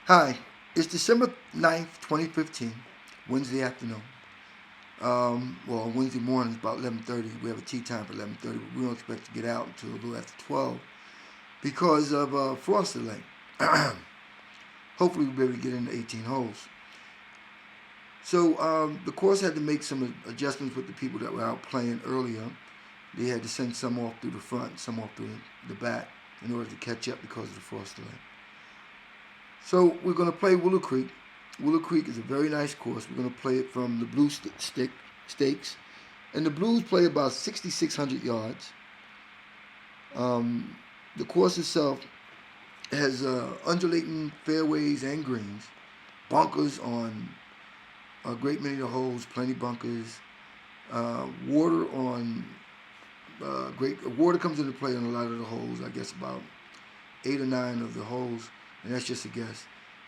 Hi, it's December 9th, 2015, Wednesday afternoon. Well, Wednesday morning is about 11:30. We have a tea time for 11:30, but we don't expect to get out until a little after 12 because of frost delay. Hopefully, we'll be able to get into 18 holes. So the course had to make some adjustments with the people that were out playing earlier. They had to send some off through the front, some off through the back in order to catch up because of the frost delay. So we're going to play Willow Creek. Willow Creek is a very nice course. We're going to play it from the Blue Stakes, and the Blues play about 6,600 yards. Um, the course itself has undulating fairways and greens, bunkers on a great many of the holes, plenty bunkers, water on great water comes into play on a lot of the holes. I guess about 8 or 9 of the holes, and that's just a guess.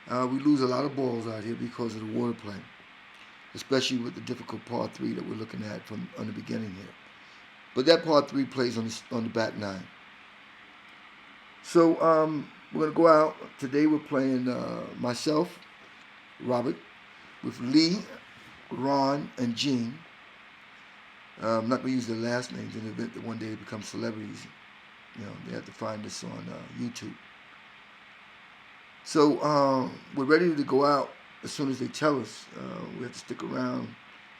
We lose a lot of balls out here because of the water play, especially with the difficult par three that we're looking at from on the beginning here. But that par three plays on the back nine. So we're gonna go out today. We're playing myself, Robert, with Lee, Ron, and Gene. I'm not gonna use their last names in the event that one day they become celebrities. They have to find us on YouTube. So we're ready to go out as soon as they tell us. We have to stick around.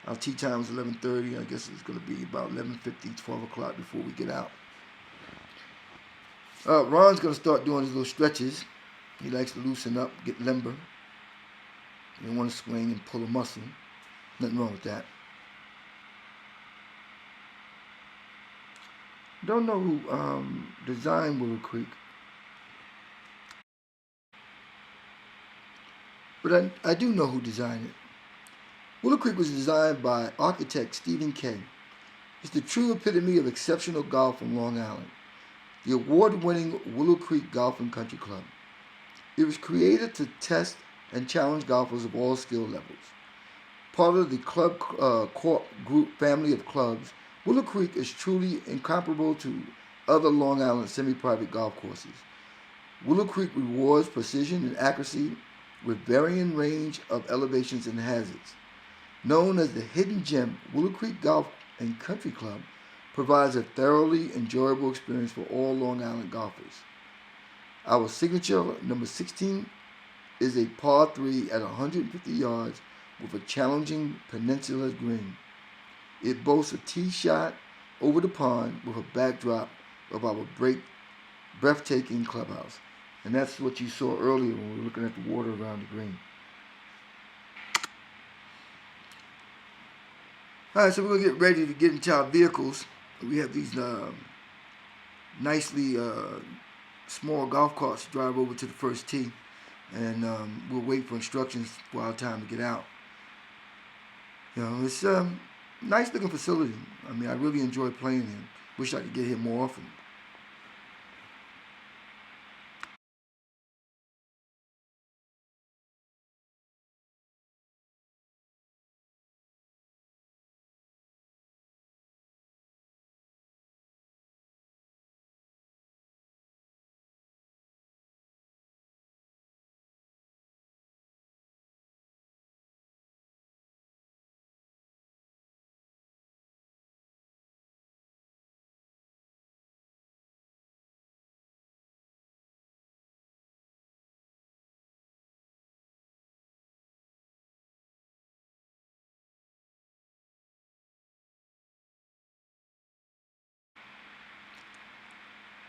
Our tea time is 11:30. I guess it's going to be about 11:50, 12 o'clock before we get out. Ron's going to start doing his little stretches. He likes to loosen up, get limber. You don't want to swing and pull a muscle. Nothing wrong with that. Don't know who designed Willow Creek, but I do know who designed it. Willow Creek was designed by architect Stephen Kay. It's the true epitome of exceptional golf from Long Island, the award-winning Willow Creek Golf and Country Club. It was created to test and challenge golfers of all skill levels. Part of the club corp group family of clubs, Willow Creek is truly incomparable to other Long Island semi-private golf courses. Willow Creek rewards precision and accuracy with varying range of elevations and hazards. Known as the Hidden Gem, Willow Creek Golf and Country Club provides a thoroughly enjoyable experience for all Long Island golfers. Our signature number 16 is a par 3 at 150 yards with a challenging peninsula green. It boasts a tee shot over the pond with a backdrop of our breathtaking clubhouse. And that's what you saw earlier when we were looking at the water around the green. All right, so we're going to get ready to get into our vehicles. We have these nicely small golf carts to drive over to the first tee, and we'll wait for instructions for our time to get out. It's a nice looking facility. I mean, I really enjoy playing here. Wish I could get here more often.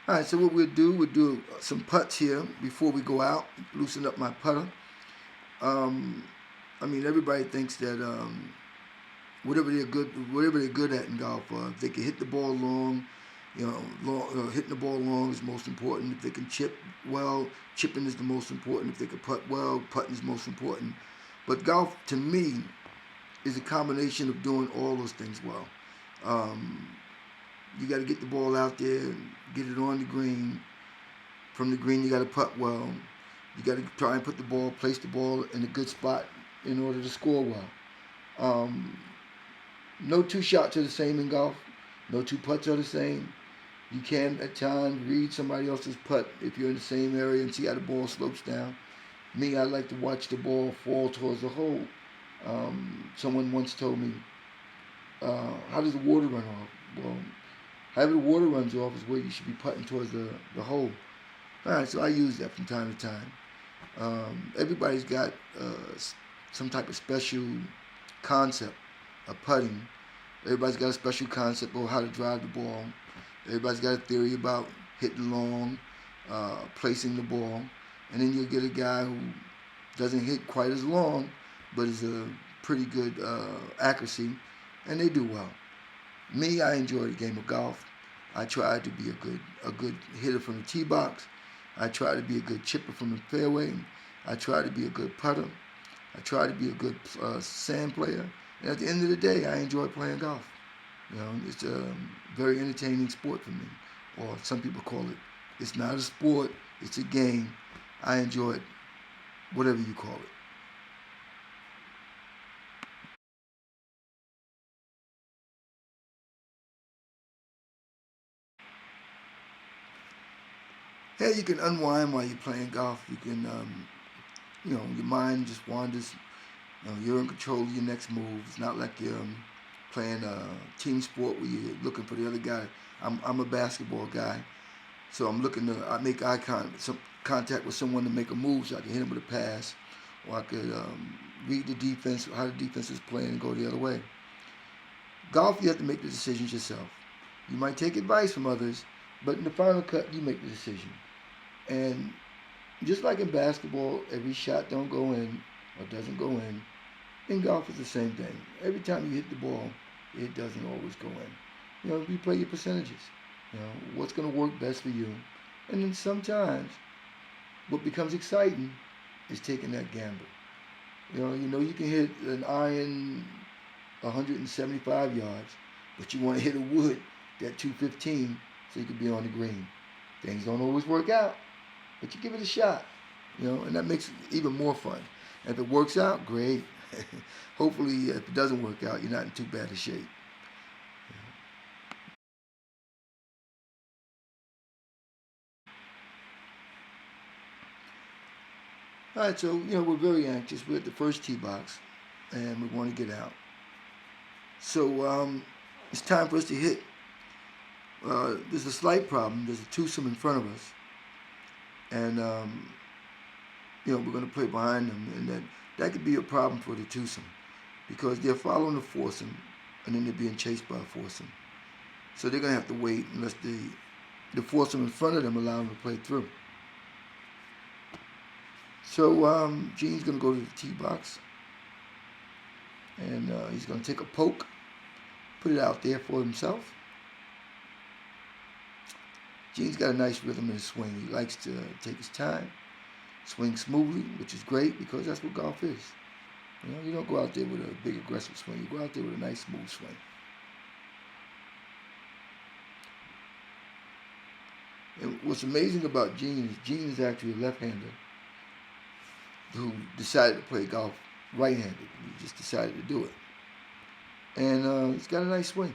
All right, so what we'll do some putts here before we go out, loosen up my putter. Um, I mean, everybody thinks that whatever they're good at in golf, if they can hit the ball long, hitting the ball long is most important. If they can chip well, chipping is the most important. If they can putt well, putting is most important. But golf, to me, is a combination of doing all those things well. Um, you got to get the ball out there, and get it on the green. From the green, you got to putt well. You got to try and put the ball, place the ball in a good spot in order to score well. Um, no two shots are the same in golf. No two putts are the same. You can at times read somebody else's putt if you're in the same area and see how the ball slopes down. Me, I like to watch the ball fall towards the hole. Someone once told me, how does the water run off? Well, however the water runs off is where you should be putting towards the hole. All right, so I use that from time to time. Everybody's got some type of special concept of putting. Everybody's got a special concept of how to drive the ball. Everybody's got a theory about hitting long, placing the ball, and then you'll get a guy who doesn't hit quite as long, but is a pretty good accuracy, and they do well. Me, I enjoy the game of golf. I try to be a good hitter from the tee box. I try to be a good chipper from the fairway. I try to be a good putter. I try to be a good sand player. And at the end of the day, I enjoy playing golf. It's a very entertaining sport for me. Or some people call it, it's not a sport, it's a game. I enjoy it, whatever you call it. Yeah, you can unwind while you're playing golf. You can, your mind just wanders. You're in control of your next move. It's not like you're playing a team sport where you're looking for the other guy. I'm a basketball guy, so I'm looking to I make contact with someone to make a move so I can hit him with a pass, or I could read the defense, how the defense is playing, and go the other way. Golf, you have to make the decisions yourself. You might take advice from others, but in the final cut, you make the decision. And just like in basketball, every shot don't go in or doesn't go in. In golf, it's the same thing. Every time you hit the ball, it doesn't always go in. You play your percentages. What's going to work best for you. And then sometimes, what becomes exciting is taking that gamble. You can hit an iron 175 yards, but you want to hit a wood that 215 so you can be on the green. Things don't always work out, but you give it a shot, and that makes it even more fun. And if it works out, great. Hopefully, if it doesn't work out, you're not in too bad a shape. All right, so we're very anxious. We're at the first tee box, and we want to get out. So it's time for us to hit. There's a slight problem. There's a twosome in front of us, and we're going to play behind them, and that could be a problem for the twosome because they're following the foursome, and then they're being chased by a foursome. So they're going to have to wait unless the foursome in front of them allow them to play through. So Gene's going to go to the tee box, and he's going to take a poke, put it out there for himself. Gene's got a nice rhythm in his swing. He likes to take his time, swing smoothly, which is great because that's what golf is. You don't go out there with a big aggressive swing. You go out there with a nice smooth swing. And what's amazing about Gene is actually a left-hander who decided to play golf right-handed. He just decided to do it. And he's got a nice swing.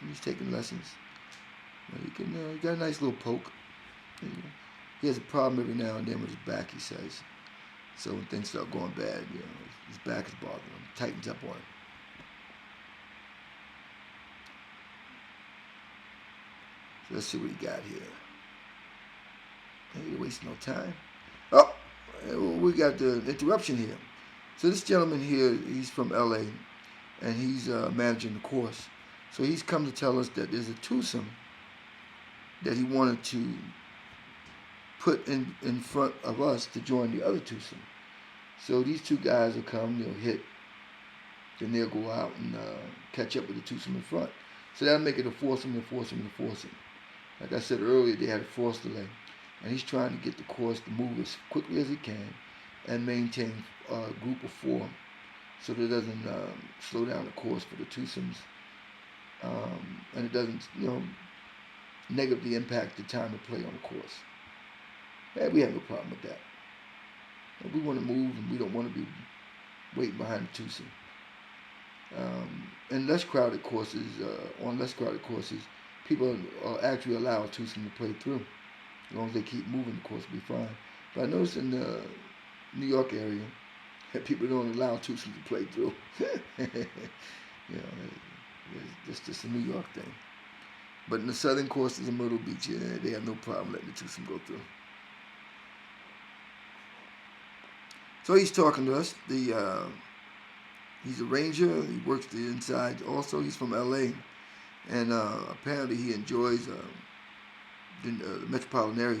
He's taking lessons. He got a nice little poke. He has a problem every now and then with his back, he says. So when things start going bad, his back is bothering him. Tightens up on him. So let's see what he got here. Ain't wasting no time. Oh, we got the interruption here. So this gentleman here, he's from L.A., and he's managing the course. So he's come to tell us that there's a twosome that he wanted to put in front of us to join the other twosome. So these two guys will come, they'll hit, then they'll go out and catch up with the twosome in front. So that'll make it a foursome, a foursome, and a foursome. Like I said earlier, they had a frost delay. And he's trying to get the course to move as quickly as he can and maintain a group of four so that it doesn't slow down the course for the twosomes. And it doesn't, negatively impact the time of play on the course. We have no problem with that. We want to move and we don't want to be waiting behind the twosome. In less crowded courses, on less crowded courses, people actually allow a twosome to play through. As long as they keep moving, the course will be fine. But I noticed in New York area, people don't allow twosomes to play through. You know, it's just a New York thing. But in the southern coasters of Myrtle Beach, yeah, they have no problem letting the twosome go through. So he's talking to us. He's a ranger. He works the inside. Also, he's from L.A. and apparently he enjoys the metropolitan area.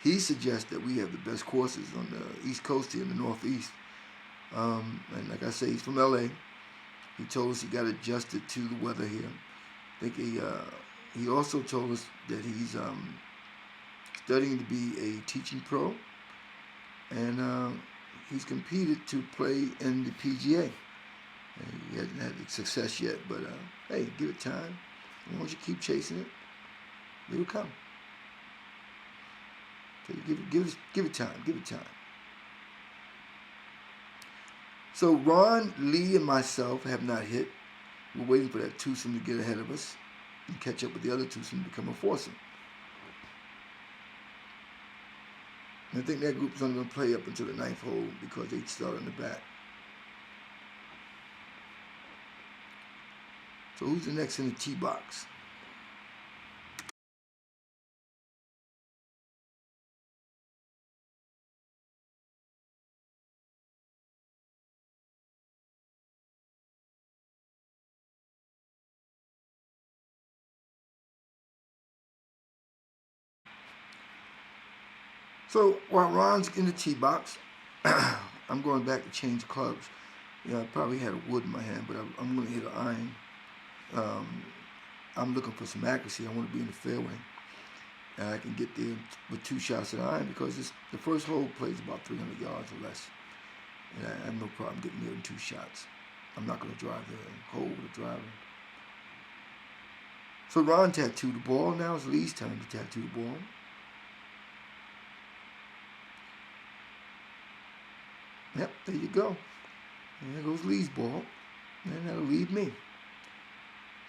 He suggests that we have the best courses on the East Coast here in the Northeast. And like I say, he's from L.A. He told us he got adjusted to the weather here. I think he also told us that he's studying to be a teaching pro, and he's competed to play in the PGA. He hasn't had success yet, but hey, give it time. As long as you keep chasing it, it'll come. So give it time. Give it time. So Ron, Lee, and myself have not hit. We're waiting for that twosome to get ahead of us and catch up with the other twosome to become a foursome. And I think that group's only going to play up until the ninth hole because they start on the back. So who's the next in the tee box? So while Ron's in the tee box, I'm going back to change clubs. Yeah, I probably had a wood in my hand, but I'm going to hit an iron. I'm looking for some accuracy. I want to be in the fairway. And I can get there with 2 shots at iron because the first hole plays about 300 yards or less. And I have no problem getting there in 2 shots. I'm not going to drive the hole with a driver. So Ron tattooed the ball. Now it's Lee's turn to tattoo the ball. Yep, there you go. And there goes Lee's ball. And that'll leave me.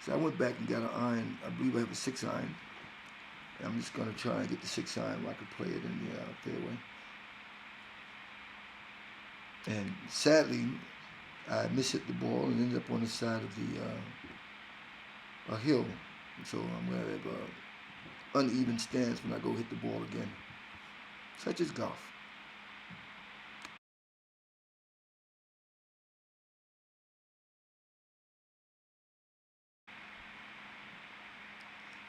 So I went back and got an iron. I believe I have a 6 iron. And I'm just going to try and get the 6 iron where I can play it in the fairway. And sadly, I mishit the ball and ended up on the side of a hill. So I'm going to have an uneven stance when I go hit the ball again. Such is golf.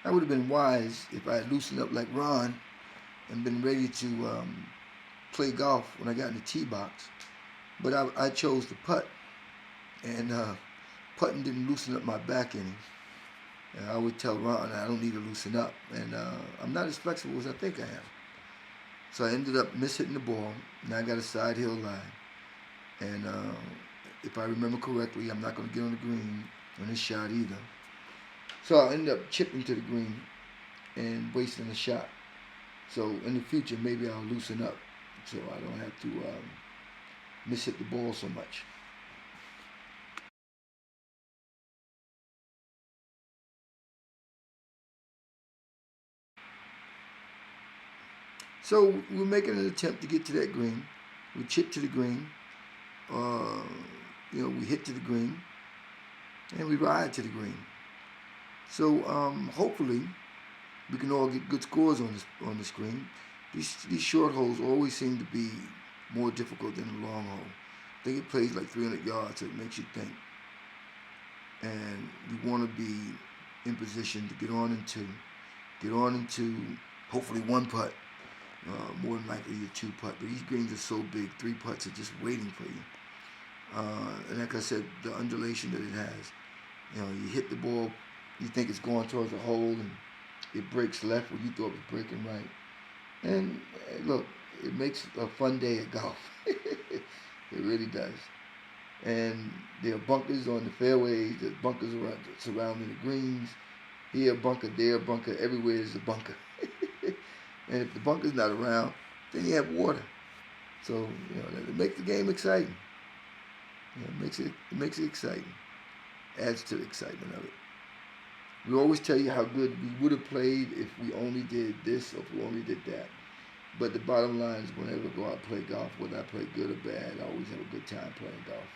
I would have been wise if I had loosened up like Ron and been ready to play golf when I got in the tee box. But I chose to putt, and putting didn't loosen up my back any. And I would tell Ron I don't need to loosen up, and I'm not as flexible as I think I am. So I ended up mishitting the ball. Now I got a side hill line, and if I remember correctly, I'm not going to get on the green on this shot either. So I ended up chipping to the green and wasting a shot. So in the future, maybe I'll loosen up so I don't have to mishit the ball so much. So we're making an attempt to get to that green. We chip to the green. We hit to the green, and we ride to the green. So hopefully we can all get good scores on the screen. These short holes always seem to be more difficult than the long hole. I think it plays like 300 yards, so it makes you think. And you want to be in position to get on into hopefully 1 putt, more than likely a 2 putt. But these greens are so big, 3 putts are just waiting for you. And like I said, the undulation that it has. You hit the ball. You think it's going towards the hole, and it breaks left where you thought it was breaking right. And look, it makes a fun day at golf. It really does. And there are bunkers on the fairways. There's bunkers surrounding the greens. Here a bunker, there a bunker. Everywhere there's a bunker. And if the bunker's not around, then you have water. So it makes the game exciting. It makes it exciting. Adds to the excitement of it. We always tell you how good we would have played if we only did this or if we only did that. But the bottom line is, whenever I go out and play golf, whether I play good or bad, I always have a good time playing golf.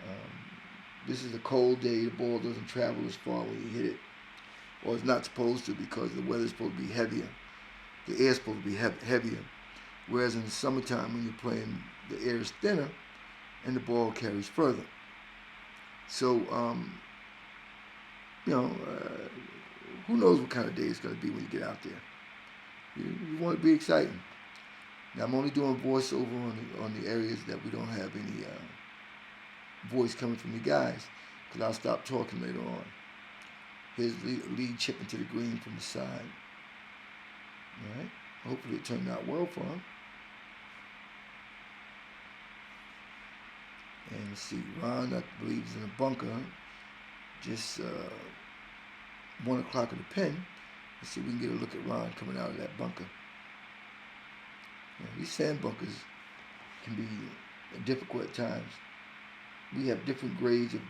Um, this is a cold day. The ball doesn't travel as far when you hit it, or it's not supposed to, because the weather's supposed to be heavier. The air's supposed to be heavier. Whereas in the summertime, when you're playing, the air is thinner and the ball carries further. So, you know, who knows what kind of day it's going to be when you get out there. You want to be exciting. Now, I'm only doing voiceover on the areas that we don't have any voice coming from the guys, because I'll stop talking later on. Here's lead chipping to the green from the side. All right. Hopefully it turned out well for him. And let's see, Ron, I believe, is in a bunker. Just 1 o'clock of the pin. Let's see if we can get a look at Ron coming out of that bunker. Now, these sand bunkers can be difficult at times. We have different grades of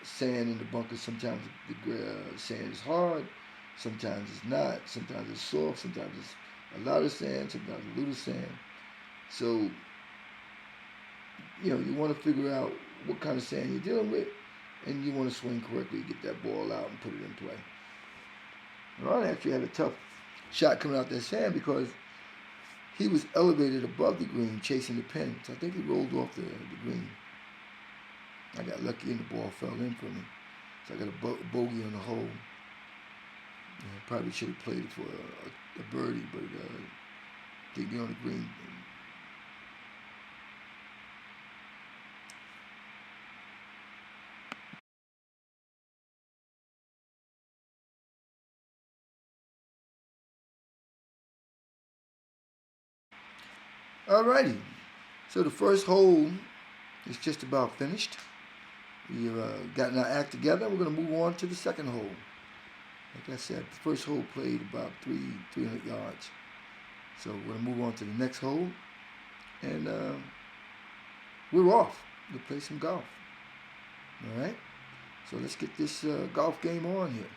sand in the bunker. Sometimes the sand is hard, sometimes it's not, sometimes it's soft, sometimes it's a lot of sand, sometimes a little sand. So, you know, you want to figure out what kind of sand you're dealing with, and you want to swing correctly, get that ball out and put it in play. Ron actually had a tough shot coming out that sand because he was elevated above the green chasing the pin. So I think he rolled off the green. I got lucky and the ball fell in for me. So I got a bogey on the hole. I probably should have played it for a birdie, but didn't get on the green. Alrighty, so the first hole is just about finished. We've gotten our act together. We're going to move on to the second hole. Like I said, the first hole played about 300 yards. So we're going to move on to the next hole, and we're off to play some golf. All right, so let's get this golf game on here.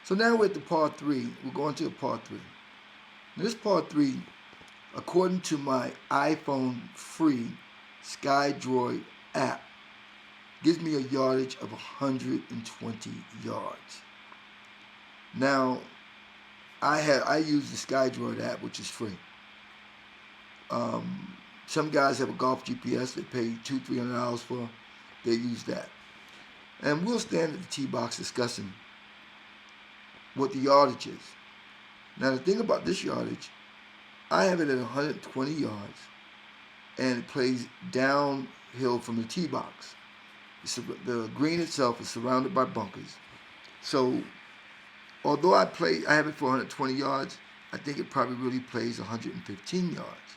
So now we're at the par 3. We're going to a par 3. This par 3, according to my iPhone free SkyDroid app, gives me a yardage of 120 yards. Now, I use the SkyDroid app, which is free. Some guys have a golf GPS they pay $200-300 for. They use that. And we'll stand at the tee box discussing what the yardage is. Now, the thing about this yardage, I have it at 120 yards, and it plays downhill from the tee box. The green itself is surrounded by bunkers. So, although I have it for 120 yards, I think it probably really plays 115 yards.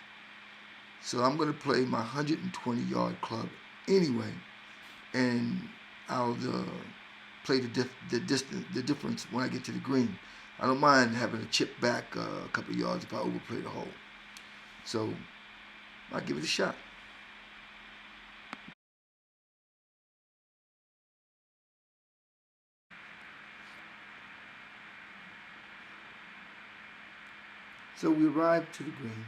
So I'm going to play my 120-yard club anyway, and I'll play the difference when I get to the green. I don't mind having to chip back a couple of yards if I overplay the hole. So I'll give it a shot. So we arrived to the green,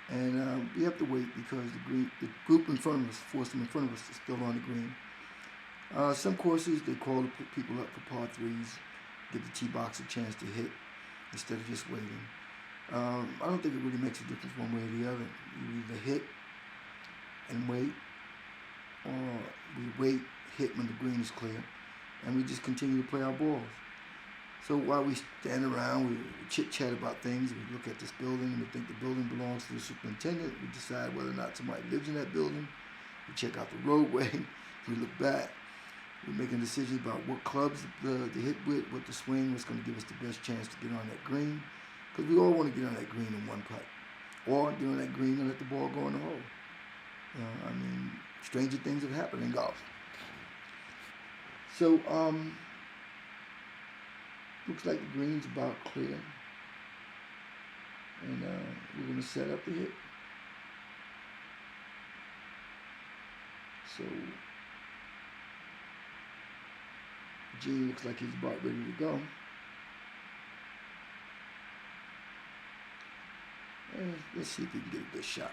and we have to wait because the group in front of us, foursome in front of us, is still on the green. Some courses, they call the people up for par 3s, give the tee box a chance to hit instead of just waiting. I don't think it really makes a difference one way or the other. You either hit and wait, or we wait, hit when the green is clear, and we just continue to play our balls. So while we stand around, we chit-chat about things, we look at this building, and we think the building belongs to the superintendent. We decide whether or not somebody lives in that building. We check out the roadway. We look back. We're making decisions about what clubs to hit with, what to swing, what's going to give us the best chance to get on that green. Because we all want to get on that green in one putt. Or get on that green and let the ball go in the hole. I mean, stranger things have happened in golf. So, looks like the green's about clear. And we're going to set up the hit. So, Gene looks like he's about ready to go. Let's see if we can get a good shot.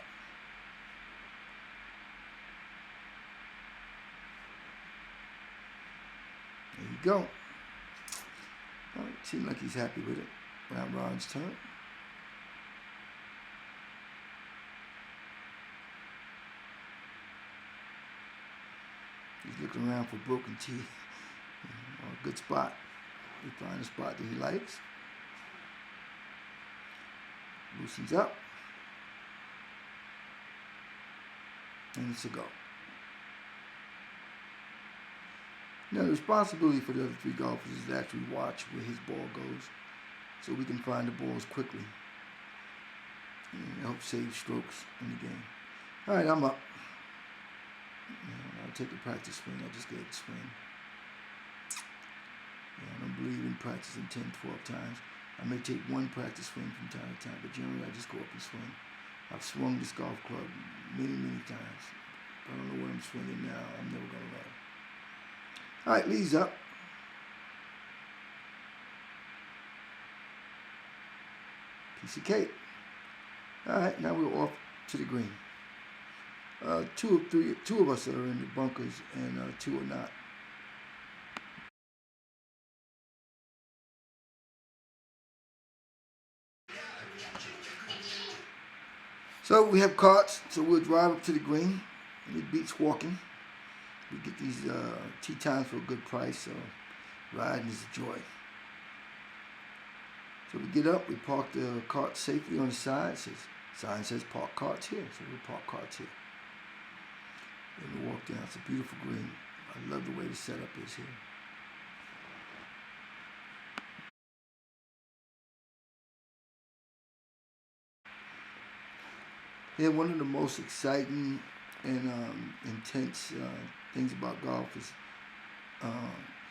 There you go. All right, seems like he's happy with it. Now Ron's turn. He's looking around for broken teeth. A good spot. He finds a spot that he likes. Loosens up. And it's a go. Now the responsibility for the other three golfers is to actually watch where his ball goes so we can find the balls quickly. And help save strokes in the game. Alright, I'm up. I'll take a practice swing. I just get a swing. I don't believe in practicing 10, 12 times. I may take one practice swing from time to time, but generally I just go up and swing. I've swung this golf club many, many times. If I don't know what I'm swinging now, I'm never going to learn. All right, Lee's up. Piece of cake. All right, now we're off to the green. Two of us are in the bunkers, and two are not. So we have carts, so we'll drive up to the green, and it beats walking. We get these tee times for a good price, so riding is a joy. So we get up, we park the cart safely on the side. Sign says park carts here, so we'll park carts here. And we walk down. It's a beautiful green. I love the way the setup is here. Yeah, one of the most exciting and intense things about golf is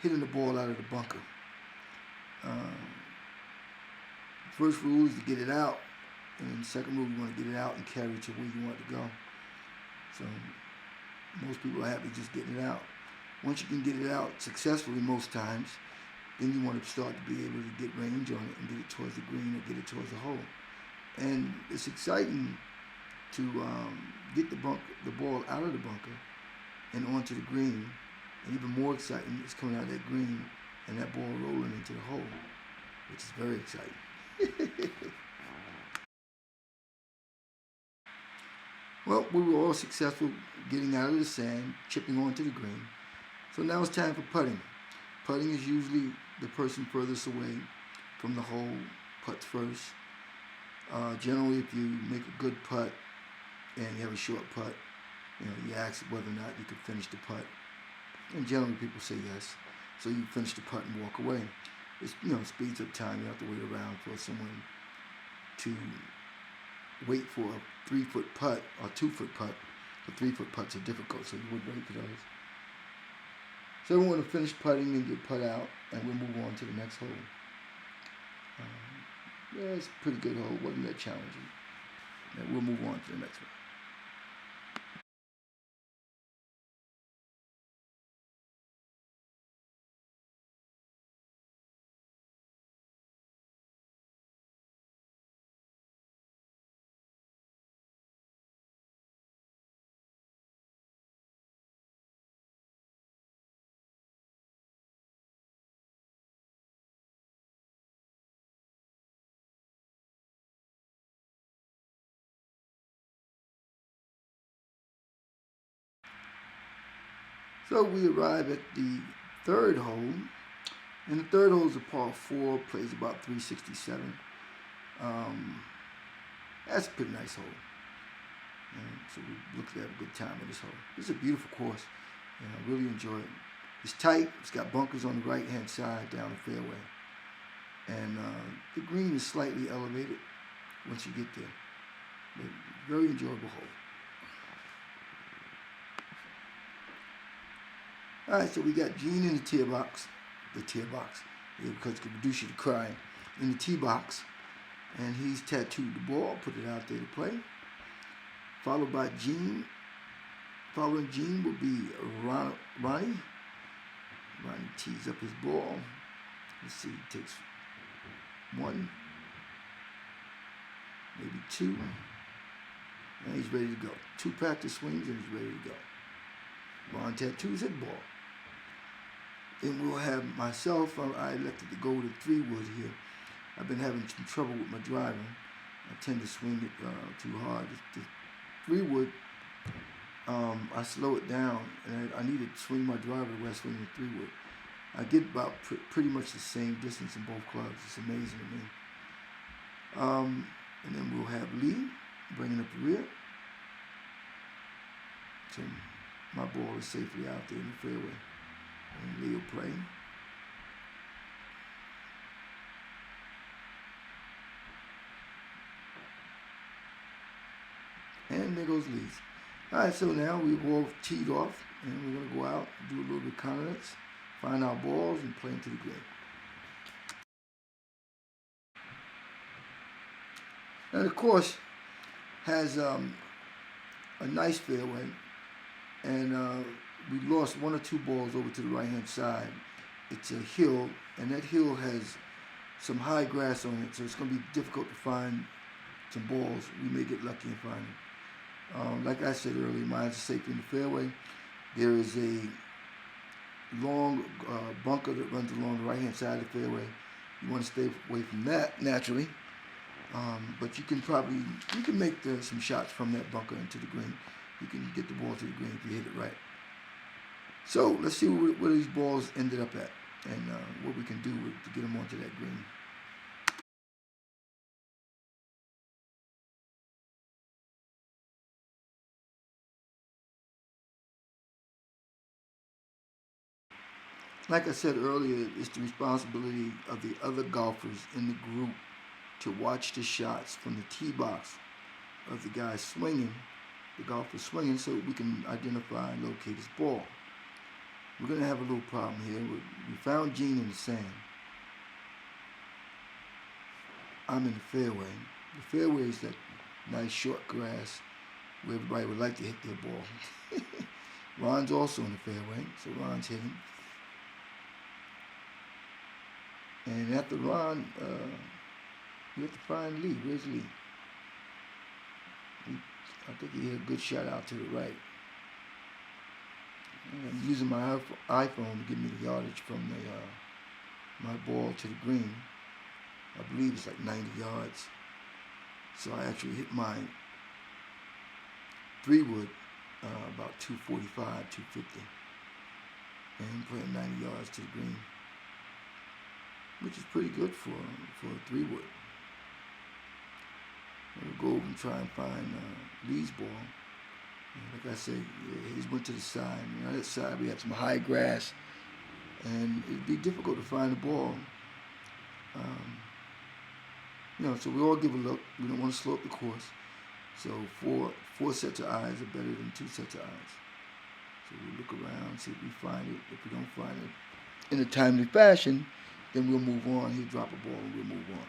hitting the ball out of the bunker. First rule is to get it out, and second rule, you want to get it out and carry it to where you want it to go. So most people are happy just getting it out. Once you can get it out successfully most times, then you want to start to be able to get range on it and get it towards the green or get it towards the hole. And it's exciting to get the ball out of the bunker and onto the green. And even more exciting is coming out of that green and that ball rolling into the hole, which is very exciting. Well, we were all successful getting out of the sand, chipping onto the green. So now it's time for putting. Putting is usually the person furthest away from the hole putts first. Generally, if you make a good putt and you have a short putt, you ask whether or not you can finish the putt. And generally people say yes. So you finish the putt and walk away. It speeds up time. You have to wait around for someone to wait for a 3-foot putt or 2-foot putt. The 3-foot putts are difficult, so you would wait for those. So everyone will finish putting and get put out, and we'll move on to the next hole. Yeah, it's a pretty good hole. Wasn't that challenging? And we'll move on to the next one. So we arrive at the third hole, and the third hole is a par 4, plays about 367. That's a pretty nice hole. So we look to have a good time at this hole. This is a beautiful course, and I really enjoy it. It's tight. It's got bunkers on the right-hand side down the fairway, and the green is slightly elevated once you get there. But very enjoyable hole. All right, so we got Gene in the tee box, because it could reduce you to crying, in the tee box, and he's tattooed the ball, put it out there to play, followed by Gene. Following Gene will be Ronnie. Ronnie tees up his ball. Let's see, he takes 1, maybe two, and he's ready to go. 2 practice swings and he's ready to go. Ron tattoos hit ball. Then we'll have myself. I elected to go with a 3-wood here. I've been having some trouble with my driving. I tend to swing it too hard. The 3-wood, I slow it down, and I need to swing my driver the way I swing the 3-wood. I get about pretty much the same distance in both clubs. It's amazing to me. And then we'll have Lee bringing up the rear. So my ball is safely out there in the fairway. And Lee will play. And there goes Lee's. Alright, so now we've all teed off, and we're going to go out, do a little bit of confidence, find our balls, and play into the green. Now the course has a nice fairway, and we lost 1 or 2 balls over to the right-hand side. It's a hill, and that hill has some high grass on it, so it's going to be difficult to find some balls. We may get lucky and find them. Like I said earlier, mine's are safely in the fairway. There is a long bunker that runs along the right-hand side of the fairway. You want to stay away from that, naturally. But you can make some shots from that bunker into the green. You can get the ball to the green if you hit it right. So let's see where these balls ended up at, and what we can do to get them onto that green. Like I said earlier, it's the responsibility of the other golfers in the group to watch the shots from the tee box of the guy swinging, the golfer swinging, so we can identify and locate his ball. We're going to have a little problem here. We found Gene in the sand. I'm in the fairway. The fairway is that nice short grass where everybody would like to hit their ball. Ron's also in the fairway, so Ron's hitting. And after Ron, we have to find Lee. Where's Lee? I think he hit a good shot out to the right. I'm using my iPhone to give me the yardage from my ball to the green. I believe it's like 90 yards. So I actually hit my 3-wood about 245, 250. And I'm playing 90 yards to the green, which is pretty good for a 3-wood. We'll go over and try and find Lee's ball. And like I said, he went to the side. And on that side, we had some high grass, and it'd be difficult to find the ball. So we all give a look. We don't want to slow up the course. So four sets of eyes are better than 2 sets of eyes. So we'll look around, see if we find it. If we don't find it in a timely fashion, then we'll move on. He'll drop a ball and we'll move on.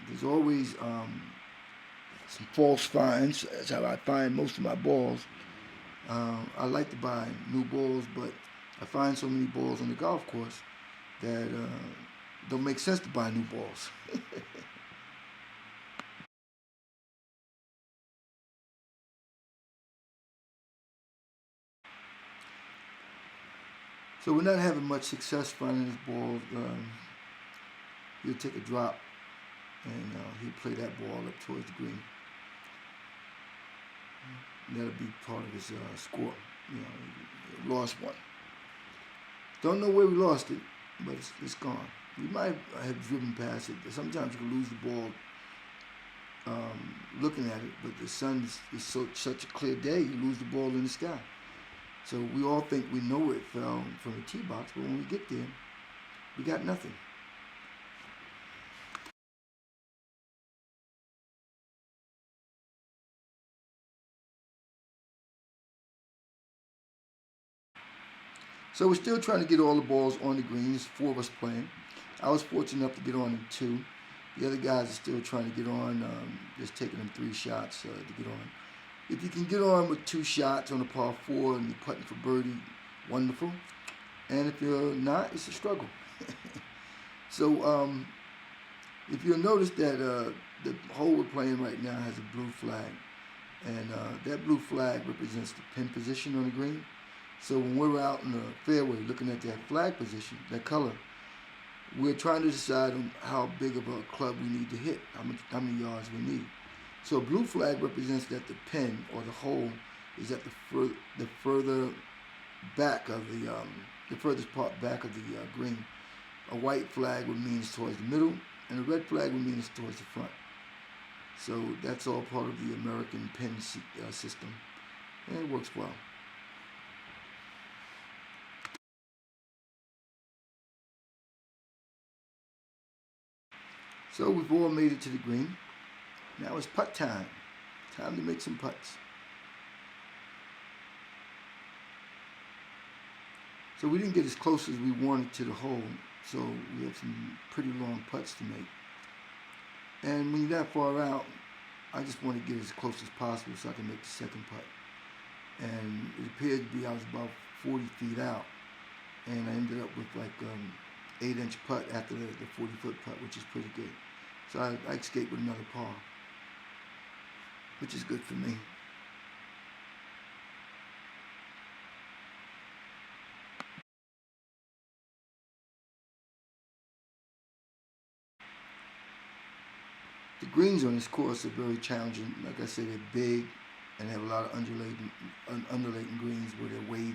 There's always some false finds. That's how I find most of my balls. I like to buy new balls, but I find so many balls on the golf course that don't make sense to buy new balls. So we're not having much success finding his balls. He'll take a drop, and he'll play that ball up towards the green. And that'll be part of his score. He lost one. Don't know where we lost it, but it's gone. We might have driven past it. Sometimes you can lose the ball looking at it, but the sun is such a clear day, you lose the ball in the sky. So we all think we know where it fell from the tee box, but when we get there, we got nothing. So we're still trying to get all the balls on the green. There's 4 of us playing. I was fortunate enough to get on in 2. The other guys are still trying to get on, just taking them 3 shots to get on. If you can get on with 2 shots on a par 4 and you're putting for birdie, wonderful. And if you're not, it's a struggle. So If you'll notice that the hole we're playing right now has a blue flag, and that blue flag represents the pin position on the green. So when we're out in the fairway looking at that flag position, that color, we're trying to decide on how big of a club we need to hit, how many yards we need. So a blue flag represents that the pin or the hole is at the further back of the furthest part back of the green. A white flag would mean it's towards the middle, and a red flag would mean it's towards the front. So that's all part of the American pin system, and it works well. So we've all made it to the green. Now it's putt time. Time to make some putts. So we didn't get as close as we wanted to the hole, so we have some pretty long putts to make. And when you're that far out, I just want to get as close as possible so I can make the second putt. And it appeared to be I was about 40 feet out, and I ended up with like 8-inch putt after the 40-foot putt, which is pretty good. So I escaped with another par, which is good for me. The greens on this course are very challenging. Like I said, they're big and have a lot of undulating greens where they're wavy.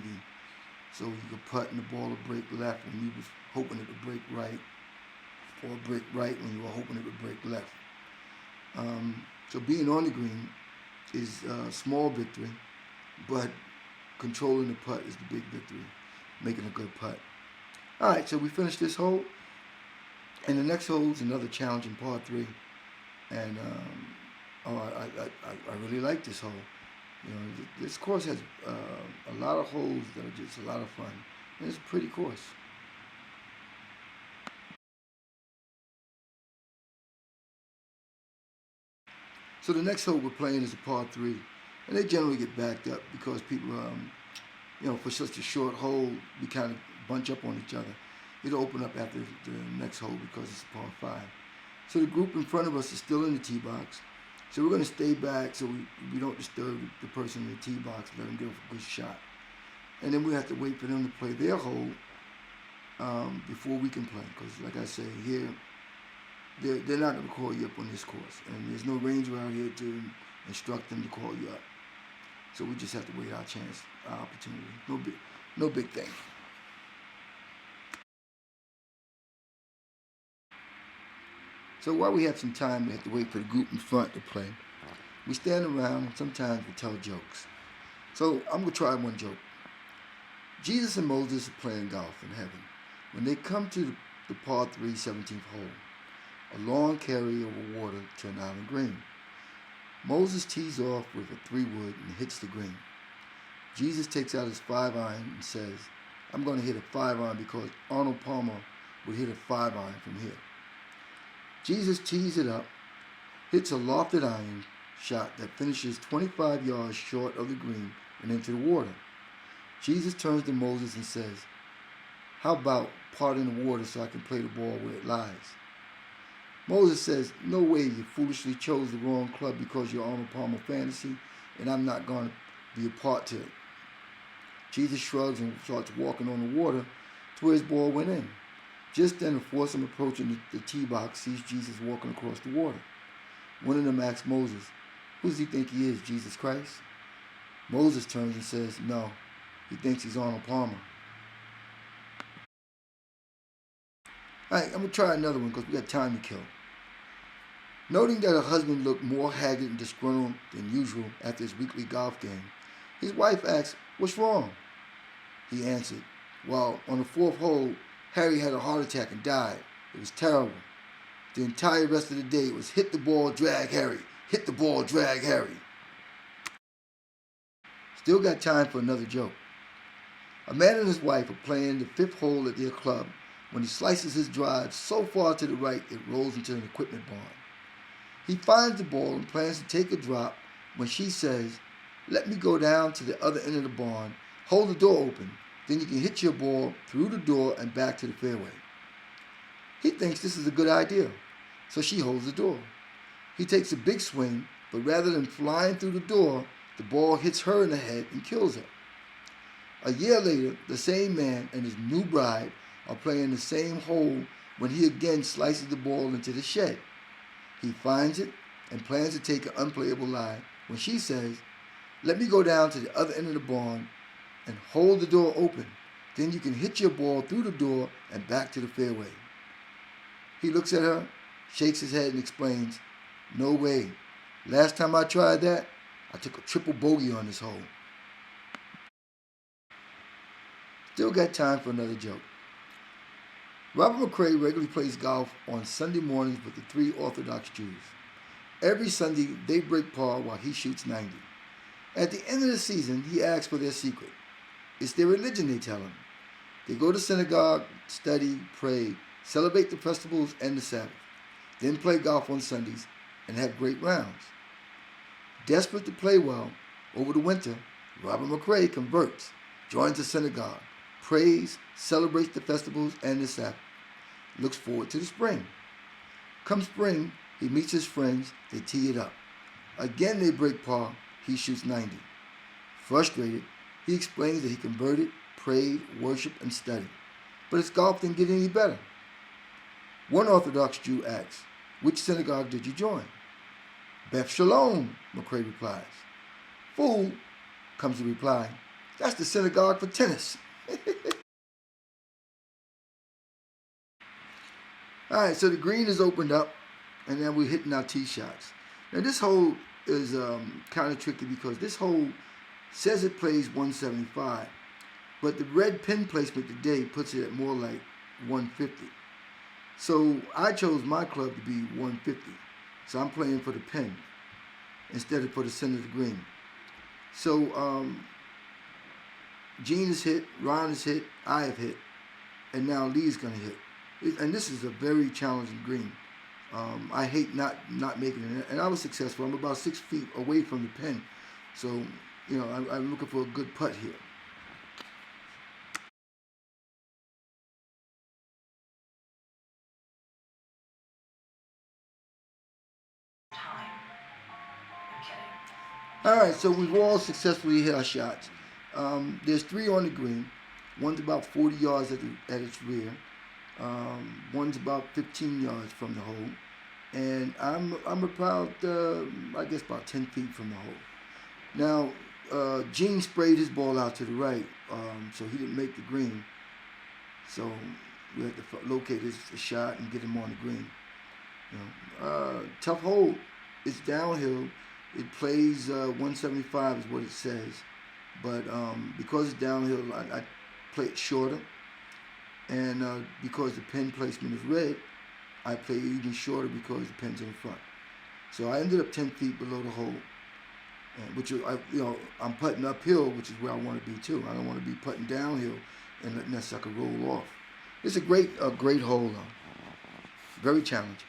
So you could putt and the ball will break left when you was hoping it would break right, or break right when you were hoping it would break left. So being on the green is a small victory, but controlling the putt is the big victory, making a good putt. All right, so we finished this hole, and the next hole is another challenging par 3. And I really like this hole. You know, this course has a lot of holes that are just a lot of fun. And it's a pretty course. So the next hole we're playing is a par 3. And they generally get backed up because people, for such a short hole, we kind of bunch up on each other. It'll open up after the next hole because it's a par 5. So the group in front of us is still in the tee box. So we're going to stay back so we don't disturb the person in the tee box, let them give a good shot. And then we have to wait for them to play their hole before we can play. Because like I say, here, they're not going to call you up on this course. And there's no ranger out here to instruct them to call you up. So we just have to wait our chance, our opportunity. No big thing. So while we have some time, we have to wait for the group in front to play. We stand around and sometimes we tell jokes. So I'm going to try one joke. Jesus and Moses are playing golf in heaven. When they come to the par 3 17th hole, a long carry over water to an island green. Moses tees off with a 3-wood and hits the green. Jesus takes out his 5-iron and says, I'm going to hit a 5-iron because Arnold Palmer would hit a 5-iron from here. Jesus tees it up, hits a lofted iron shot that finishes 25 yards short of the green and into the water. Jesus turns to Moses and says, how about parting the water so I can play the ball where it lies? Moses says, no way, you foolishly chose the wrong club because you're Arnold Palmer fantasy, and I'm not going to be a part to it. Jesus shrugs and starts walking on the water to where his ball went in. Just then, a foursome approaching the tee box sees Jesus walking across the water. One of them asks Moses, who does he think he is, Jesus Christ? Moses turns and says, no, he thinks he's Arnold Palmer. All right, I'm going to try another one because we got time to kill. Noting that her husband looked more haggard and disgruntled than usual after his weekly golf game, his wife asked, what's wrong? He answered, well, on the 4th hole, Harry had a heart attack and died. It was terrible. The entire rest of the day was hit the ball, drag Harry. Hit the ball, drag Harry. Still got time for another joke. A man and his wife are playing the 5th hole at their club when he slices his drive so far to the right it rolls into an equipment barn. He finds the ball and plans to take a drop when she says, let me go down to the other end of the barn, hold the door open, then you can hit your ball through the door and back to the fairway. He thinks this is a good idea. so she holds the door. He takes a big swing, but rather than flying through the door, the ball hits her in the head and kills her. A year later, the same man and his new bride are playing the same hole when he again slices the ball into the shed. He finds it and plans to take an unplayable lie when she says, "Let me go down to the other end of the barn and hold the door open. Then you can hit your ball through the door and back to the fairway." He looks at her, shakes his head, and explains, "No way. Last time I tried that, I took a triple bogey on this hole." Still got time for another joke. Robert McRae regularly plays golf on Sunday mornings with the three Orthodox Jews. Every Sunday, they break par while he shoots 90. At the end of the season, he asks for their secret. It's their religion, they tell him. They go to synagogue, study, pray, celebrate the festivals and the Sabbath, then play golf on Sundays and have great rounds. Desperate to play well, over the winter, Robert McRae converts, joins the synagogue, prays, celebrates the festivals and the Sabbath, looks forward to the spring. Come spring, he meets his friends, they tee it up. Again they break par, he shoots 90. Frustrated, he explains that he converted, prayed, worshiped, and studied. But his golf didn't get any better. One Orthodox Jew asks, "Which synagogue did you join?" "Beth Shalom," McRae replies. "Fool," comes the reply, "that's the synagogue for tennis." All right, so the green is opened up, and then we're hitting our tee shots. Now this hole is kind of tricky because this hole says it plays 175, but the red pin placement today puts it at more like 150. So I chose my club to be 150. So I'm playing for the pin instead of for the center of the green. So Gene has hit, Ron has hit, I have hit, and now Lee's going to hit. And this is a very challenging green. I hate not making it, and I was successful. I'm about 6 feet away from the pin, so I'm looking for a good putt here. All right, so we've all successfully hit our shots. There's 3 on the green. One's about 40 yards at its rear. One's about 15 yards from the hole, and I'm about I guess about 10 feet from the hole. Now Gene sprayed his ball out to the right, so he didn't make the green. So we had to locate his shot and get him on the green. Tough hole. It's downhill. It plays 175 is what it says, but because it's downhill, I play it shorter. And because the pin placement is red, I play even shorter because the pin's in the front. So I ended up 10 feet below the hole, which I'm putting uphill, which is where I want to be too. I don't want to be putting downhill and letting that sucker roll off. It's a great hole though. Very challenging.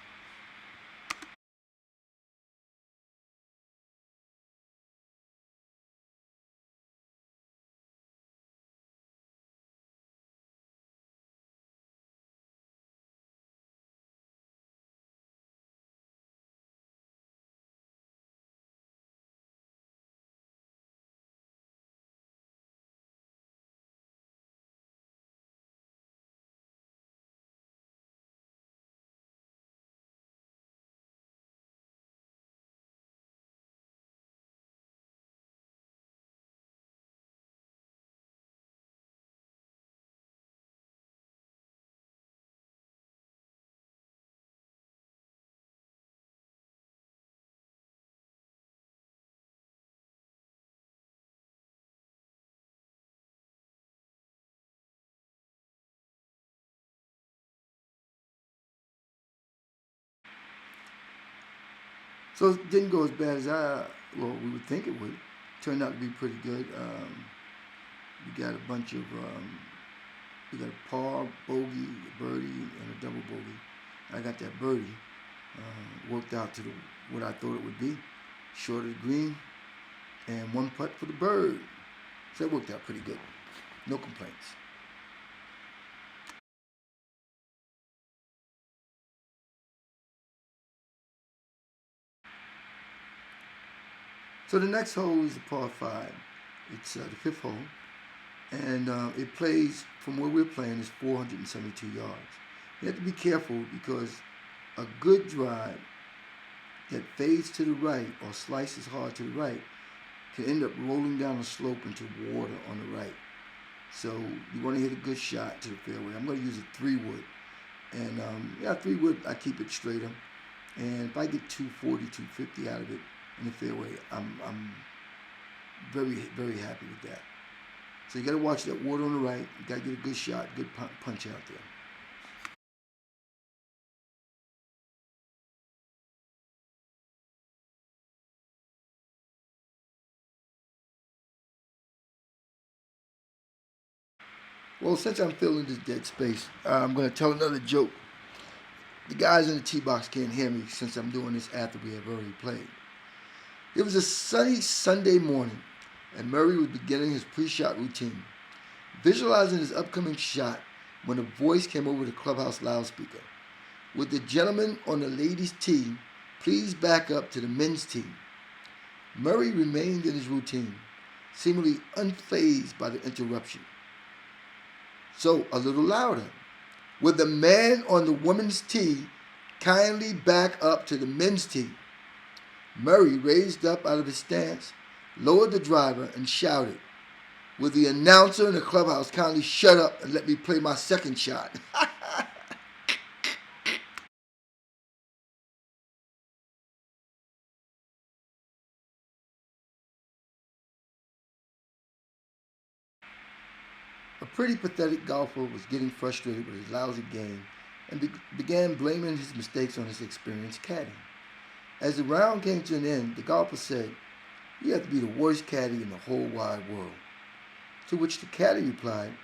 So it didn't go as bad as we would think it would. Turned out to be pretty good. We got a bunch of, we got a par, bogey, a birdie, and a double bogey. I got that birdie. Worked out to what I thought it would be. Short of the green, and 1 putt for the bird. So it worked out pretty good. No complaints. So the next hole is a par 5. It's the fifth hole, and it plays from where we're playing is 472 yards. You have to be careful because a good drive that fades to the right or slices hard to the right can end up rolling down a slope into water on the right. So you want to hit a good shot to the fairway. I'm going to use a 3-wood. And 3-wood, I keep it straighter. And if I get 240, 250 out of it in the fairway, I'm very, very happy with that. So you got to watch that water on the right. You got to get a good shot, good punch out there. Well, since I'm filling this dead space, I'm going to tell another joke. The guys in the tee box can't hear me since I'm doing this after we have already played. It was a sunny Sunday morning, and Murray was beginning his pre-shot routine, visualizing his upcoming shot when a voice came over the clubhouse loudspeaker. Would the gentleman on the ladies' tee please back up to the men's tee? Murray remained in his routine, seemingly unfazed by the interruption. So, a little louder. Would the man on the women's tee kindly back up to the men's tee? Murray raised up out of his stance, lowered the driver, and shouted, "Would the announcer in the clubhouse kindly shut up and let me play my second shot?" A pretty pathetic golfer was getting frustrated with his lousy game and began blaming his mistakes on his experienced caddy. As the round came to an end, the golfer said, "You have to be the worst caddy in the whole wide world." To which the caddy replied,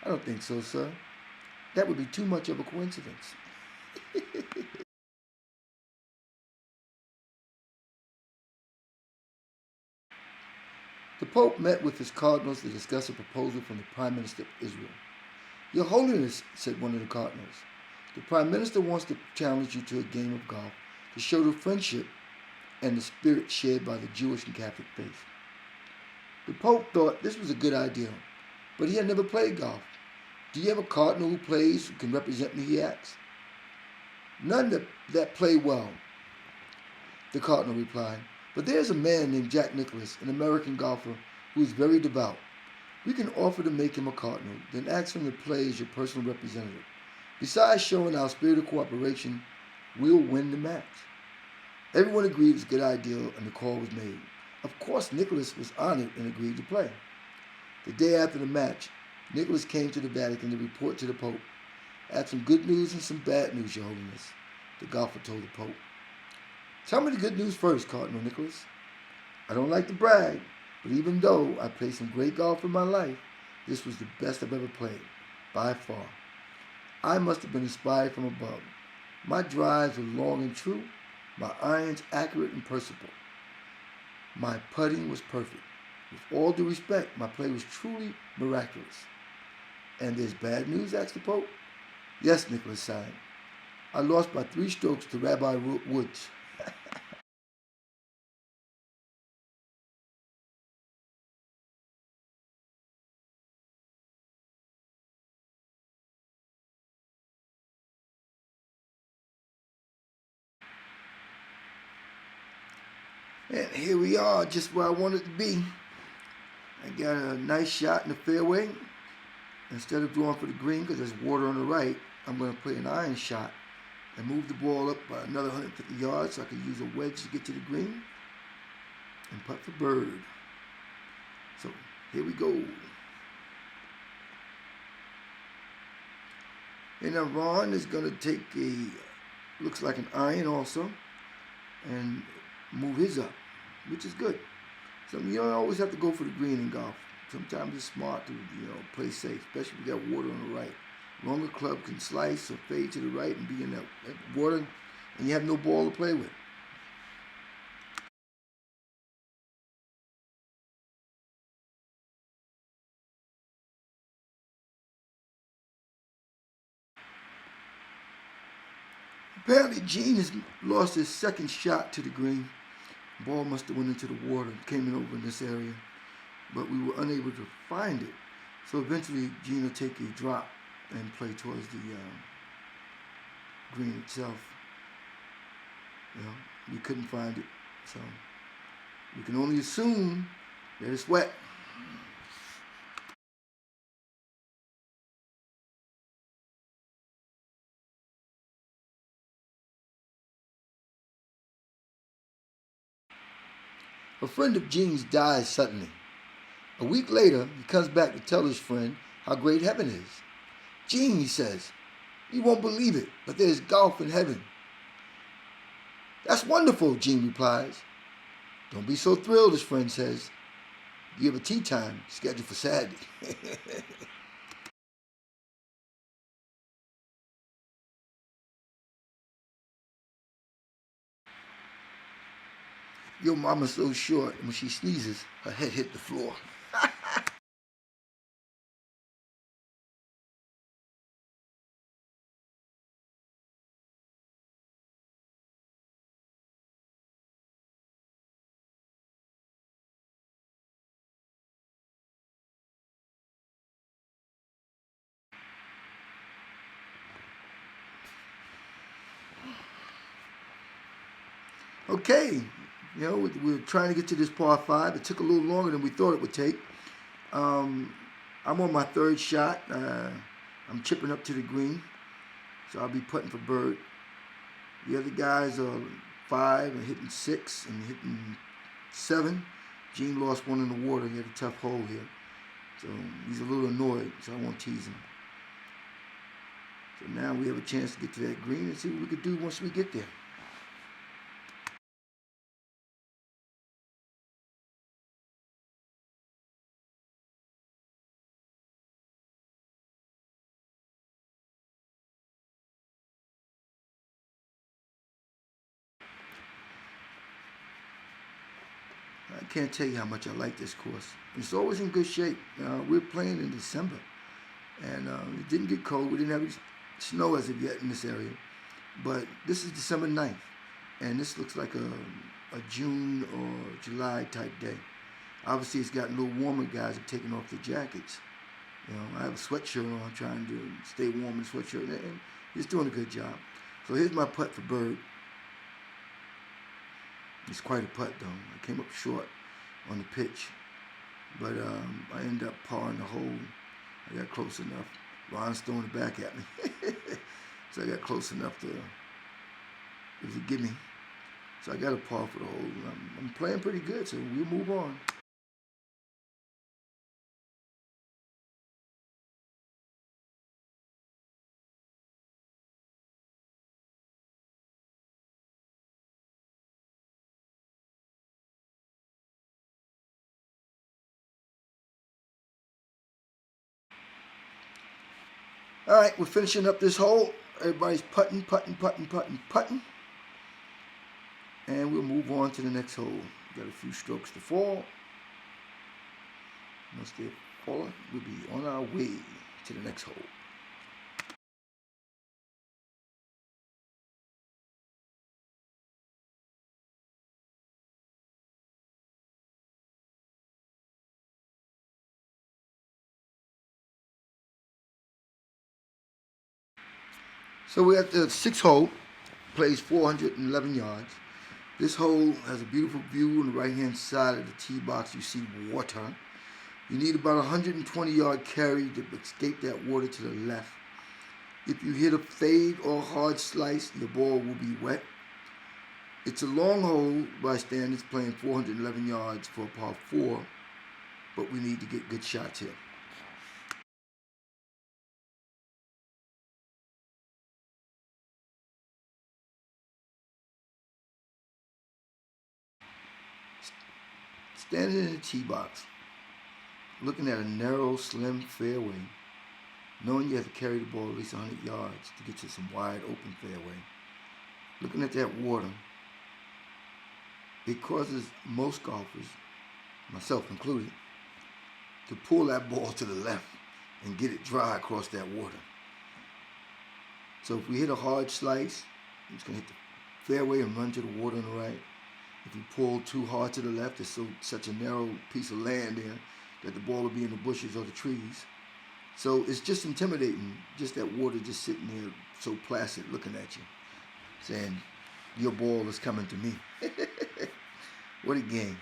"I don't think so, sir. That would be too much of a coincidence." The Pope met with his cardinals to discuss a proposal from the Prime Minister of Israel. "Your Holiness," said one of the cardinals, "the Prime Minister wants to challenge you to a game of golf to show the friendship and the spirit shared by the Jewish and Catholic faith." The Pope thought this was a good idea, but he had never played golf. "Do you have a cardinal who plays who can represent me?" he asked. "None that play well," the cardinal replied, "but there's a man named Jack Nicklaus, an American golfer, who is very devout. We can offer to make him a cardinal, then ask him to play as your personal representative. Besides showing our spirit of cooperation, we'll win the match." Everyone agreed it was a good idea, and the call was made. Of course, Nicholas was honored and agreed to play. The day after the match, Nicholas came to the Vatican to report to the Pope. "I have some good news and some bad news, Your Holiness," the golfer told the Pope. "Tell me the good news first, Cardinal Nicholas." "I don't like to brag, but even though I played some great golf in my life, this was the best I've ever played, by far. I must have been inspired from above. My drives were long and true, my irons accurate and perceptible. My putting was perfect. With all due respect, my play was truly miraculous." "And there's bad news?" asked the Pope. "Yes," Nicholas sighed. "I lost by 3 strokes to Rabbi Woods." And here we are, just where I wanted to be. I got a nice shot in the fairway. Instead of going for the green because there's water on the right, I'm going to play an iron shot and move the ball up by another 150 yards so I can use a wedge to get to the green and putt for bird. So here we go. And now Ron is going to take looks like an iron also, and move his up, which is good. So you don't always have to go for the green in golf. Sometimes it's smart to play safe, especially if you got water on the right. Longer club can slice or fade to the right and be in that water, and you have no ball to play with. Apparently, Gene has lost his second shot to the green. The ball must have went into the water, came in over in this area, but we were unable to find it. So eventually, Gene will take a drop and play towards the green itself. We couldn't find it, so we can only assume that it's wet. A friend of Gene's dies suddenly. A week later, he comes back to tell his friend how great heaven is. Gene, he says, you won't believe it, but there's golf in heaven. That's wonderful, Gene replies. Don't be so thrilled, his friend says. You have a tea time scheduled for Saturday. Your mama's so short, and when she sneezes, her head hit the floor. Okay, we're trying to get to this par 5. It took a little longer than we thought it would take. I'm on my third shot. I'm chipping up to the green, so I'll be putting for bird. The other guys are 5 and hitting 6 and hitting 7. Gene lost one in the water. He had a tough hole here, so he's a little annoyed, so I won't tease him. So now we have a chance to get to that green and see what we could do once we get there. I can't tell you how much I like this course. It's always in good shape. We're playing in December, and it didn't get cold. We didn't have any snow as of yet in this area, but this is December 9th, and this looks like a June or July type day. Obviously, it's gotten a little warmer. Guys are taking off their jackets. I have a sweatshirt on, trying to stay warm in the sweatshirt, and he's doing a good job. So here's my putt for bird. It's quite a putt, though. I came up short on the pitch, but I ended up parring the hole. I got close enough. Ron's throwing it back at me. So I got close enough to give me. So I got a par for the hole. I'm playing pretty good, so we'll move on. All right, we're finishing up this hole. Everybody's putting. And we'll move on to the next hole. Got a few strokes to fall. Once they're fallen, we'll be on our way to the next hole. So we're at the 6th hole, plays 411 yards. This hole has a beautiful view. On the right-hand side of the tee box, you see water. You need about a 120-yard carry to escape that water to the left. If you hit a fade or hard slice, your ball will be wet. It's a long hole by standards, playing 411 yards for a par 4, but we need to get good shots here. Standing in the tee box, looking at a narrow, slim fairway, knowing you have to carry the ball at least 100 yards to get to some wide open fairway. Looking at that water, it causes most golfers, myself included, to pull that ball to the left and get it dry across that water. So if we hit a hard slice, it's going to hit the fairway and run to the water on the right. If you pull too hard to the left, there's such a narrow piece of land there that the ball will be in the bushes or the trees. So it's just intimidating, just that water just sitting there so placid looking at you, saying, your ball is coming to me. What a game.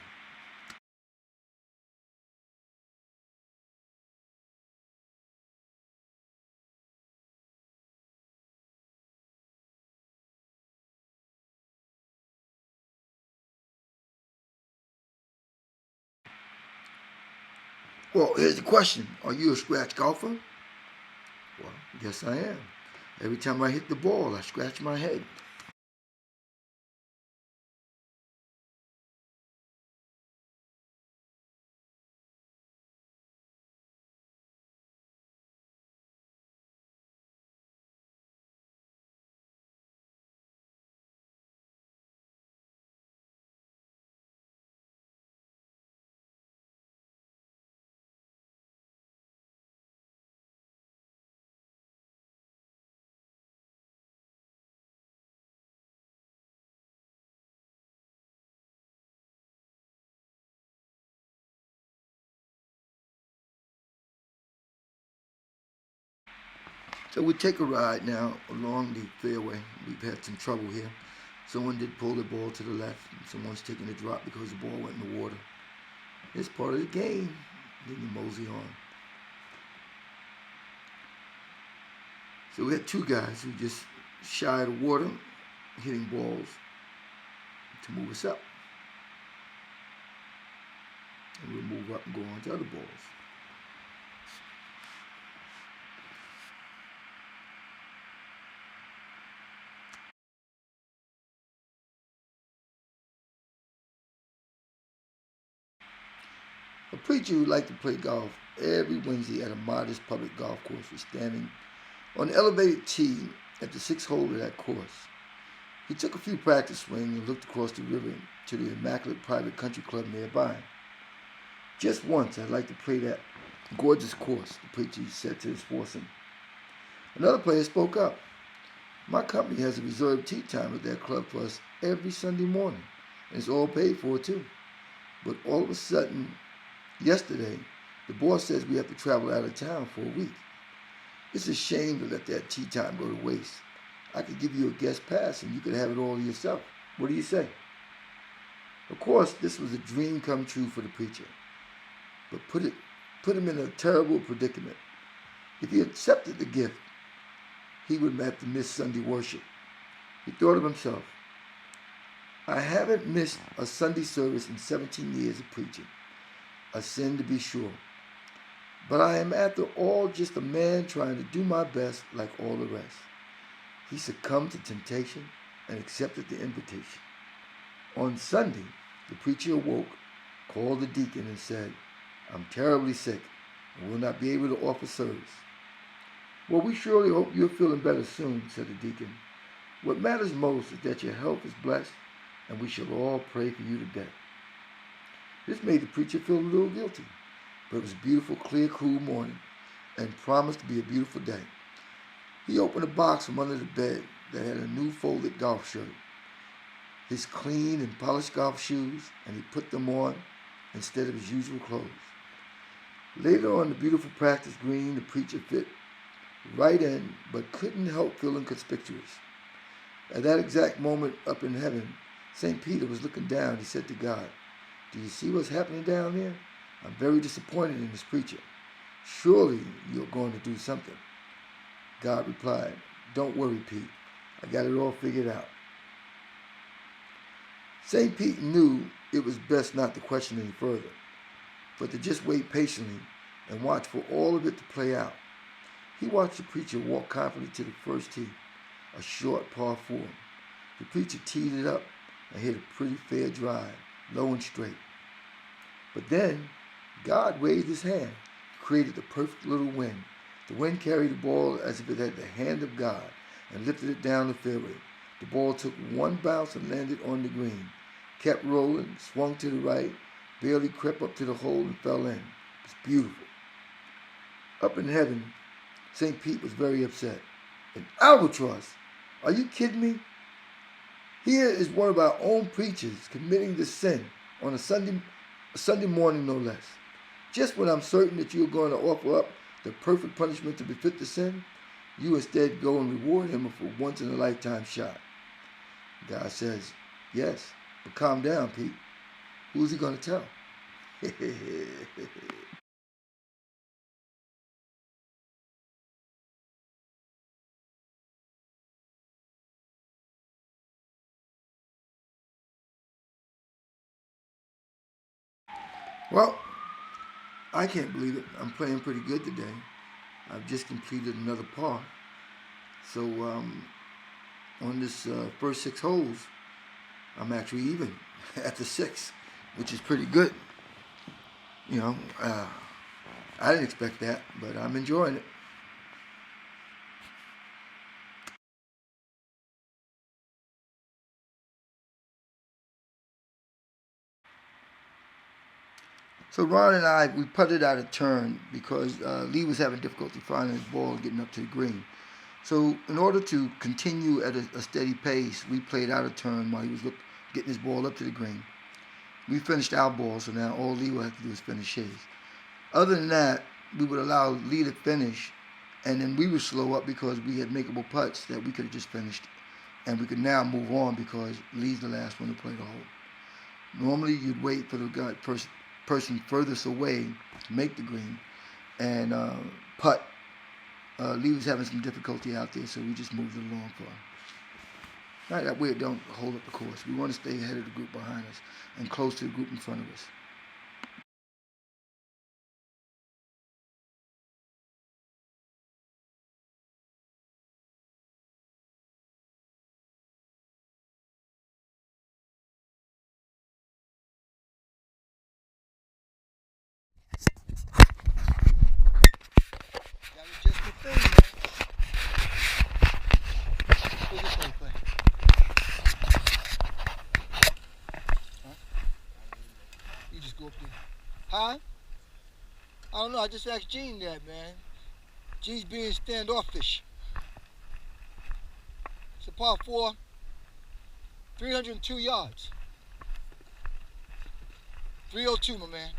Well, here's the question. Are you a scratch golfer? Well, yes, I am. Every time I hit the ball, I scratch my head. So we take a ride now along the fairway. We've had some trouble here. Someone did pull the ball to the left, and someone's taking a drop because the ball went in the water. It's part of the game. Then you mosey on. So we had two guys who just shy of the water, hitting balls to move us up. And we'll move up and go on to other balls. A preacher who liked to play golf every Wednesday at a modest public golf course was standing on the elevated tee at the sixth hole of that course. He took a few practice swings and looked across the river to the immaculate private country club nearby. Just once I'd like to play that gorgeous course, the preacher said to his foursome. Another player spoke up. My company has a reserved tee time at their club for us every Sunday morning, and it's all paid for too. But all of a sudden, yesterday, the boss says we have to travel out of town for a week. It's a shame to let that tea time go to waste. I could give you a guest pass and you could have it all yourself. What do you say? Of course, this was a dream come true for the preacher, but put him in a terrible predicament. If he accepted the gift, he would have to miss Sunday worship. He thought of himself, I haven't missed a Sunday service in 17 years of preaching. A sin to be sure. But I am after all just a man trying to do my best like all the rest. He succumbed to temptation and accepted the invitation. On Sunday, the preacher awoke, called the deacon and said, I'm terribly sick and will not be able to offer service. Well, we surely hope you're feeling better soon, said the deacon. What matters most is that your health is blessed, and we shall all pray for you today. This made the preacher feel a little guilty, but it was a beautiful, clear, cool morning and promised to be a beautiful day. He opened a box from under the bed that had a new folded golf shirt, his clean and polished golf shoes, and he put them on instead of his usual clothes. Later on the beautiful practice green, the preacher fit right in, but couldn't help feeling conspicuous. At that exact moment up in heaven, St. Peter was looking down. He said to God, do you see what's happening down there? I'm very disappointed in this preacher. Surely you're going to do something. God replied, don't worry, Pete. I got it all figured out. St. Pete knew it was best not to question any further, but to just wait patiently and watch for all of it to play out. He watched the preacher walk confidently to the first tee, a short par 4. The preacher teed it up and hit a pretty fair drive, low and straight. But then, God waved his hand, created the perfect little wind. The wind carried the ball as if it had the hand of God and lifted it down the fairway. The ball took one bounce and landed on the green, kept rolling, swung to the right, barely crept up to the hole and fell in. It was beautiful. Up in heaven, St. Pete was very upset. An albatross? Are you kidding me? Here is one of our own preachers committing the sin on a Sunday morning, no less. Just when I'm certain that you're going to offer up the perfect punishment to befit the sin, you instead go and reward him for once in a lifetime shot. God says, yes, but calm down, Pete. Who's he going to tell? Well, I can't believe it. I'm playing pretty good today. I've just completed another par. So on this first 6 holes, I'm actually even at the 6, which is pretty good. You know, I didn't expect that, but I'm enjoying it. So Ron and I, we putted out a turn because Lee was having difficulty finding his ball and getting up to the green. So in order to continue at a steady pace, we played out a turn while he was getting his ball up to the green. We finished our ball, so now all Lee will have to do is finish his. Other than that, we would allow Lee to finish, and then we would slow up because we had makeable putts that we could have just finished, and we could now move on because Lee's the last one to play the hole. Normally, you'd wait for the person furthest away to make the green and putt. Lee was having some difficulty out there, so we just moved it along for him. Not that way it don't hold up the course. We want to stay ahead of the group behind us and close to the group in front of us. That was just the thing, man. Look at this play. Huh? You just go up there. Huh? I don't know. I just asked Gene that, man. Gene's being standoffish. It's a par 4, 302 yards. 302, my man.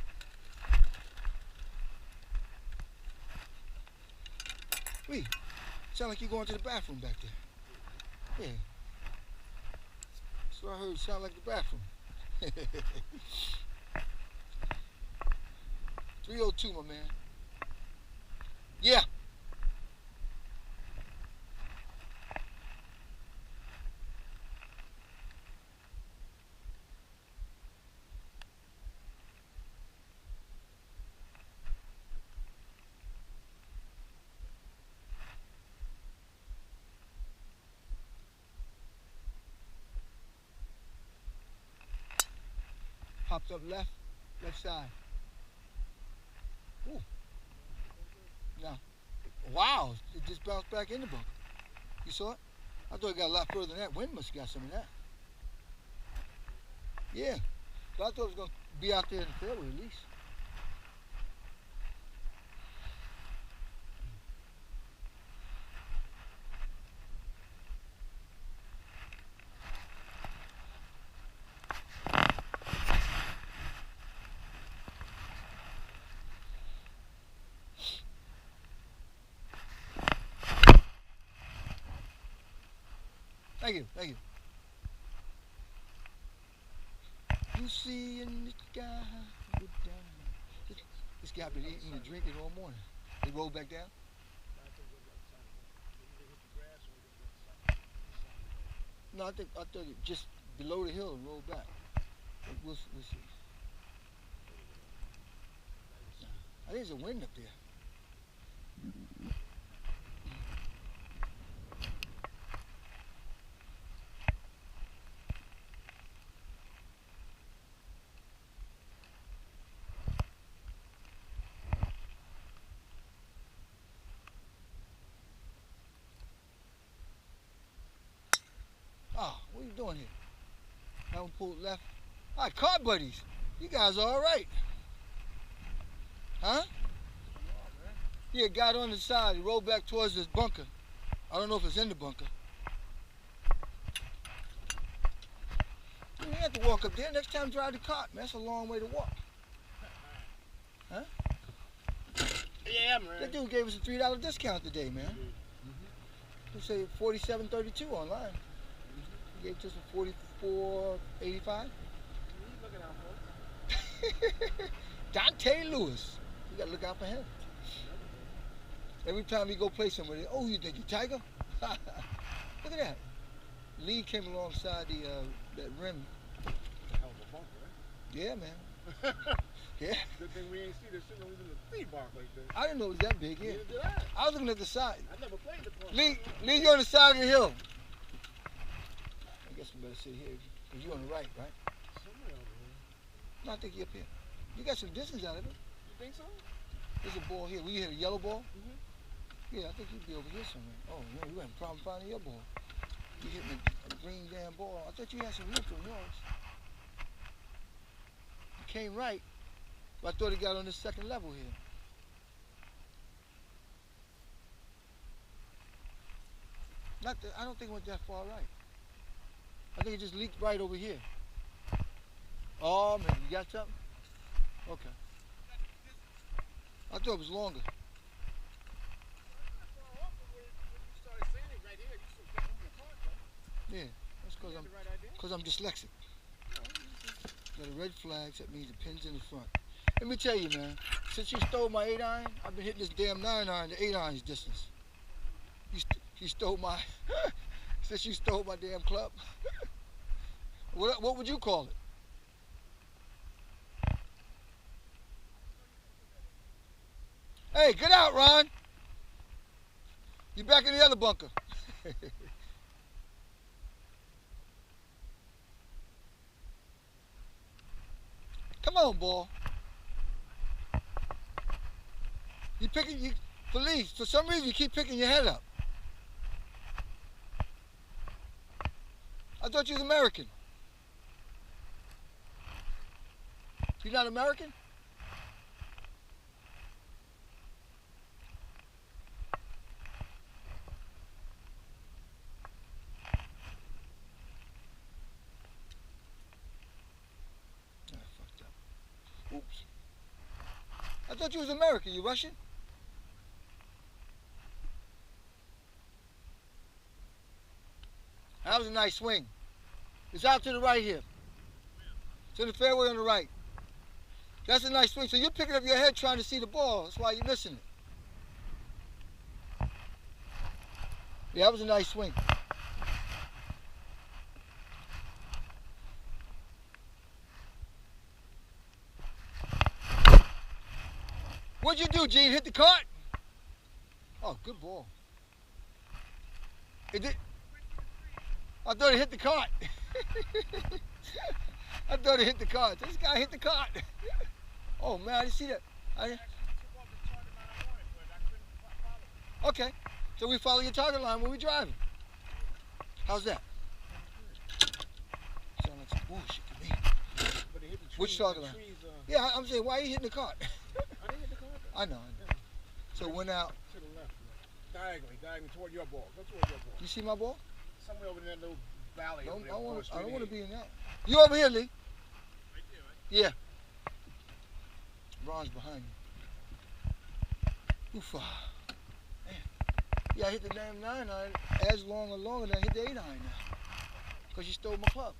Wait, sound like you're going to the bathroom back there. Yeah. That's what I heard. Sound like the bathroom. 302, my man. Yeah. Popped up left side. Ooh. No. Wow, it just bounced back in the bunker. You saw it? I thought it got a lot further than that. Wind must have got some of that. Yeah. But I thought it was going to be out there in the fairway at least. Thank you, thank you. You see in the sky, look down. This guy been eating and drinking all morning. He rolled back down? No, I thought it just below the hill and rolled back. But we'll see. I think there's a wind up there. Oh, what are you doing here? Haven't pulled left. All right, car buddies. You guys are all right. Huh? Yeah, got on the side. He rolled back towards this bunker. I don't know if it's in the bunker. You ain't have to walk up there. Next time, drive the cart, man. That's a long way to walk. Huh? Yeah, man. That dude gave us a $3 discount today, man. They say $47.32 online. He gave it to us for $44.85. Looking out for Dante Lewis. You gotta look out for him. Every time you go play somebody, oh, you think you Tiger? Look at that. Lee came alongside that rim. hell of a bumper, right? Yeah, man. Yeah. Good thing we ain't see this shit when we was in the speed bark like this. I didn't know it was that big. Yeah. Neither did I. I was looking at the side. I never played the part. Lee, you're on the side of the hill. I guess we better sit here. Because you're on the right, right? Somewhere over here. No, I think you're up here. You got some distance out of it. You think so? There's a ball here. Will you hit a yellow ball? Mm-hmm. Yeah, I think you'd be over here somewhere. Oh, man, you having a problem finding your ball. You hitting a green damn ball. I thought you had some lift on yours. You came right, but I thought it got on the second level here. I don't think it went that far right. I think it just leaked right over here. Oh, man, you got something? Okay. I thought it was longer. Yeah, that's because I'm dyslexic. Got a red flag, that means the pin's in the front. Let me tell you, man, since you stole my 8-iron, I've been hitting this damn 9-iron to 8-iron's distance. You stole my, since you stole my damn club. What would you call it? Hey, get out, Ron. You back in the other bunker. Come on, ball. Felice, for some reason you keep picking your head up. I thought you was American. You're not American? Oops. I thought you was American. You Russian? That was a nice swing. It's out to the right here. It's in the fairway on the right. That's a nice swing. So you're picking up your head trying to see the ball. That's why you're missing it. Yeah, that was a nice swing. What'd you do, Gene? Hit the cart? Oh, good ball. It did. I thought it hit the cart. I thought it hit the cart. This guy hit the cart. Oh man, I didn't see that. Okay, so we follow your target line when we driving. How's that? Sound like some bullshit to me. Which target line? Yeah, I'm saying, why are you hitting the cart? I didn't hit the cart. I know. So it went out. To the left. Diagonally toward your ball. Go toward your ball. You see my ball? Somewhere over in that little valley. No, over there, I don't want to be in that. You over here, Lee? Right there, right? Yeah. Ron's behind me. Oofa. Man. Yeah, I hit the damn 9-iron as long or longer than I hit the 8-iron now. Because you stole my club.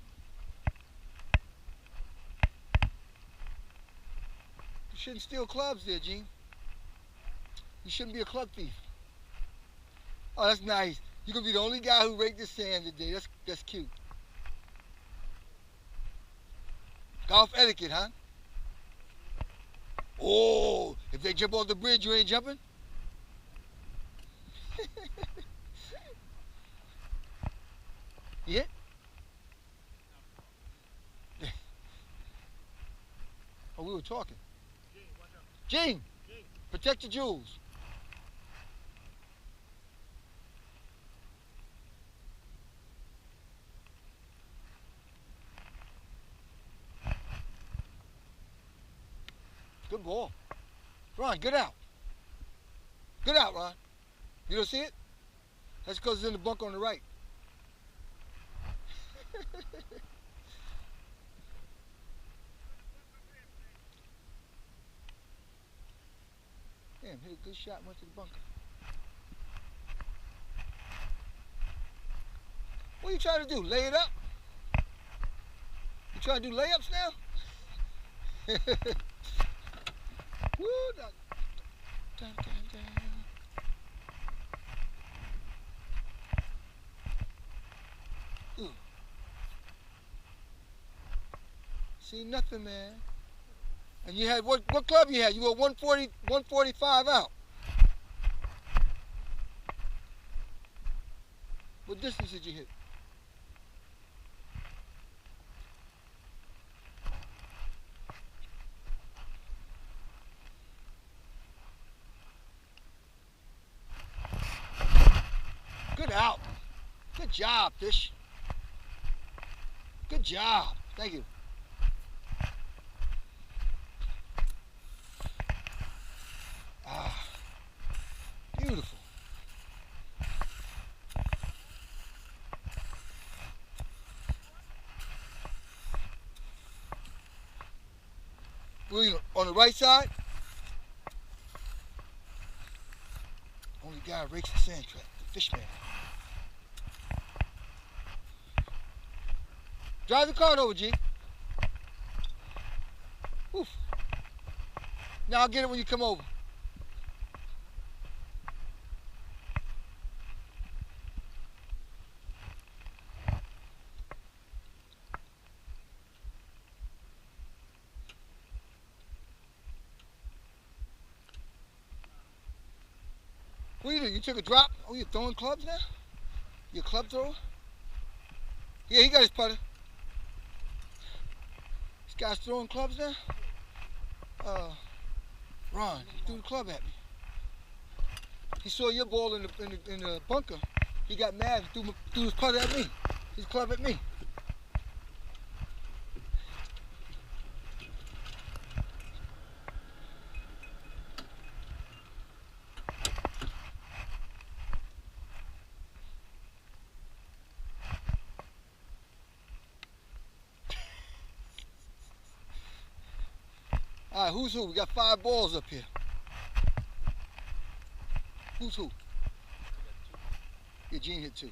You shouldn't steal clubs there, Gene. You shouldn't be a club thief. Oh, that's nice. You're going to be the only guy who raked the sand today. That's cute. Golf etiquette, huh? Oh, if they jump off the bridge, you ain't jumping? You hit? Oh, we were talking. Gene, protect your jewels. Good ball. Ron, get out. Get out, Ron. You don't see it? That's because it's in the bunker on the right. Damn, hit a good shot and went to the bunker. What are you trying to do? Lay it up? You trying to do layups now? Woo! Dun, dun, dun. Ooh. See nothing, man. And you had what club you had? You were 140, 145 out. What distance did you hit? Good out. Good job, Fish. Good job. Thank you. Ah, beautiful. We're on the right side. Only guy who rakes the sand trap, the fish man. Drive the cart over, G. Oof. Now I'll get it when you come over. What you do? You took a drop? Oh, you're throwing clubs now? You a club thrower? Yeah, he got his putter. This guy's throwing clubs now? Ron, he threw the club at me. He saw your ball in the bunker. He got mad and threw his putter at me. His club at me. All right, who's who? We got 5 balls up here. Who's who? Yeah, Gene hit 2.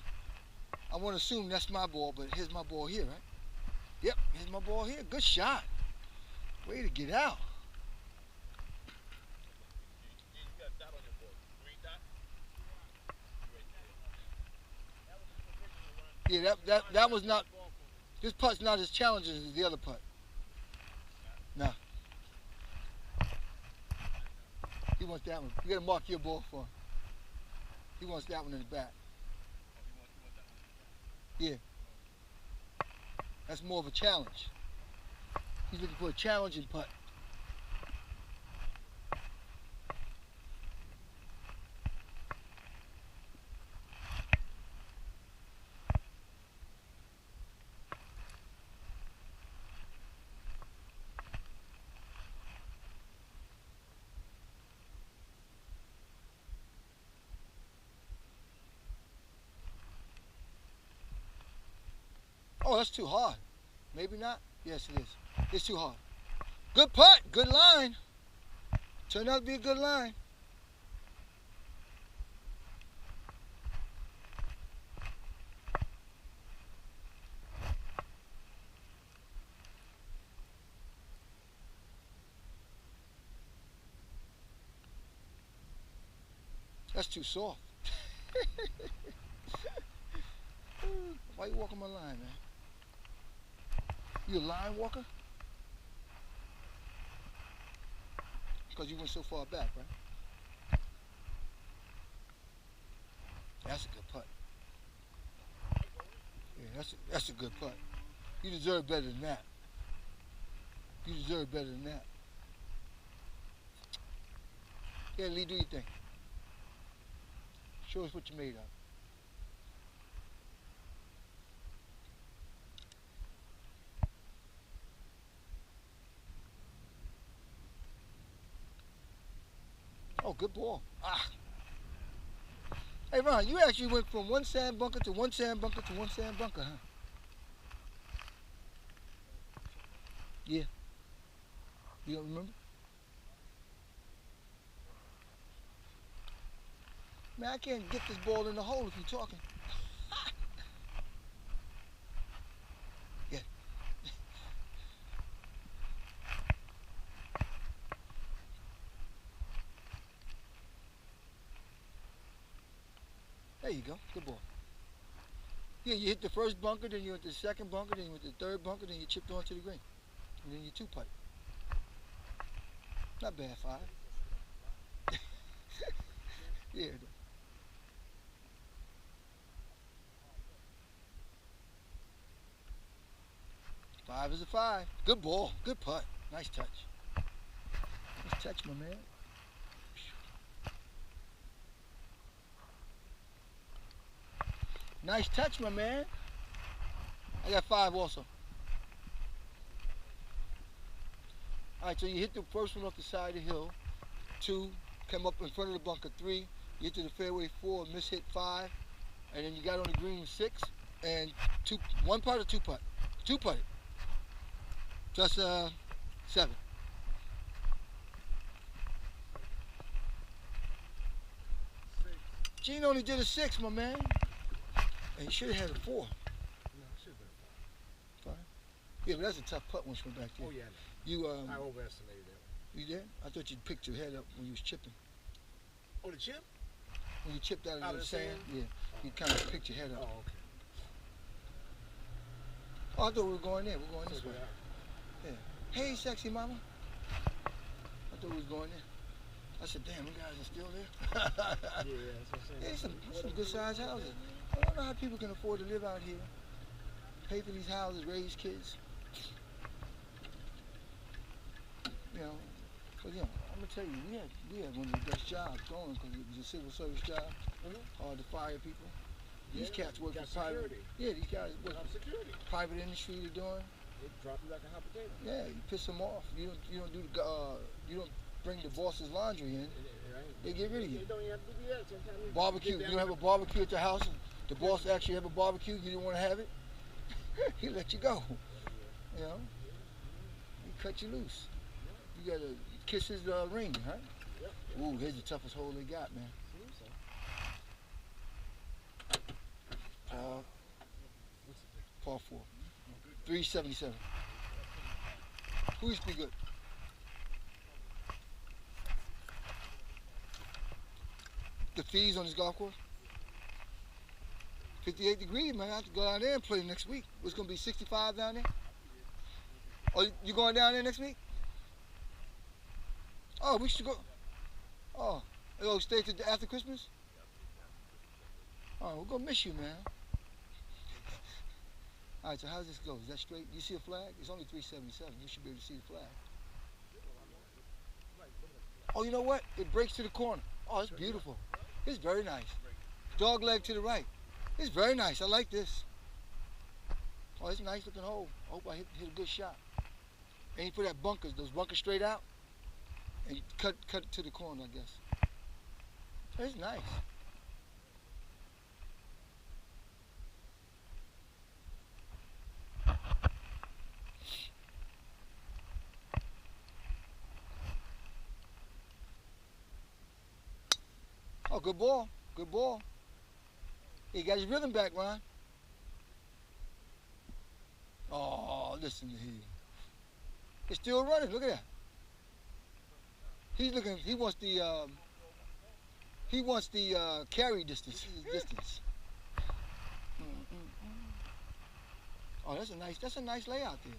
I want to assume that's my ball, but here's my ball here, right? Yep, here's my ball here. Good shot. Way to get out. You got a dot on your board. Green dot? Yeah, that was not. This putt's not as challenging as the other putt. Nah. He wants that one. You gotta mark your ball for him. He wants that one in the back. Yeah. That's more of a challenge. He's looking for a challenging putt. Oh, that's too hard. Maybe not. Yes, it is. It's too hard. Good putt. Good line. Turned out to be a good line. That's too soft. Why you walking my line, man? You a line walker? Because you went so far back, right? That's a good putt. Yeah, that's a good putt. You deserve better than that. You deserve better than that. Yeah, Lee, do your thing. Show us what you're made of. Oh, good ball. Ah. Hey, Ron, you actually went from one sand bunker to one sand bunker to one sand bunker, huh? Yeah. You don't remember? Man, I can't get this ball in the hole if you're talking. Yeah. There you go. Good ball. Yeah, you hit the first bunker, then you went to the second bunker, then you went to the third bunker, then you chipped onto the green. And then you two-putt. Not bad, 5. Yeah. 5 is a 5. Good ball. Good putt. Nice touch. Nice touch, my man. Nice touch, my man. I got 5 also. Alright, so you hit the first one off the side of the hill. 2, come up in front of the bunker. 3, you hit to the fairway. 4, miss hit 5. And then you got on the green 6. And 1 putt or 2 putt? 2 putted. Just 7. Gene only did a 6, my man. And he should have had a 4. No, it should have been 5. Yeah, but that's a tough putt once you went back there. a 5. Oh, yeah. You I overestimated that. You did? I thought you'd picked your head up when you was chipping. Oh, the chip? When you chipped out Out of of the the sand, sand? yeah, you kind of picked your head up. Oh, okay. Oh, I thought we were going there. We're going this So way. did I. Yeah. Hey, sexy mama. I thought we was going there. I said, damn, you guys are still there. Yeah, that's what I'm saying. Yeah, some good sized houses. I don't know how people can afford to live out here. Pay for these houses, raise kids. You know, cause you know, I'm gonna tell you, we had one of the best jobs going because it was a civil service job. Hard to fire people. These cats work for private. Security. Yeah, these guys work Job for security. private industry. They're doing. They drop you like a hot potato. Yeah, you piss them off. You don't do the you don't bring the boss's laundry in. They get rid of you. They don't even have to do that. Sometimes Barbecue. You don't have a barbecue at your house. The boss actually have a barbecue. You didn't want to have it. He let you go. You know. He cut you loose. You gotta kiss his ring, right? Yep. Ooh, here's the toughest hole they got, man. Par 4. 377. Who used to be good? The fees on this golf course? 58 degrees, man. I have to go down there and play next week. It's going to be 65 down there? Oh, you going down there next week? Oh, we should go. Oh, stay till after Christmas? Oh, we're going to miss you, man. All right, so how does this go? Is that straight? You see a flag? It's only 377. You should be able to see the flag. Oh, you know what? It breaks to the corner. Oh, it's beautiful. It's very nice. Dog leg to the right. It's very nice. I like this. Oh, it's a nice looking hole. I hope I hit a good shot. And you put that bunkers, those bunkers straight out, and you cut it to the corner, I guess. It's nice. Oh, good ball. Good ball. He got his rhythm back, Ron. Oh, listen to him. It's still running. Look at that. He's looking. He wants the carry distance. Distance. Oh, that's a nice layout there.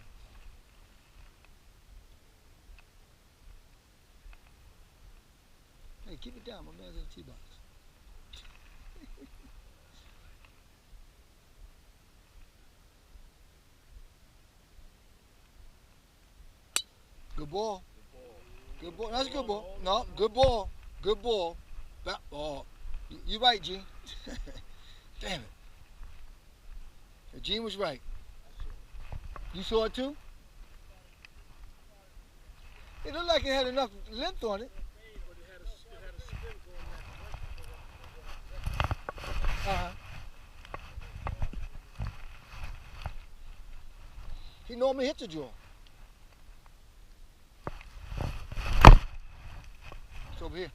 Hey, keep it down. My man's in the tee box. Good ball. Good ball. That's a good ball. No, good ball. Good ball. That ball. You're right, Gene. Damn it. Gene was right. You saw it too? It looked like it had enough length on it. Uh-huh. He normally hits the draw. It's over here.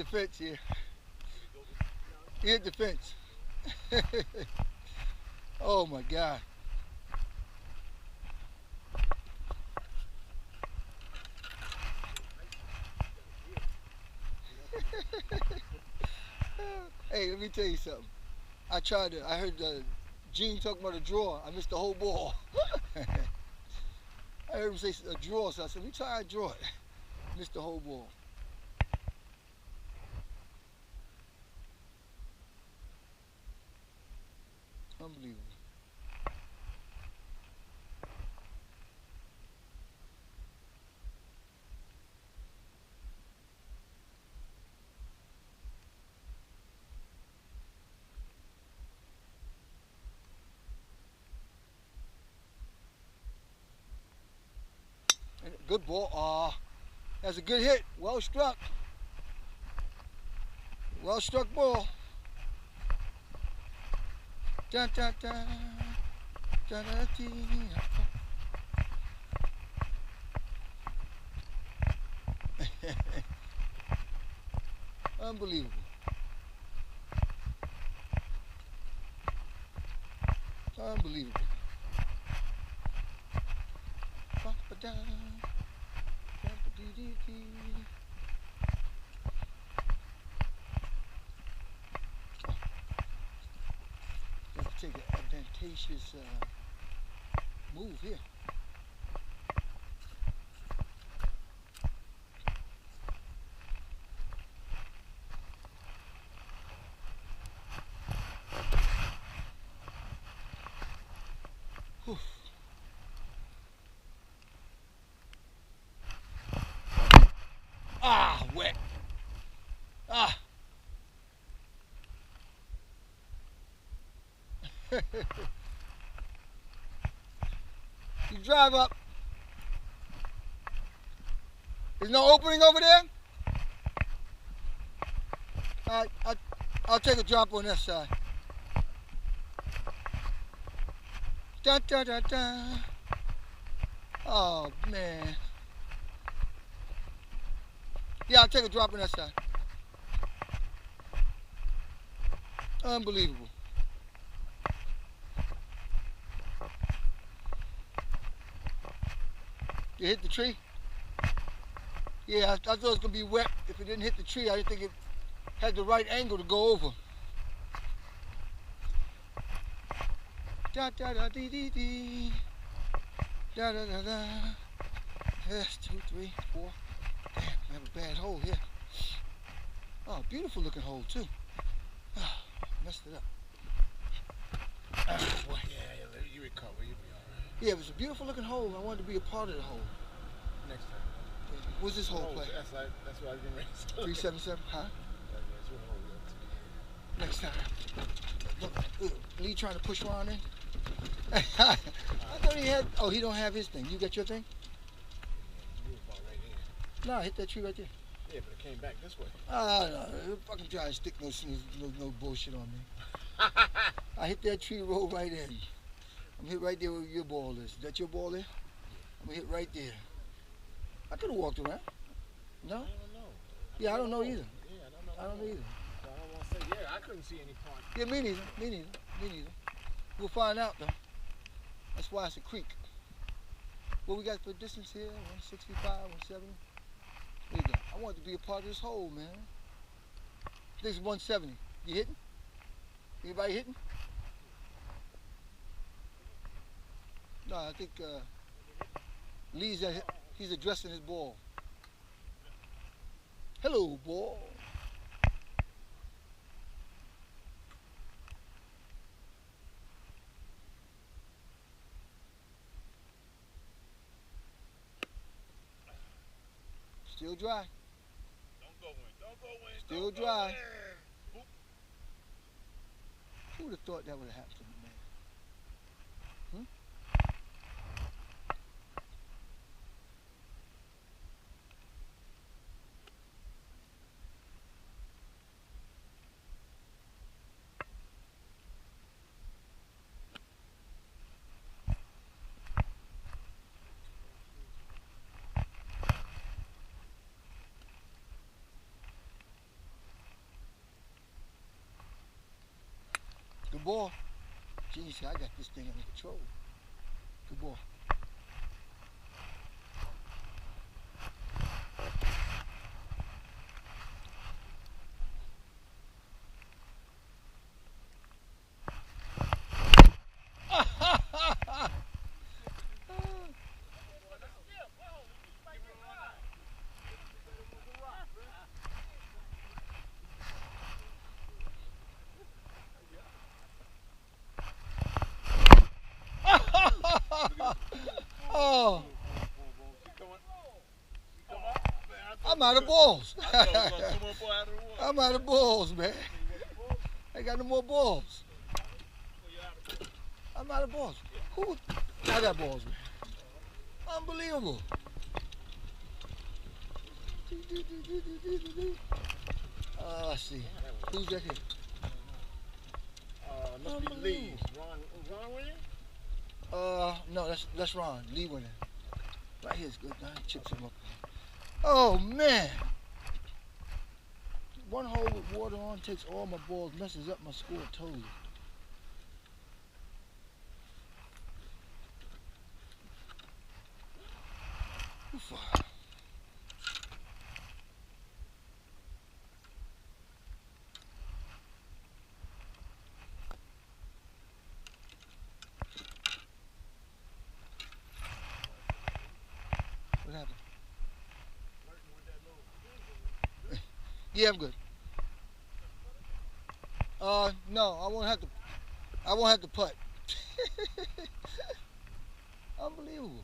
the fence, yeah. He hit the fence. Oh my God. Hey, let me tell you something. I heard Gene talking about a draw. I missed the whole ball. I heard him say a draw, so I said, let me try to draw it. Missed the whole ball. Unbelievable. And good ball. That's a good hit. Well struck. Well struck ball. Dun, dun, dun. Dun, dun, dun. Unbelievable. Unbelievable. Let's take an advantageous move here. Whew. Wet. You drive up. There's no opening over there? I'll take a drop on this side. Da da da da. Oh man. Yeah, I'll take a drop on that side. Unbelievable. You hit the tree? Yeah, I thought it was going to be wet. If it didn't hit the tree, I didn't think it had the right angle to go over. Da da da dee dee dee. Da da da da. Yes, 2, 3, 4. Damn, I have a bad hole here. Oh, beautiful looking hole too. Messed it up. Boy. Yeah, you recover. You'll be all right. Yeah, it was a beautiful looking hole. I wanted to be a part of the hole. Next time. What's this hole play? That's what I didn't raise. 377, huh? That's Next time. Look, Lee trying to push Ron in. I thought he had. Oh, he don't have his thing. You got your thing? You was about right there. No, hit that tree right there. Yeah, but it came back this way. No, fucking try to stick no bullshit on me. I hit that tree, roll right in. I'm hit right there where your ball is. Is that your ball there? I'm gonna hit right there. I could have walked around. No? I don't know. Yeah, I don't know either. Yeah, I don't know either. So I don't want to say, yeah, I couldn't see any part. Yeah, me neither. We'll find out though. That's why it's a creek. What we got for distance here? 165, 170. There you go. I want to be a part of this hole, man. This is 170. You hitting? Anybody hitting? No, I think he's addressing his ball. Hello, ball. Still dry. Don't go in. Still dry. Who would have thought that would have happened to me, man? Good ball. Jeez, I got this thing under control. Good ball. Oh, I'm out of balls. I'm out of balls, man. I ain't got no more balls. I'm out of balls. Who? I got balls, man. Unbelievable. Let's see. Who's that here? Must be Lee. Ron winning? No, that's Ron. Lee winning. Right here's good. Now he chips him up. Oh man. One hole with water on takes all my balls, messes up my score totally. Oof. What happened? Yeah, I'm good. No, I won't have to putt. Unbelievable.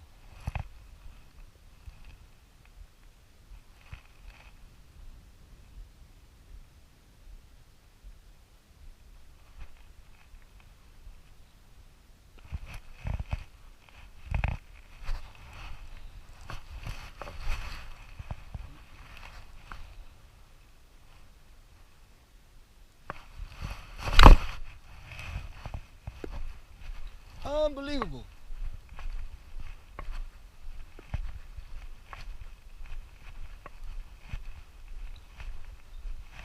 Unbelievable.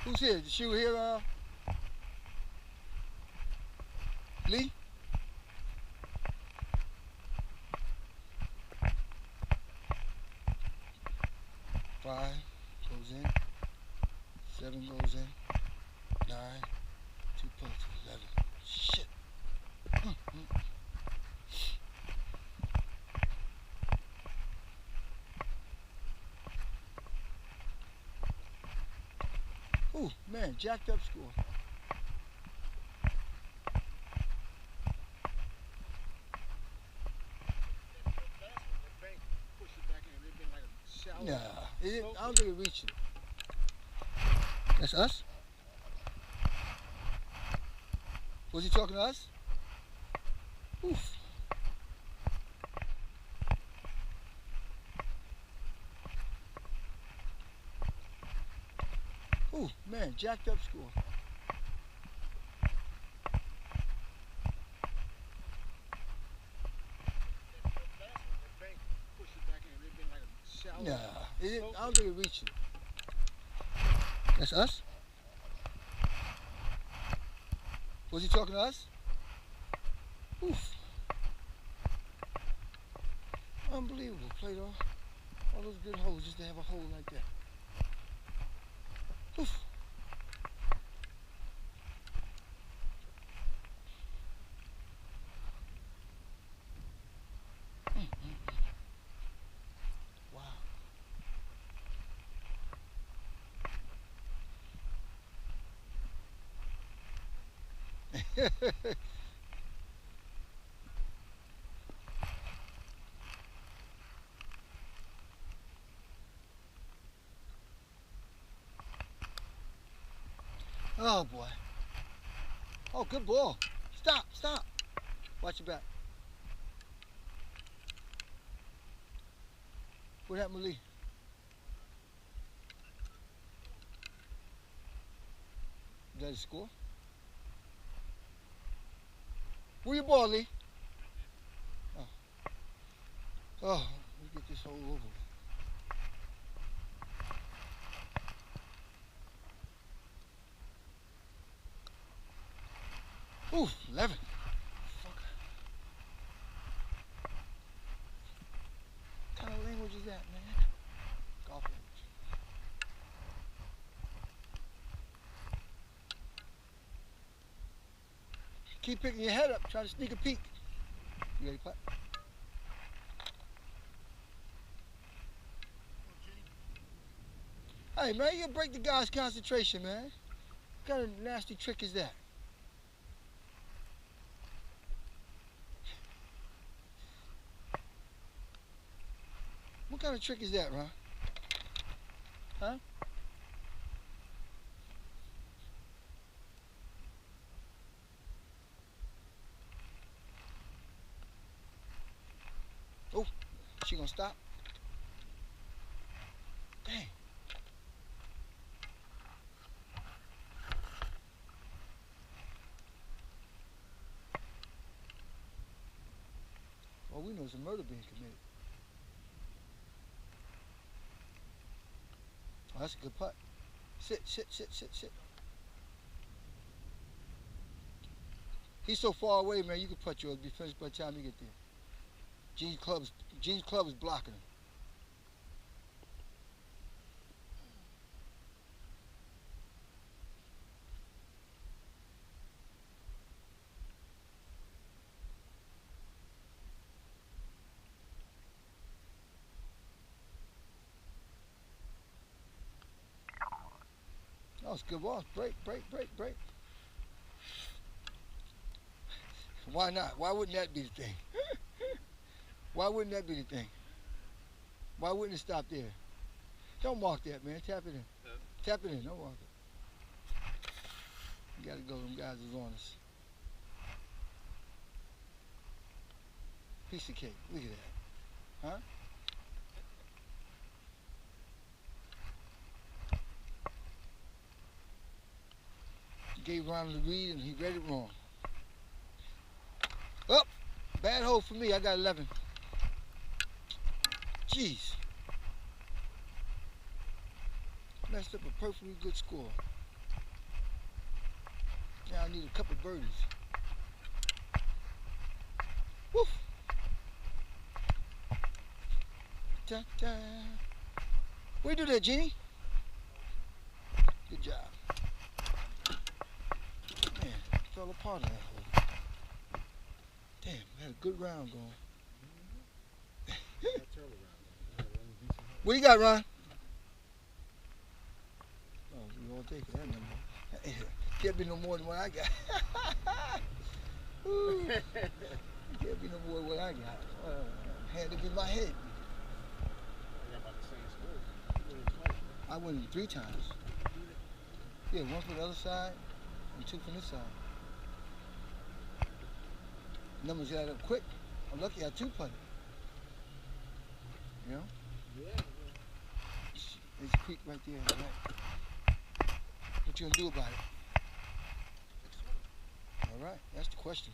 Who's here? The shoe here, Lee? Five goes in. 7 goes in. 9. 2 putts. 11. Shit. Ooh, man, jacked up score. Nah, I don't think it reached it. That's us? Was he talking to us? Oof. Ooh, man, jacked up score. Nah, I don't think it reached it. That's us? Was he talking to us? Oof. Unbelievable. Played all those good holes just to have a hole like that. Oof. Wow. Oh boy. Oh, good ball. Stop, stop. Watch your back. What happened with Lee? Is that a score? Where your ball, Lee? Oh. Oh, let me get this hole over with. Ooh, 11. Fuck. What kind of language is that, man? Golf language. Keep picking your head up, try to sneak a peek. You ready, putt? Hey, man, you break the guy's concentration, man. What kind of nasty trick is that? What kind of trick is that, Ron? Huh? Oh, she gonna stop? Dang. Well, we know there's a murder being committed. Oh, that's a good putt. Sit, sit, sit, sit, sit. He's so far away, man, you can putt yours. Be finished by the time you get there. Gene's club is blocking him. Oh, it's a good ball. Break, break, break, break. Why not? Why wouldn't that be the thing? Why wouldn't that be the thing? Why wouldn't it stop there? Don't mark that, man. Tap it in. Tap it in. Don't mark it. You gotta go. Them guys is on us. Piece of cake. Look at that. Huh? Gave Ron the read and he read it wrong. Oh, bad hole for me. I got 11. Jeez. Messed up a perfectly good score. Now I need a couple birdies. Woof. Da, da. Where you do that, Genie? Good job. Man, fell apart in that hole. Damn, we had a good round going. What you got, Ron? Oh, we all take that number. Can't be no more than what I got. Ooh. Can't be no more than what I got. Hand it in my head. I won 3 times. Yeah, 1 for the other side and 2 from this side. Numbers got up quick. I'm lucky I 2-putted. You know? Yeah. There's a creek right there. Right. What you gonna do about it? All right, that's the question.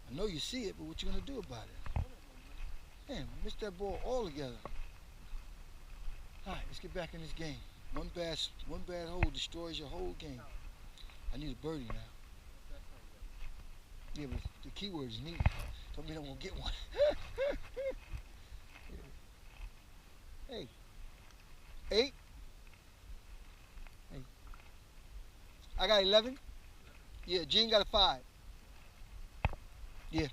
I know you see it, but what you gonna do about it? Man, missed that ball altogether. All right, let's get back in this game. One bad hole destroys your whole game. I need a birdie now. Yeah, but the key word is needed. Don't mean I'm gonna get one. Hey. 8. Hey. I got 11. Yeah, Gene got a 5. Yeah.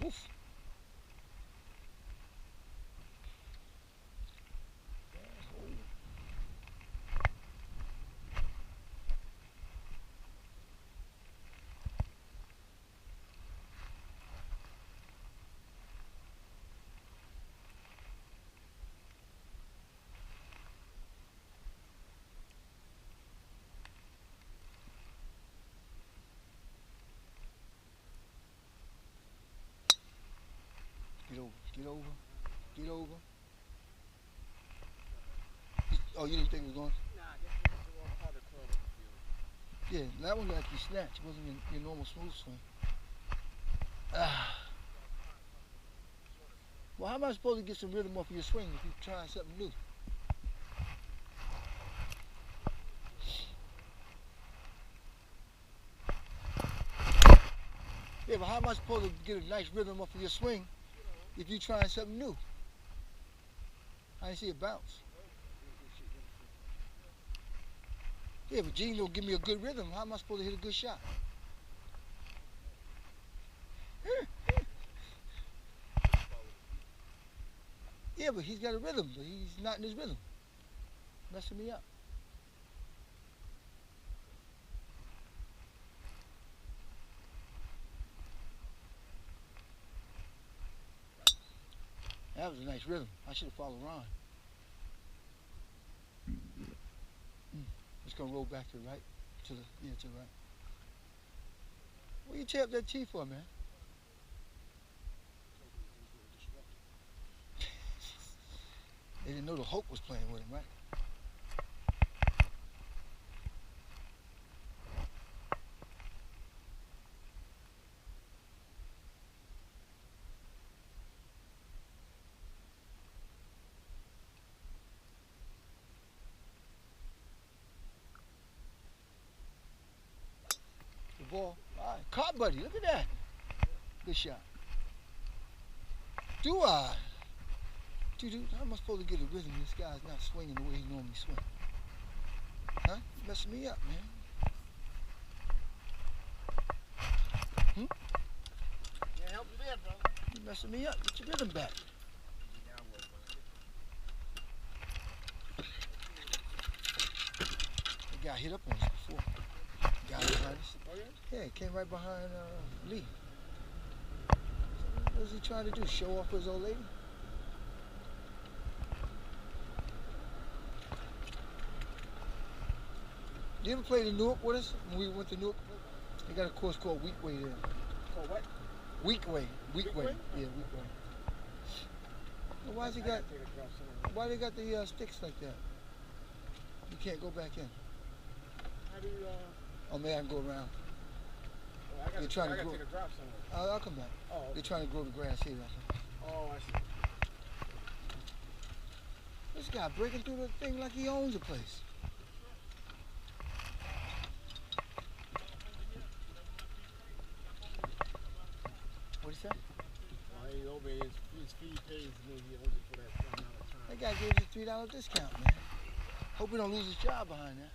Woof. Get over. Get over. Oh, you didn't think it was going? Nah, that's the wrong part of the club. Yeah, that one actually snatched. It wasn't your normal smooth swing. Ah. Well, how am I supposed to get some rhythm off of your swing if you're trying something new? Yeah, but how am I supposed to get a nice rhythm off of your swing if you're trying something new? I didn't see it bounce. Yeah, but Gene don't give me a good rhythm. How am I supposed to hit a good shot? Yeah, but he's got a rhythm, but he's not in his rhythm. Messing me up. That was a nice rhythm. I should have followed Ron. It's gonna roll back to the right. To the right. What you tear up that tee for, man? They didn't know the Hulk was playing with him, right? The ball. All right, caught, buddy. Look at that. Good shot. Do I? Dude, how am I supposed to get a rhythm? This guy's not swinging the way he normally swings. Huh? You messing me up, man. Can't help you there, brother. You messing me up. Get your rhythm back. The guy hit up on us before. Guy behind us. Oh, yeah? Yeah, he came right behind Lee. What was he trying to do? Show off his old lady? You ever played in Newark with us when we went to Newark? They got a course called Weekway there. Called what? Weekway. Weekway? Yeah, Weekway. Well, why they got the sticks like that? You can't go back in. How do you, Oh, man, I can go around. I gotta You're trying to take grow. a drop somewhere. I'll come back. Oh, okay. They're trying to grow the grass here. Oh, I see. This guy breaking through the thing like he owns the place. What he say? He's over his fee pays me. He owns it for that amount of time. That guy gave us a $3 discount, man. Hope we don't lose his job behind that.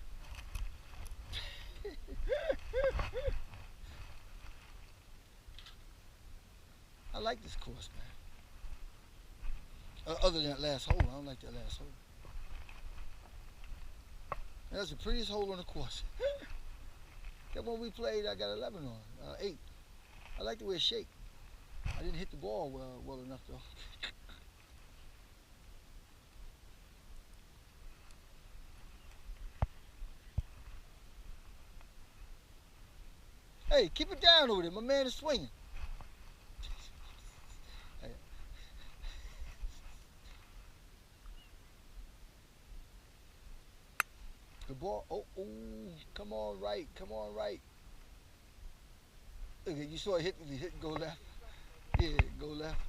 I like this course, man. Other than that last hole, I don't like that last hole. That's the prettiest hole on the course. That one we played, I got 11 on, 8. I like the way it shaped. I didn't hit the ball well enough though. Hey, keep it down over there. My man is swinging. Good ball. Oh, come on right. Come on right. Look, you saw it hit and go left. Yeah, go left.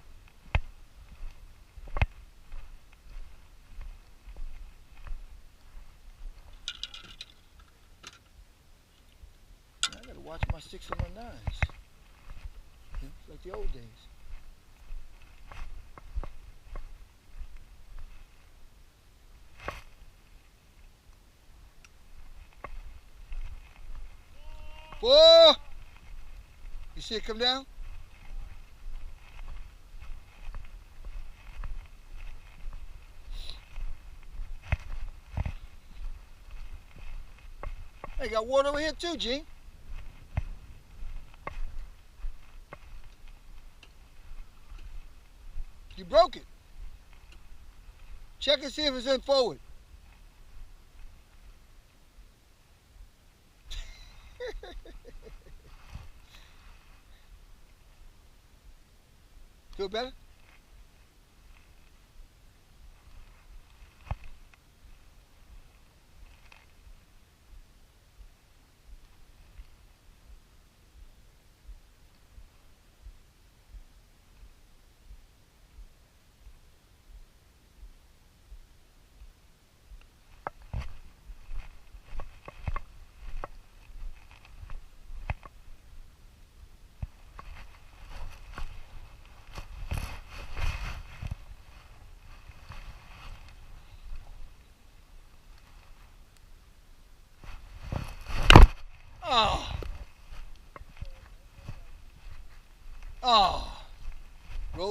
I gotta watch my 6s and my 9s. Yeah, like the old days. Whoa! You see it come down? Hey, got water over here too, Gene. You broke it. Check and see if it's in forward. Feel better?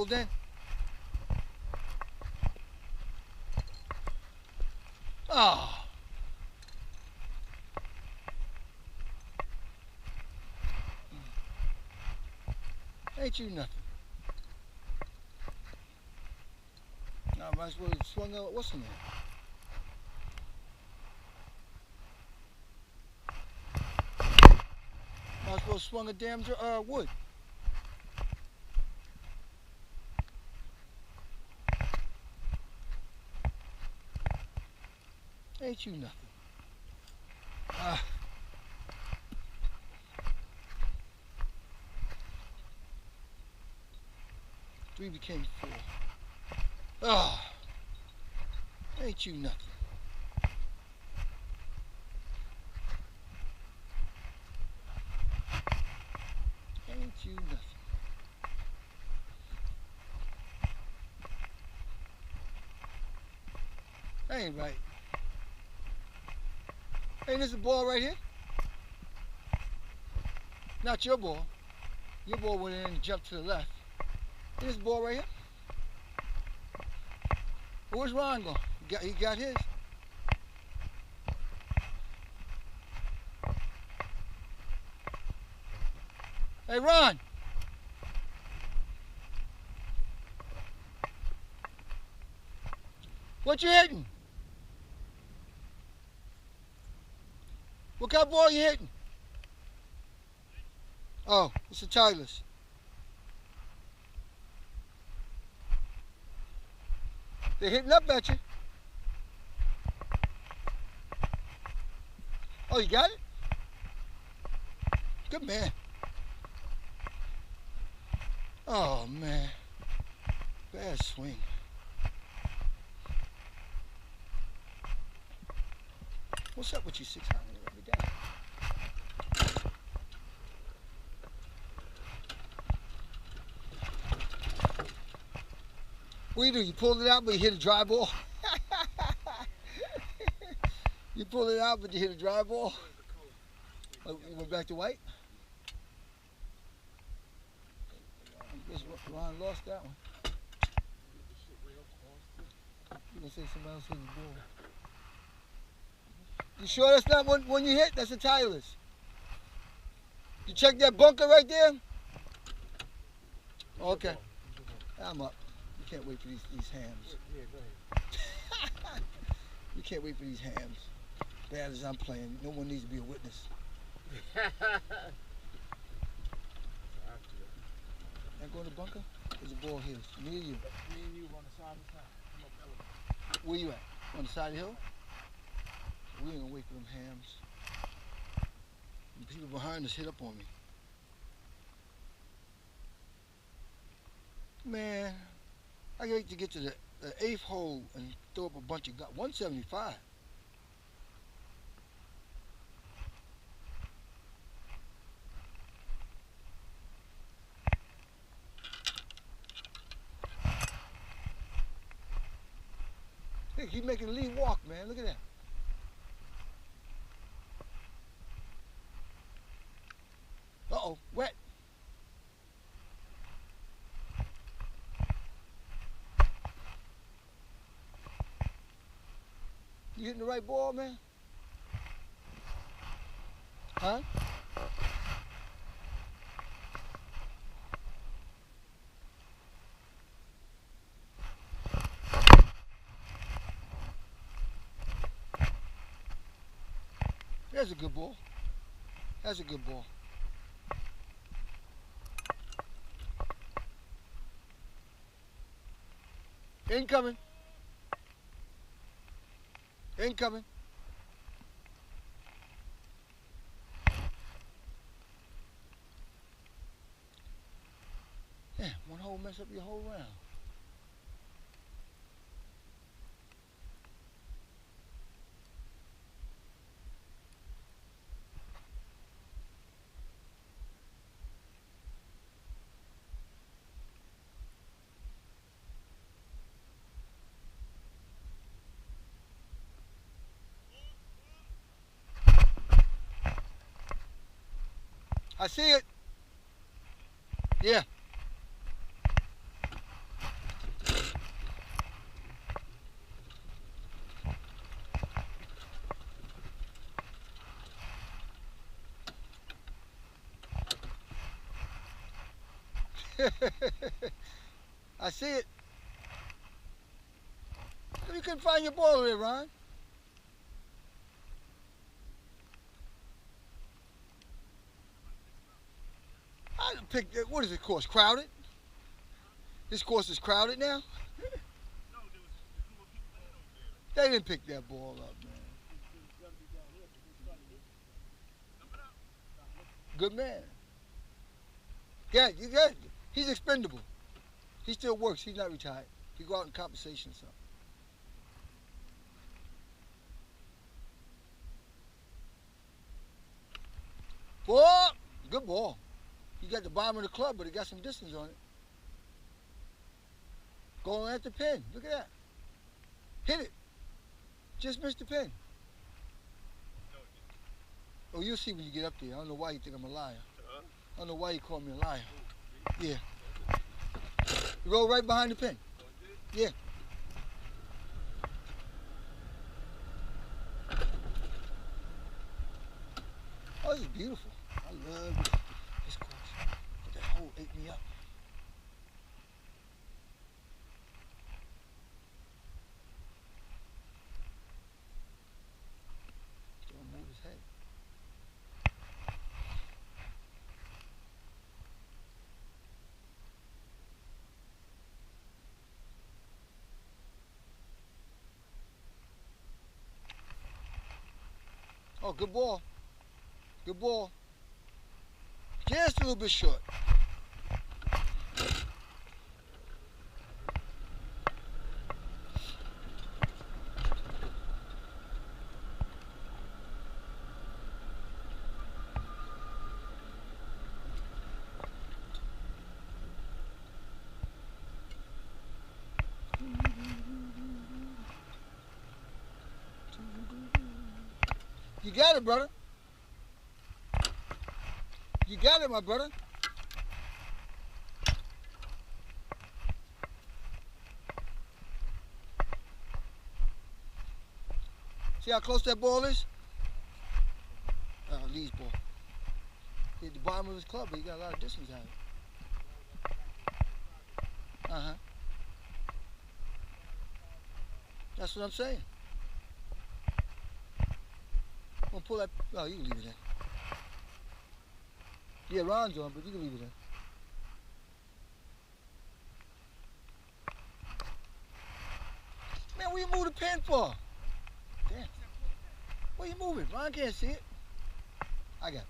pulled in? Oh. Ain't you nothing? Now, I might as well have swung out. What's in there? Might as well have swung a damn wood. Ain't you nothing? Ah. 3 became 4. Oh, ain't you nothing? Ain't you nothing? That ain't right. Ain't this a ball right here? Not your ball. Your ball went in and jumped to the left. Ain't this ball right here? Where's Ron going? He got his. Hey, Ron. What you hitting? What kind of ball you hitting? Oh, it's a Tyler's. They're hitting up at you. Oh, you got it? Good man. Oh, man. Bad swing. What's up with you, 600? Let me down. What do? You pulled it out, but you hit a dry ball? You pulled it out, but you hit a dry ball? Oh, you went back to white? I guess Ron lost that one. You're going to say somebody else hit the ball. You sure that's not one you hit? That's a Tyler's. You check that bunker right there? Okay. I'm up. You can't wait for these hams. Yeah, go ahead. You can't wait for these hams. Bad as I'm playing, no one needs to be a witness. Now go in the bunker? There's a ball here. Me and you. Me and you on the side of the side. Come up the elevator. Where you at? On the side of the hill? We ain't gonna wait for them hams. The people behind us hit up on me. Man, I got to get to the 8th hole and throw up a bunch of guys. 175. Hey, he's making the lead walk, man. Look at that. Uh-oh, wet. You hitting the right ball, man? Huh? That's a good ball. That's a good ball. Incoming. Incoming. Yeah, one hole mess up your whole round. I see it. Yeah. I see it. You couldn't find your ball there, Ron. I picked it. What is the course? Crowded? This course is crowded now? They didn't pick that ball up, man. Good man. Yeah, you got. He's expendable. He still works. He's not retired. He go out in compensation or something. Ball. Good ball. He got the bottom of the club, but he got some distance on it. Going at the pin. Look at that. Hit it. Just missed the pin. Oh, you'll see when you get up there. I don't know why you think I'm a liar. I don't know why you call me a liar. Yeah. You roll right behind the pin. Yeah. Oh, this is beautiful. I love this course. But that hole ate me up. Don't move his head. Oh, good ball. Good ball. Just a little bit short. You got it, brother. You got it, my brother. See how close that ball is? Lee's ball. Hit the bottom of his club, but he got a lot of distance out of it. Uh-huh. That's what I'm saying. I'm gonna pull that. Oh, you can leave it there. Yeah, Ron's on, but you can leave it there. Man, where you move the pin for? Damn. Where you move it? Ron can't see it. I got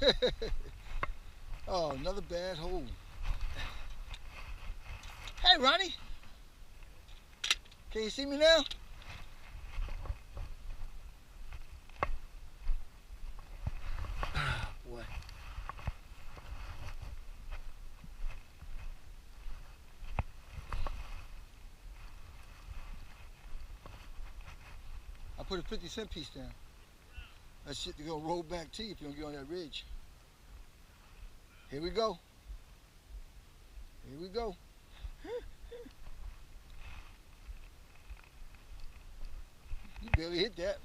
it. Oh, another bad hole. Hey, Ronnie. Can you see me now? Boy. I put a 50-cent piece down. That shit gonna roll back to you if you don't get on that ridge. Here we go. Here we go. You barely hit that.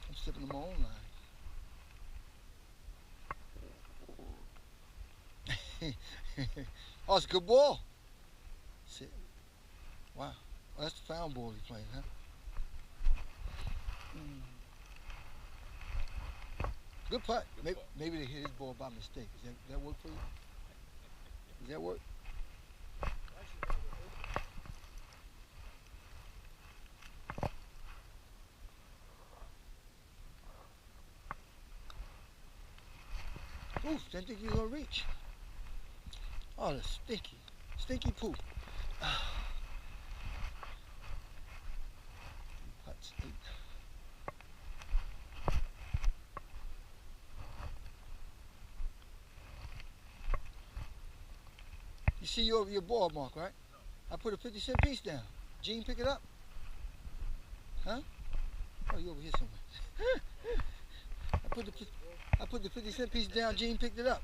I'm stepping on my own line. Oh, it's a good ball. Sit. Wow. Oh, that's the foul ball he's playing, huh? Good putt. Maybe they hit his ball by mistake. Does that work for you? Does that work? Oof, didn't think you were going to reach. Oh, that's stinky. Stinky poop. Putts, 8. You see your ball mark, right? I put a 50-cent piece down. Gene, pick it up. Huh? Oh, you over here somewhere. I put the 50-cent piece down. Gene picked it up.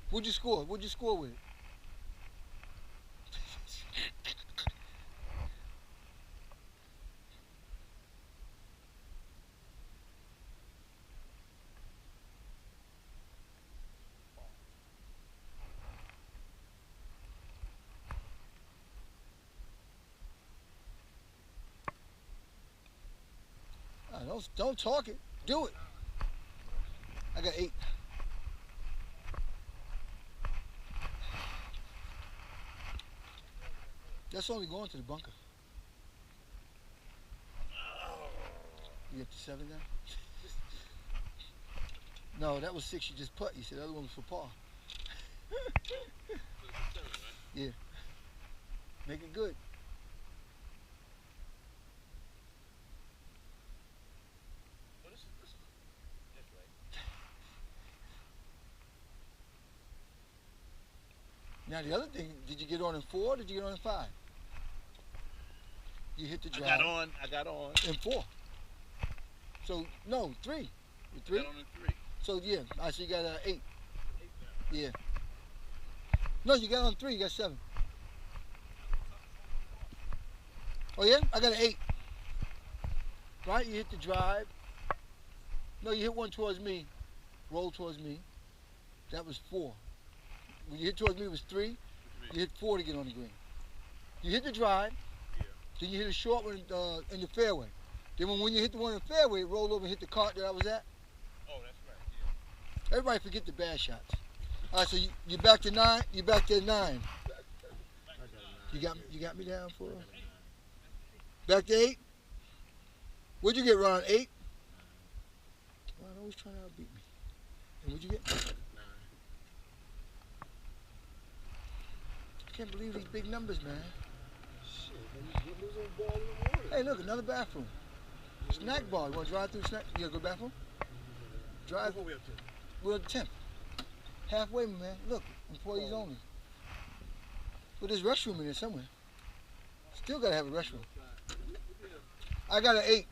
What'd you score? What'd you score with it? Don't talk it. Do it. I got 8. That's only going to the bunker. You get to 7 now? No, that was 6 you just put. You said the other one was for par. Yeah. Make it good. Now the other thing, did you get on in 4 or did you get on in 5? You hit the drive. I got on. In 4. So, no, 3. 3? I got on in 3. So, yeah, I see you got 8. Yeah. No, you got on 3, you got 7. Oh, yeah? I got an 8. Right? You hit the drive. No, you hit one towards me. Roll towards me. That was 4. When you hit towards me, it was 3. You hit 4 to get on the green. You hit the drive. Yeah. Then you hit a short one in the fairway. Then when you hit the one in the fairway, it rolled over and hit the cart that I was at. Oh, that's right. Yeah. Everybody forget the bad shots. All right, so you back to 9. You back to 9. You got me down for back to 8. What'd you get, Ron? 8. Ron always trying to outbeat me. And what'd you get? 9. I can't believe these big numbers, man. Shit, man, you lose on ball in the water. Hey, look, another bathroom. Snack bar. You want to drive through the snack? You gotta go bathroom? Drive. What we up to? We're at the 10th. Halfway, man. Look, employees only. Well, there's restroom in there somewhere. Still gotta have a restroom. I got an 8.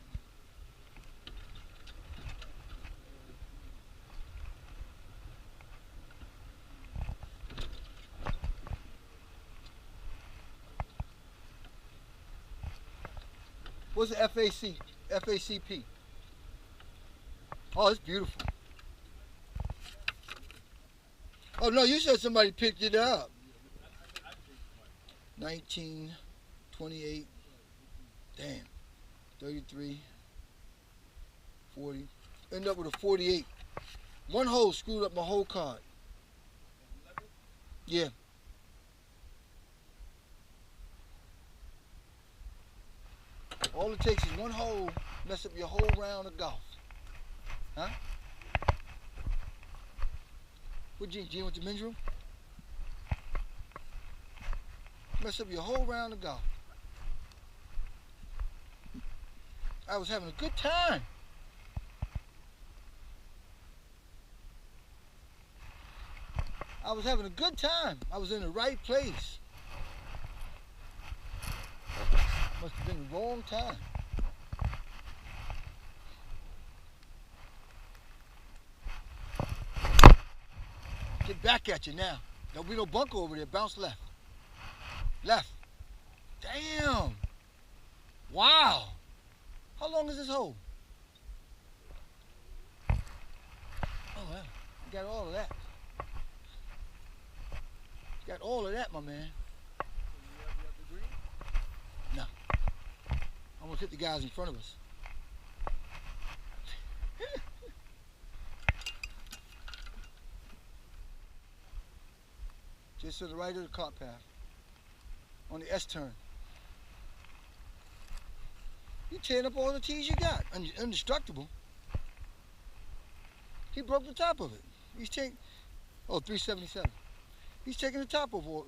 What's the FAC? FACP? Oh, it's beautiful. Oh, no, you said somebody picked it up. 19, 28, damn, 33, 40. End up with a 48. One hole screwed up my whole card. Yeah. All it takes is one hole, mess up your whole round of golf. Huh? What, Gene went to men's room? Mess up your whole round of golf. I was having a good time. I was having a good time. I was in the right place. Must have been the wrong time. Get back at you now. There'll be no bunker over there. Bounce left. Left. Damn. Wow. How long is this hole? Oh, well, you got all of that. You got all of that, my man. No. I'm going to hit the guys in front of us. Just to the right of the cart path. On the S turn. You tearing up all the tees you got. Indestructible. He broke the top of it. He's taking, 377. He's taking the top of all,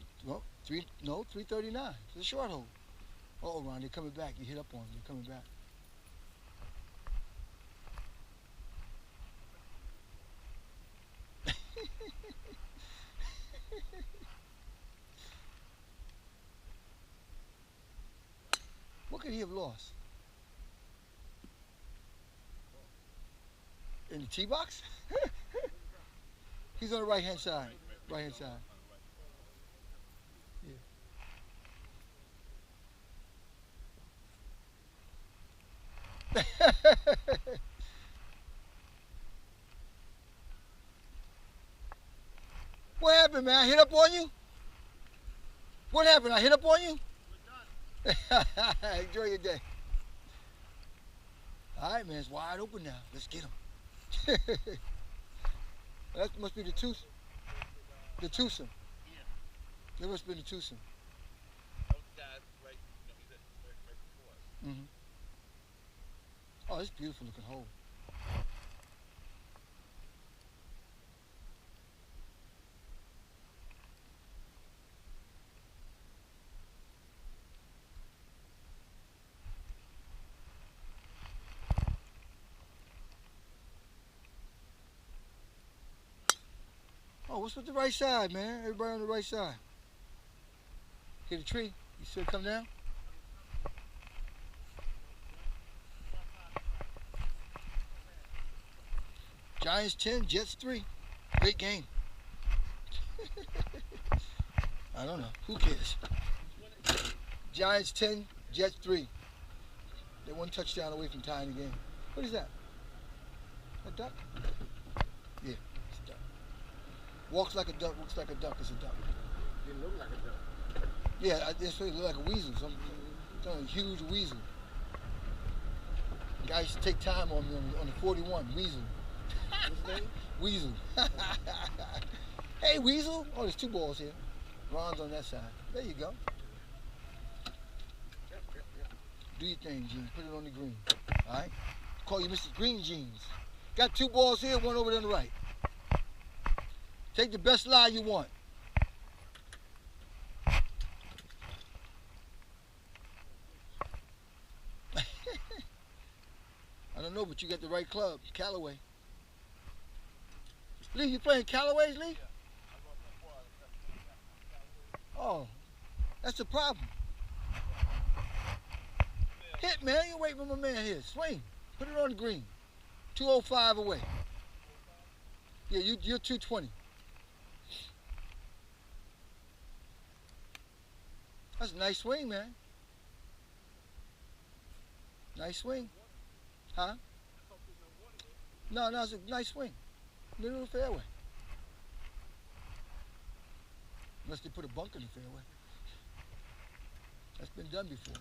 339. It's a short hole. Uh-oh, Ron, they're coming back. You hit up on them. They're coming back. What could he have lost? In the tee box? He's on the right-hand side. Right-hand side. Yeah. What happened, man? I hit up on you? What happened? I hit up on you? Enjoy your day. All right, man. It's wide open now. Let's get him. That must be the twosome. The twosome. Yeah. That must be the twosome. Those guys, right, he's right before us. Mm-hmm. Oh, it's a beautiful looking hole. Oh, what's with the right side, man? Everybody on the right side. Hit a tree. You see it come down? Giants 10, Jets 3. Great game. I don't know. Who cares? Giants 10, Jets 3. They're one touchdown away from tying the game. What is that? A duck? Yeah, it's a duck. Walks like a duck, looks like a duck, it's a duck. Didn't look like a duck. Yeah, that's what it looked like a weasel. Some huge weasel. Guy used to take time on me on the 41, weasel. What's his name? Weasel. Hey, Weasel. Oh, there's two balls here. Ron's on that side. There you go. Do your thing, Gene. Put it on the green. All right? Call you Mr. Green Jeans. Got two balls here, one over there on the right. Take the best lie you want. I don't know, but you got the right club, Callaway. Lee, you playing Callaways, Lee? Oh, that's the problem. Hit, man. You wait for my man here. Swing. Put it on the green. 205 away. Yeah, you're 220. That's a nice swing, man. Nice swing. Huh? No, it's a nice swing. Middle of the fairway. Unless they put a bunk in the fairway. That's been done before.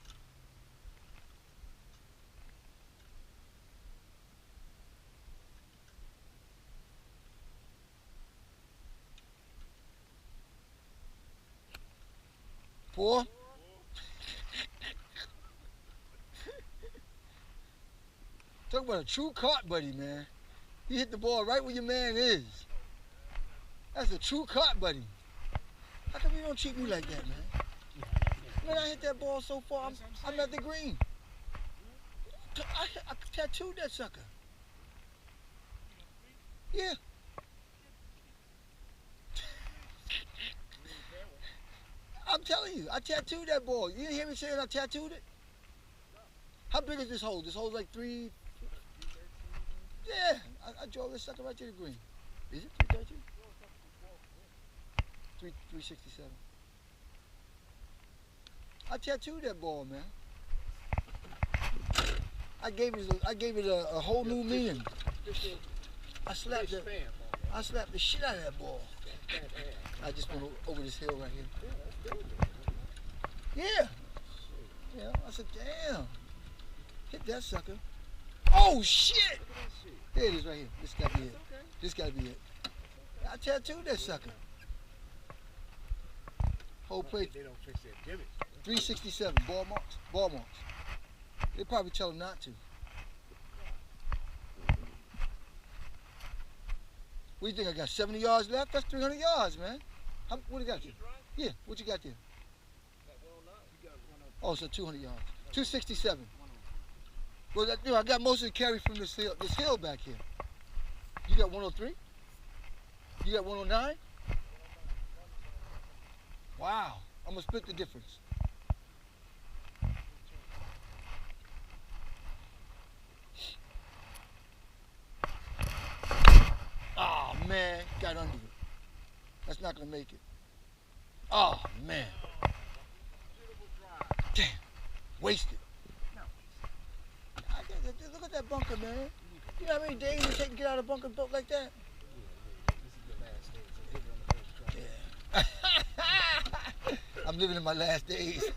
Four. Talk about a true cart buddy, man. You hit the ball right where your man is. That's a true cart buddy. How come you don't treat me like that, man? Man, I hit that ball so far, I'm at the green. I tattooed that sucker. Yeah. I'm telling you, I tattooed that ball. You didn't hear me saying I tattooed it? How big is this hole? This hole's like 3... Yeah, I drove this sucker right to the green. Is it 313? 367. I tattooed that ball, man. I gave it a whole new meaning. I slapped the shit out of that ball. I just went over this hill right here. Yeah. Yeah, I said, damn. Hit that sucker. Oh, shit! There it is right here. This gotta be it. This gotta be it. I tattooed that sucker. Whole plate. They don't fix that gimmick. 367. Ball marks. Ball marks. They probably tell him not to. What do you think? I got 70 yards left? That's 300 yards, man. What do you got there? Yeah, what you got there? Oh, so 200 yards. 267. Well, I got most of the carry from this hill back here. You got 103? You got 109? Wow. I'm going to split the difference. Oh, man. Got under it. That's not going to make it. Oh, man. Damn. Wasted. Look at that bunker, man. You know how many days it take to get out of a bunker built like that? Yeah. I'm living in my last days.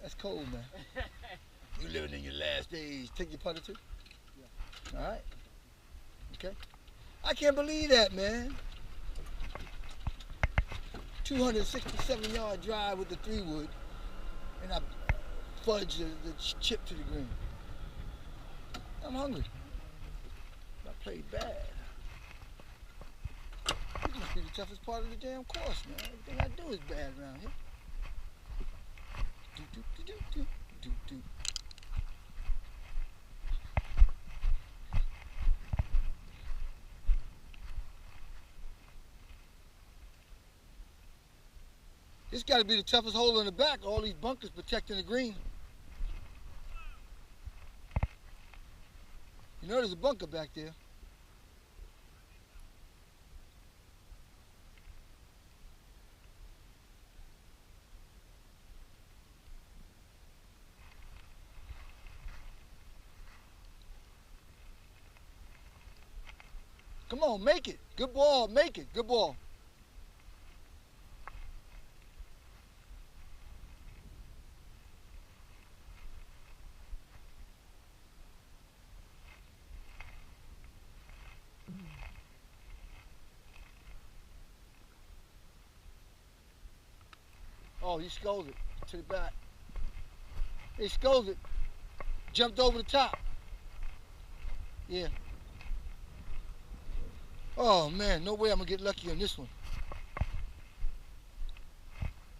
That's cold, man. You living in your last days. Take your putter too? Yeah. All right. Okay. I can't believe that, man. 267-yard drive with the 3-wood, and I fudged the chip to the green. I'm hungry. I played bad. This must be the toughest part of the damn course, man. Everything I do is bad around here. Do, do, do, do, do, do, do. This got to be the toughest hole in the back. All these bunkers protecting the green. You know there's a bunker back there. Come on, make it. Good ball, make it. Good ball. Oh, he scolded to the back. He scolded. Jumped over the top. Yeah. Oh, man, no way I'm going to get lucky on this one.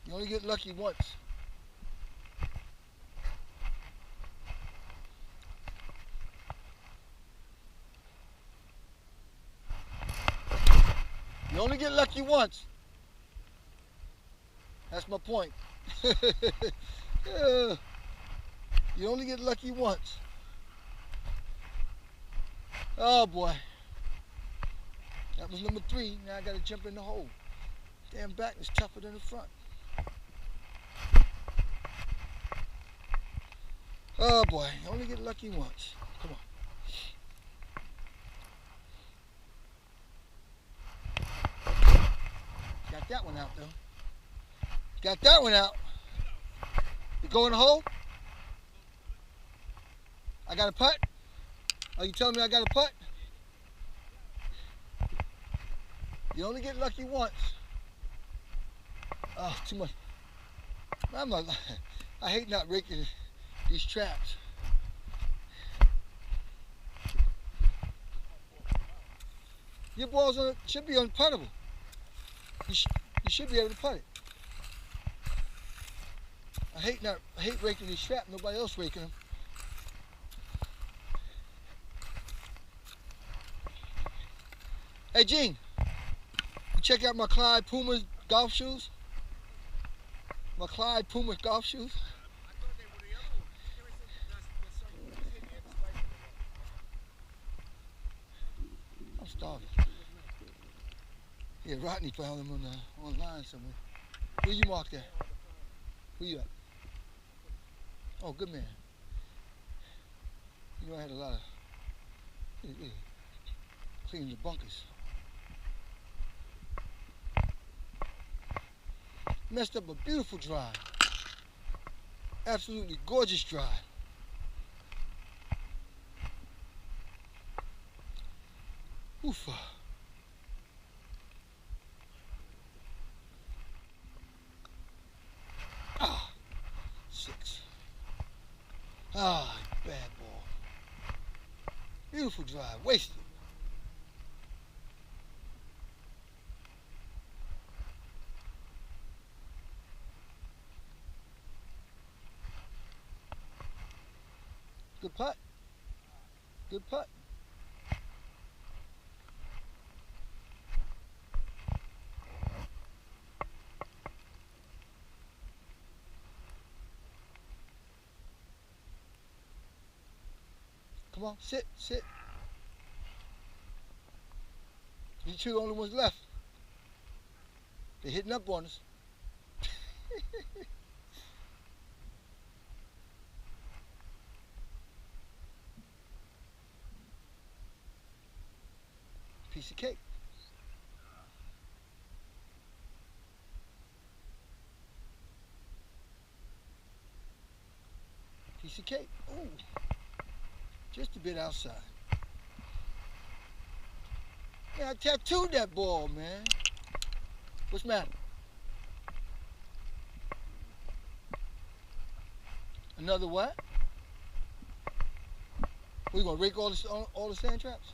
You only get lucky once. You only get lucky once. That's my point. You only get lucky once. Oh boy. That was number 3. Now I gotta jump in the hole. Damn back is tougher than the front. Oh boy, you only get lucky once. Come on. Got that one out though. Got that one out. You go in the hole? I got a putt? Are you telling me I got a putt? You only get lucky once. Oh, too much. I hate not raking these traps. Your balls should be unputtable. You should be able to putt it. I hate raking these traps. Nobody else raking them. Hey Gene, you check out my Clyde Puma golf shoes. My Clyde Puma golf shoes. I thought they were the other one. I'm starving. Yeah, Rodney found them online somewhere. Where you marked that? Where you at? Oh, good man. You know I had a lot of cleaning the bunkers. Messed up a beautiful drive. Absolutely gorgeous drive. Oofa. Ah, 6. Ah, bad ball. Beautiful drive, wasted. Good putt. Good putt. Come on, sit. You two the only ones left. They're hitting up on us. Piece of cake. Piece Piece of cake. Ooh. Just a bit outside. Man, I tattooed that ball, man. What's the matter? Another what? We gonna rake all the sand traps?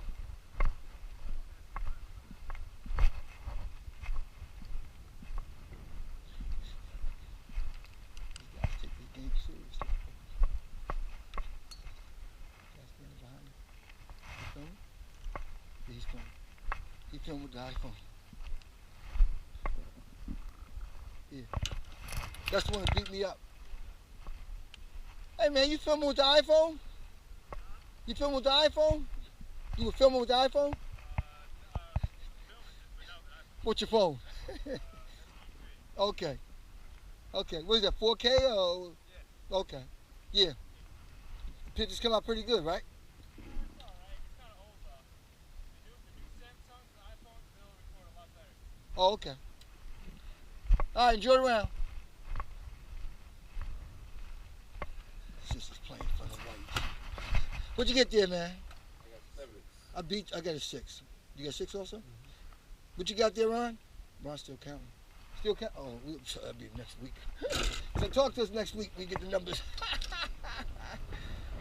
These guys take this game seriously. Guys standing behind me. You filming? Yeah, he's filming. He's filming with the iPhone. Yeah. That's the one that beat me up. Hey man, you filming with the iPhone? You filming with the iPhone? You were filming with the iPhone? What's your phone? Okay. Okay. What is that, 4K or? Yeah. Okay. Yeah. The pictures come out pretty good, right? It's alright. It's kind of old though. The new Samsung, the iPhone, they'll record a lot better. Oh, okay. All right, enjoy the round. Sister's playing for the whites. What'd you get there, man? I got 7. I got a 6. You got 6 also? What you got there, Ron? Ron's still counting. Still count? Oh, that'll be next week. So talk to us next week. We get the numbers.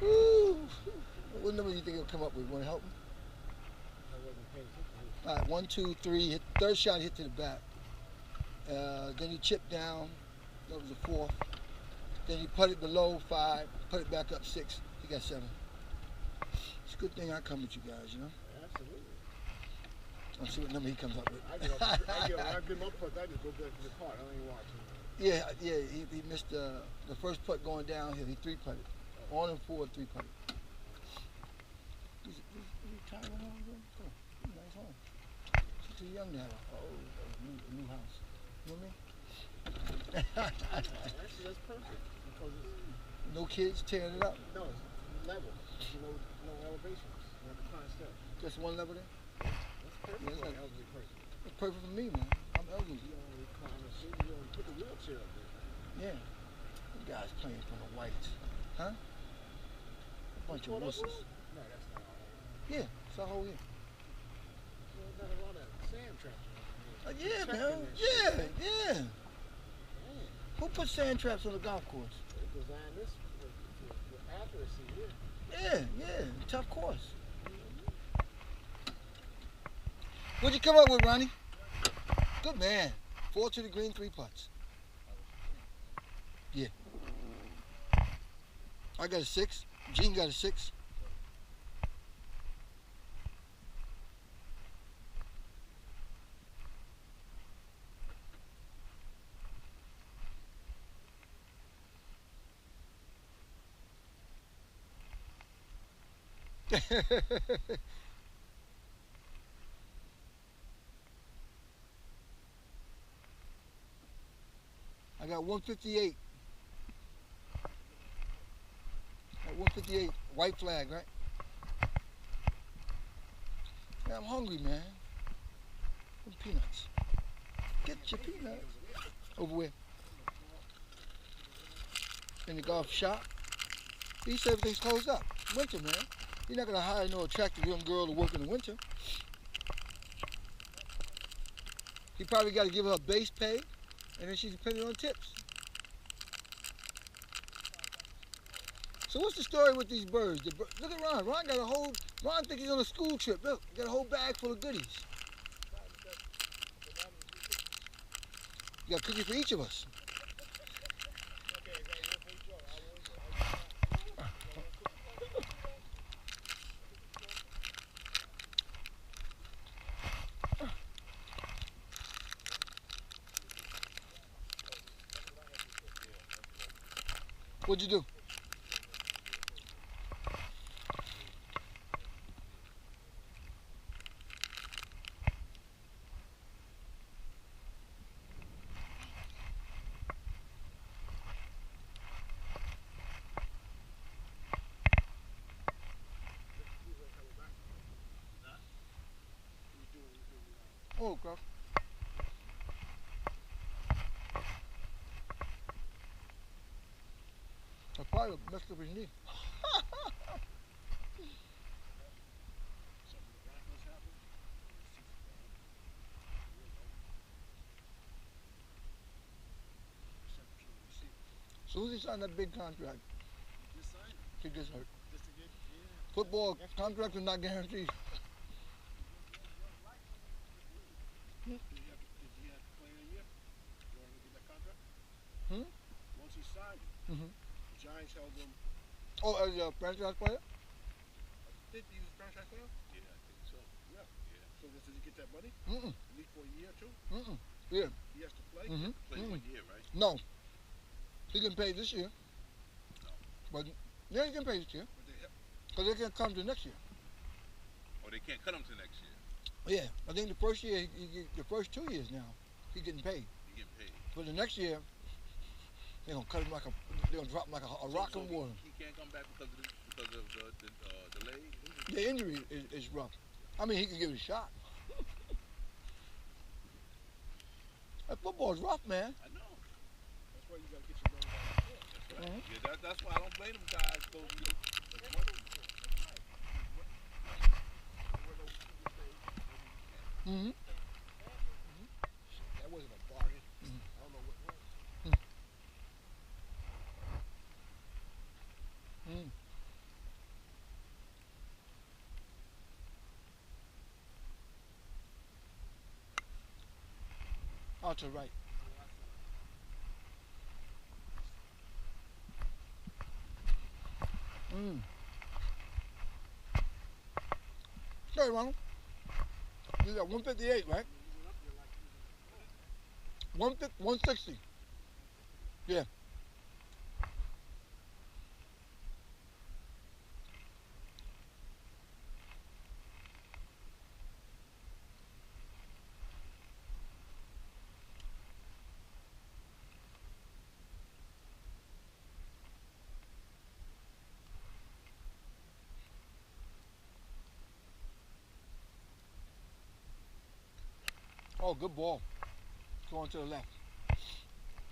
Woo. What number do you think he'll come up with? Want to help him? I wasn't paying attention. All right, 1, 2, 3. Hit, third shot hit to the back. Then you chip down. That was a 4th. Then you put it below 5. Put it back up 6. You got 7. It's a good thing I come with you guys, you know. Absolutely. Let's see what number he comes up with. I get my putt. I just go back to the car. I don't even watch him. Yeah, he missed the first putt going downhill. He 3-putted. On and forward 3-putted. Is he retired at home again? Oh, nice home. She's too young to have a new house. You know what I mean? Actually, that's perfect because it's No kids tearing it up. no, it's level. There's no elevations. You have to climb steps. Just one level there. That's perfect Yeah, for an that's elderly person. That's perfect for me, man. I'm elderly. You don't really climb the seat. You don't put the wheelchair up there. Yeah. You guys playing from the whites. Huh? Bunch of Caught up with wusses. him? No, that's not all. Yeah, it's a whole year. There's not a lot of sand traps around here. Yeah, Protecting man. that shit. Yeah. Man, Who put sand traps on the golf course? they designed this with accuracy here. Yeah. Tough course. What'd you come up with, Ronnie? Good man. 4 to the green, 3 putts. Yeah. I got a 6. Gene got a 6. I got 158. Got 158. White flag, right? Yeah, I'm hungry, man. Some peanuts. Get your peanuts. Over where? In the golf shop. He said everything's closed up. Winter, man. You're not gonna hire no attractive young girl to work in the winter. He probably got to give her a base pay, and then she's depending on tips. So what's the story with these birds? Look at Ron. Ron got a whole. Ron thinks he's on a school trip. Look, he got a whole bag full of goodies. You got a cookie for each of us. What'd you do? Oh, God. might have messed up his knee. Something miraculous happened. As soon as he signed that big contract, Just sign it. he gets hurt. Just to get, yeah. Football contracts are not guaranteed. Did he have to play a year? In order to get that contract? Hmm? Once he signed it, Mm-hmm. the Giants held him. Oh, as a franchise player? Did he use franchise player? Yeah, I think so. Yeah. Yeah. So does he get that money? Mm-mm. At least for a year too? Mm-mm. Yeah. He has to play? Mm-hmm. Play Mm-mm. 1 year, right? No. He can pay this year. No. But yeah, he can pay this year. But they Because they can come to next year. Or they can't cut him to next year. Yeah. I think the first year, the first 2 years now, he's getting paid. He getting paid. For the next year, they're gonna cut him like they're gonna drop him like a rock in water. He can't come back because of the leg. The injury is rough. I mean, he can give it a shot. That football's rough, man. I know. that's why you gotta get your money back. That's right. Mhm. Yeah, that's why I don't blame them guys. Mm-hmm. That wasn't a bargain. Mhm. I don't know what was. Mm. Out to right. Mm. Hey, Ronald. You got 158, right? 160. Yeah. Oh, good ball. Going to the left.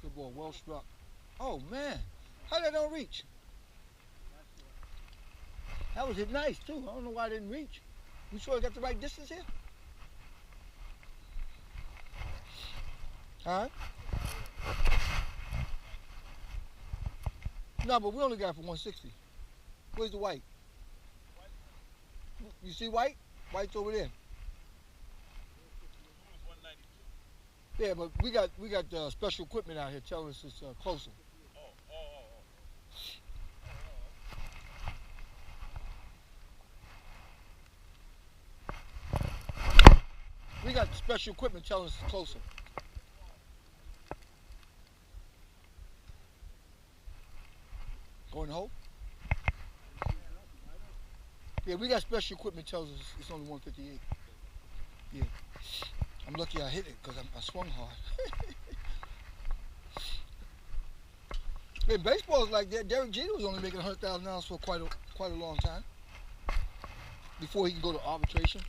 Good ball. Well struck. Oh, man. How did that don't reach? That was hit nice, too. I don't know why it didn't reach. You sure I got the right distance here? Huh? No, but we only got it for 160. Where's the white? You see white? White's over there. Yeah, but we got special equipment out here telling us it's closer. We got special equipment telling us it's closer. Go in the hole? Yeah, we got special equipment tells us it's only 158. Yeah. I'm lucky I hit it because I swung hard. Man, baseball's like that. Derek Jeter was only making $100,000 for quite a long time before he can go to arbitration.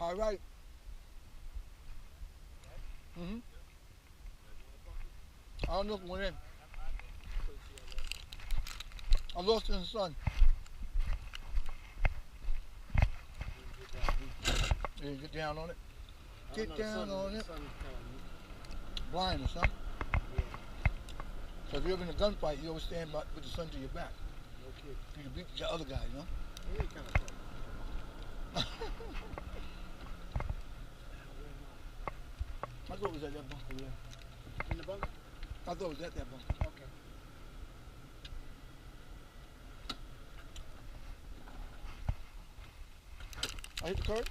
All right. Mm-hmm. I don't know if it went in. I lost it in the sun. You didn't get down on it? Get down on it. Blindness, huh? So if you're in a gunfight, you always stand with the sun to your back. No kid. You can beat the other guy, you know? He ain't kind of tough. I thought it was at that bunker there. In the bunker? I thought it was at that bunker. Okay. I hit the curb?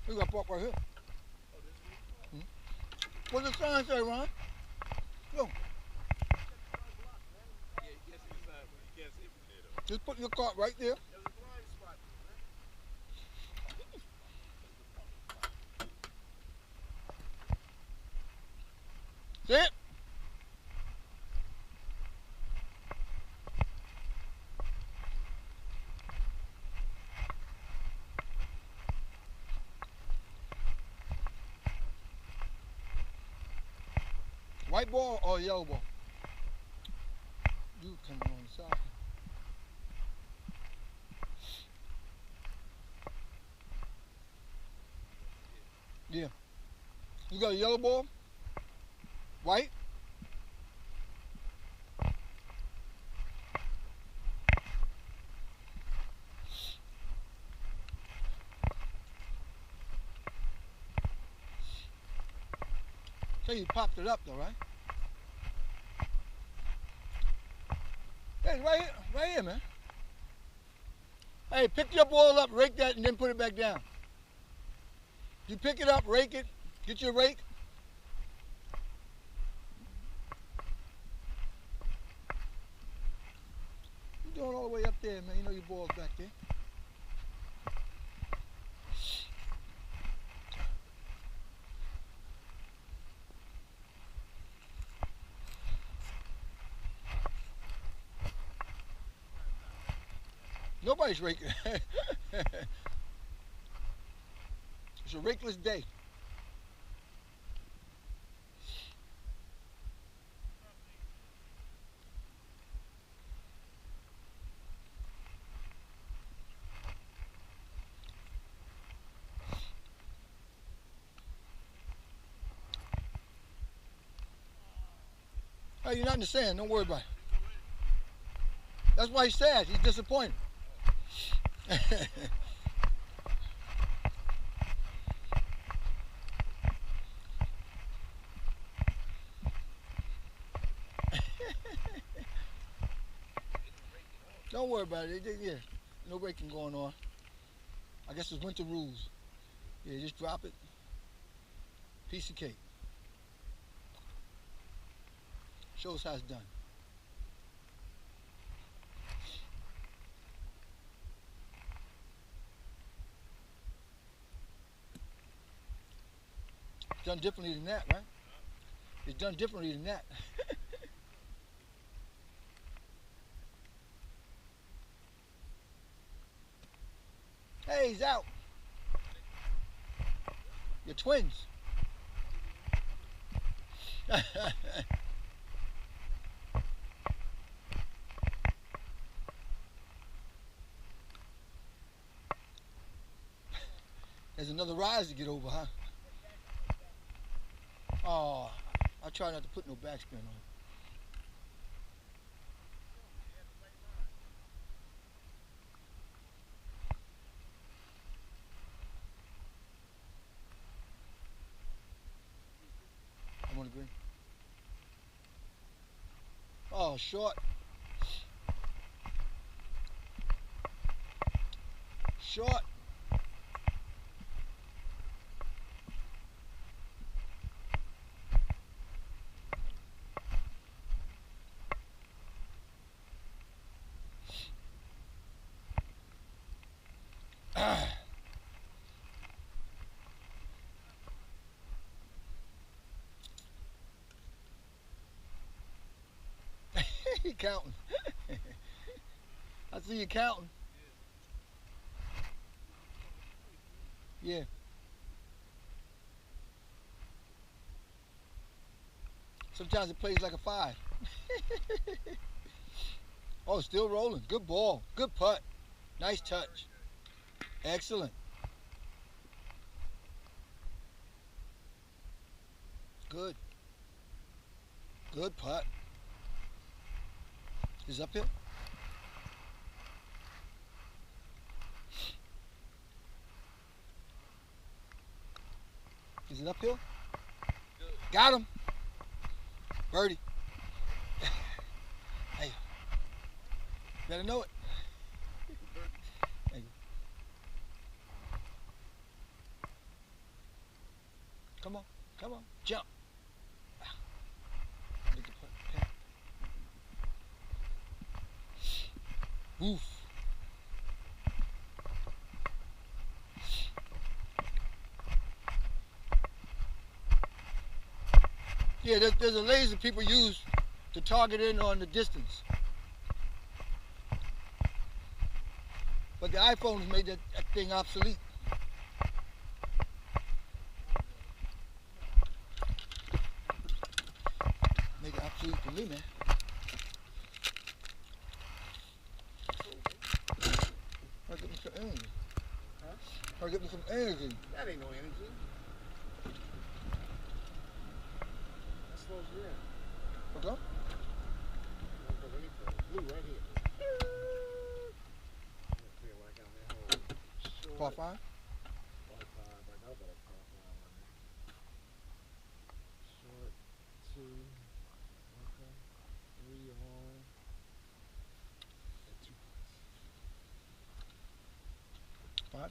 We got park right here. What's the sign say, Ron? Go. Just put your cart right there. There's a blind spot, Sit. White ball or yellow ball? You coming on the side. Yeah. You got a yellow ball? White? So you popped it up though, right? Hey, right here, man. Hey, pick your ball up, rake that, and then put it back down. You pick it up, rake it, get your rake. You're doing all the way up there, man. You know your ball's back there. Nobody's raking. It's a rakeless day. Hey, you're not in the sand. Don't worry about it. That's why he's sad. He's disappointed. Don't worry about it. Yeah, no raking going on. I guess it's winter rules. Yeah, just drop it. Piece of cake. Show us how it's done. It's done differently than that, right? It's done differently than that. Hey, he's out. You're twins. There's another rise to get over, huh? Oh, I try not to put no backspin on it. I'm on the green. Oh, short. Short. He counting. I see you counting. Yeah. Sometimes it plays like a 5. Oh, still rolling. Good ball. Good putt. Nice touch. Excellent. Good. Good putt. Is it uphill? Is it uphill? Got him. Birdie. Hey. Better know it. Hey. Come on. Come on. Jump. Make the putt. Oof. Yeah, there's a laser people use to target in on the distance. But the iPhones made that thing obsolete. Make it obsolete for me, man. I'll get me some energy. Huh? I'll get me some energy. That ain't no energy. That slows you down. Okay? You don't put anything. Blue right here. I'm gonna feel like I'm at home. Short. Par 5? Par 5. I know about a par 5 on there. Short. 2. Okay. 3 on. And 2 putts. 5?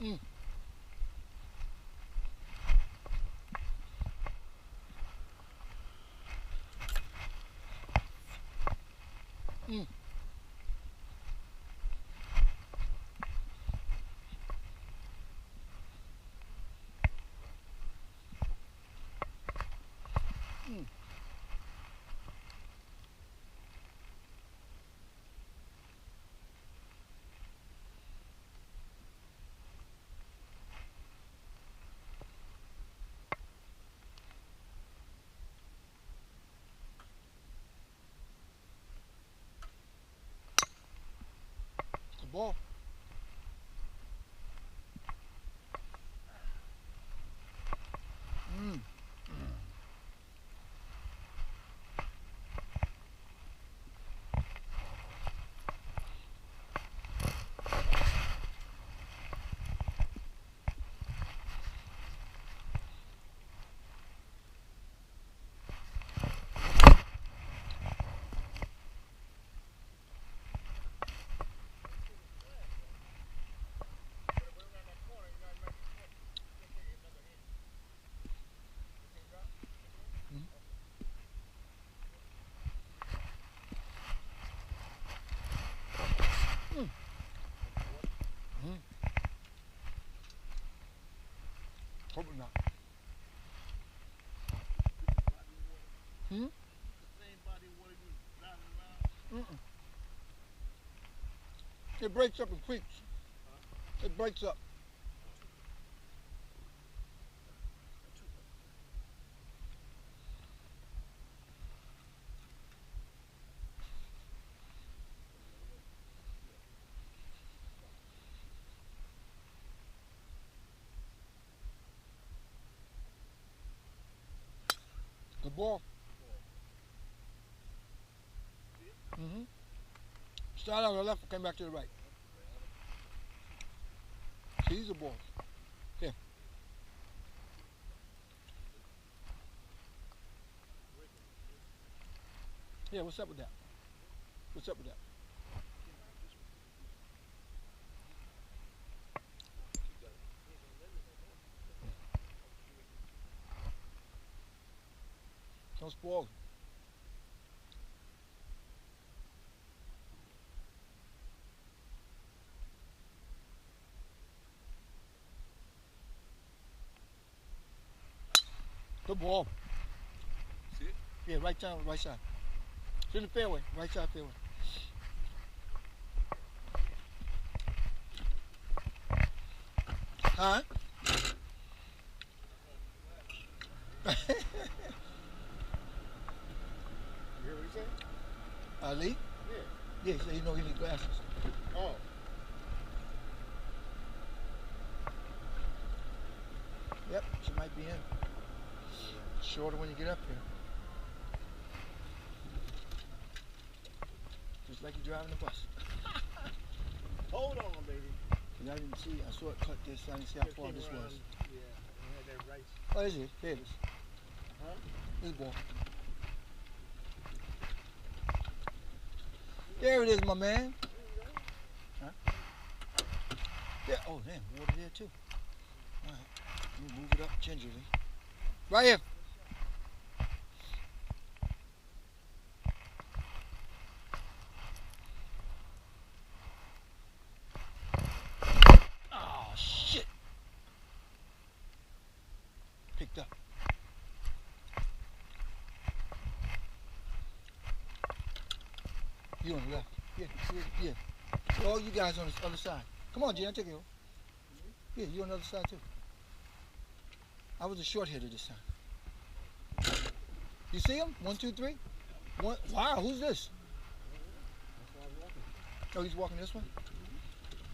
Mm. Mm. Mm. Good ball. Mm. Mm. Mm. Hope not. Hmm? The same body of water you was driving around? Mm-mm. It breaks up and creeps. It breaks up. Good ball. Mm-hmm. Started out on the left and came back to the right. He's a ball. Here. Yeah, what's up with that? What's up with that? Don't spoil it. Good ball. See it? Yeah, right side, right side. It's in the fairway, right side fairway. Huh? You hear what he said? Ali? Yeah. Yeah, he said he know he need glasses. Oh. Yep, she might be in. Shorter when you get up here. Just like you're driving the bus. Hold on, baby. And I didn't see, I saw it cut this, I didn't see how far this was. Yeah, and had that right. Oh, is it? There it is. Huh? This ball. There it is, my man. Huh? Yeah. Oh, damn, water there too. All right. Let me move it up gingerly. Right here. Oh, shit. Picked up. You on the left. Yeah, yeah. So all you guys on the other side. Come on, Jen, take it home. Yeah, you on the other side too. I was a short hitter this time. You see him? 1, 2, 3. One. Wow, who's this? Oh, he's walking this way?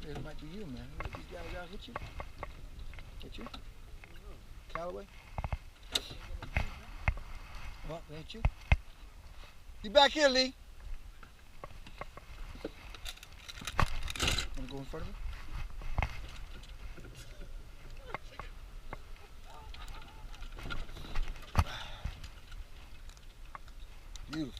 Yeah, it might be you, man. Let these guys out hit you. Hit you? Callaway? Well, it ain't you. You back here, Lee. Wanna go in front of me? Beautiful.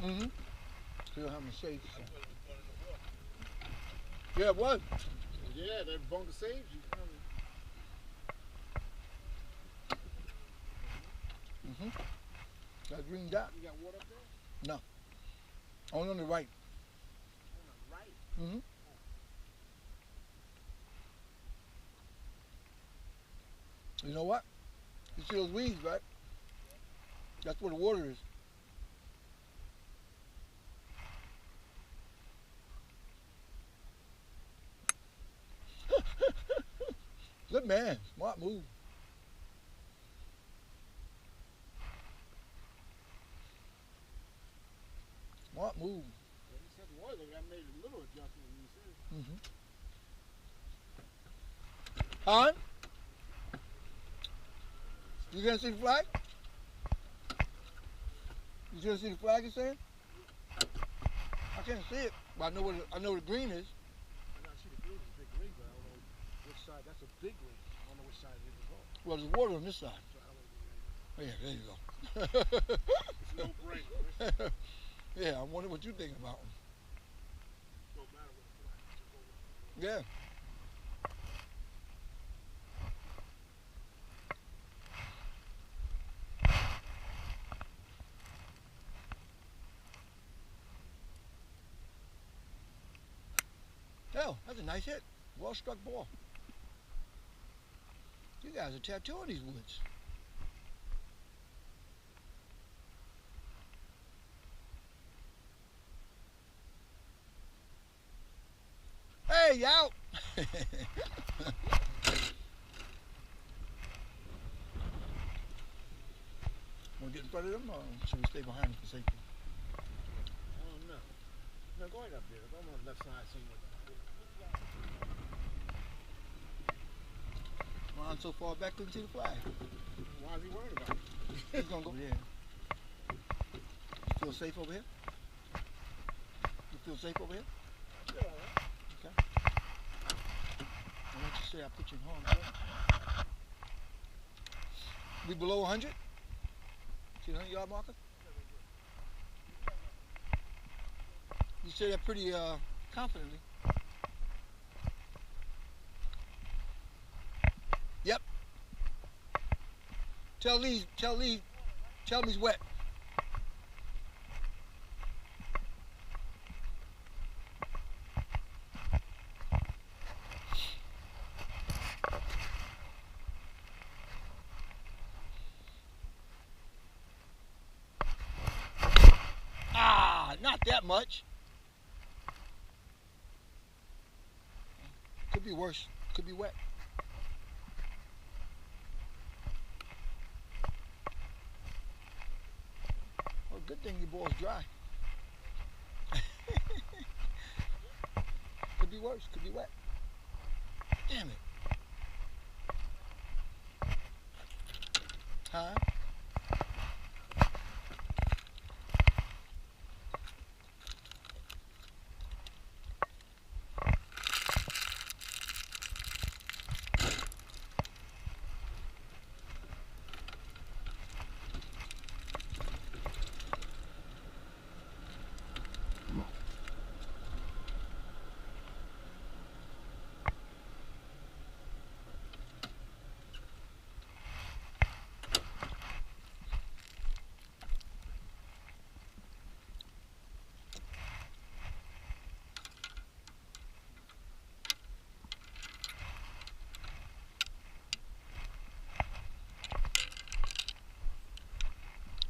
Mm-hmm. Still having shades. So. Yeah, it was. Yeah, that bunker saves you. Mm-hmm. That green dot. You got water up there? No. Only on the right. On the right. Mm-hmm. You know what? You see those weeds, right? That's where the water is. Good man. Smart move. Smart move. Yeah, you said water. I made a little adjustment when you said it. Mm-hmm. Huh? You gonna see the flag? You gonna see the flag you're saying? I can't see it, but I know the green is. I know, I see the green is a big green, but I don't know which side. That's a big green. I don't know which side it is at all. Well, there's water on this side. So I don't know. Oh, yeah, there you go. It's no brainer. Yeah, I wonder what you think about them. No matter what the flag is. Just go with it. Yeah. Oh, that's a nice hit. Well struck ball. You guys are tattooing these woods. Hey, you out! Want to get in front of them, or should we stay behind them for safety? I don't know. No, go ahead up there. Go on the left side somewhere. Ron so far back couldn't see the flag. Why is he worried about it? He's gonna go there. You feel safe over here? You feel safe over here? Yeah, all right. Okay. Why don't you say I put you in harm's way? We below 100? See the 100-yard marker? You say that pretty confidently. Yep. Tell Lee he's wet. Ah, not that much. Could be worse. Could be wet. Well, good thing your ball's dry. Could be worse. Could be wet. Damn it. Huh?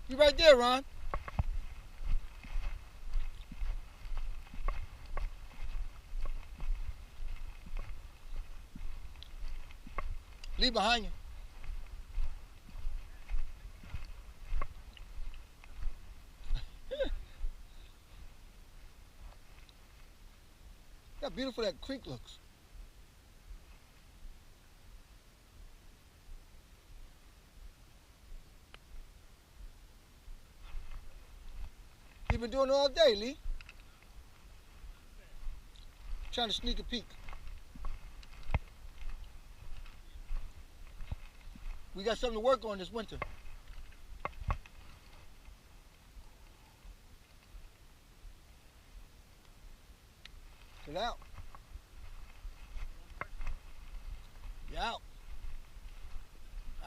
You right there, Ron. Leave behind you. How beautiful that creek looks. You've been doing it all day, Lee. Trying to sneak a peek. We got something to work on this winter. Get out. You out.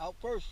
Out first.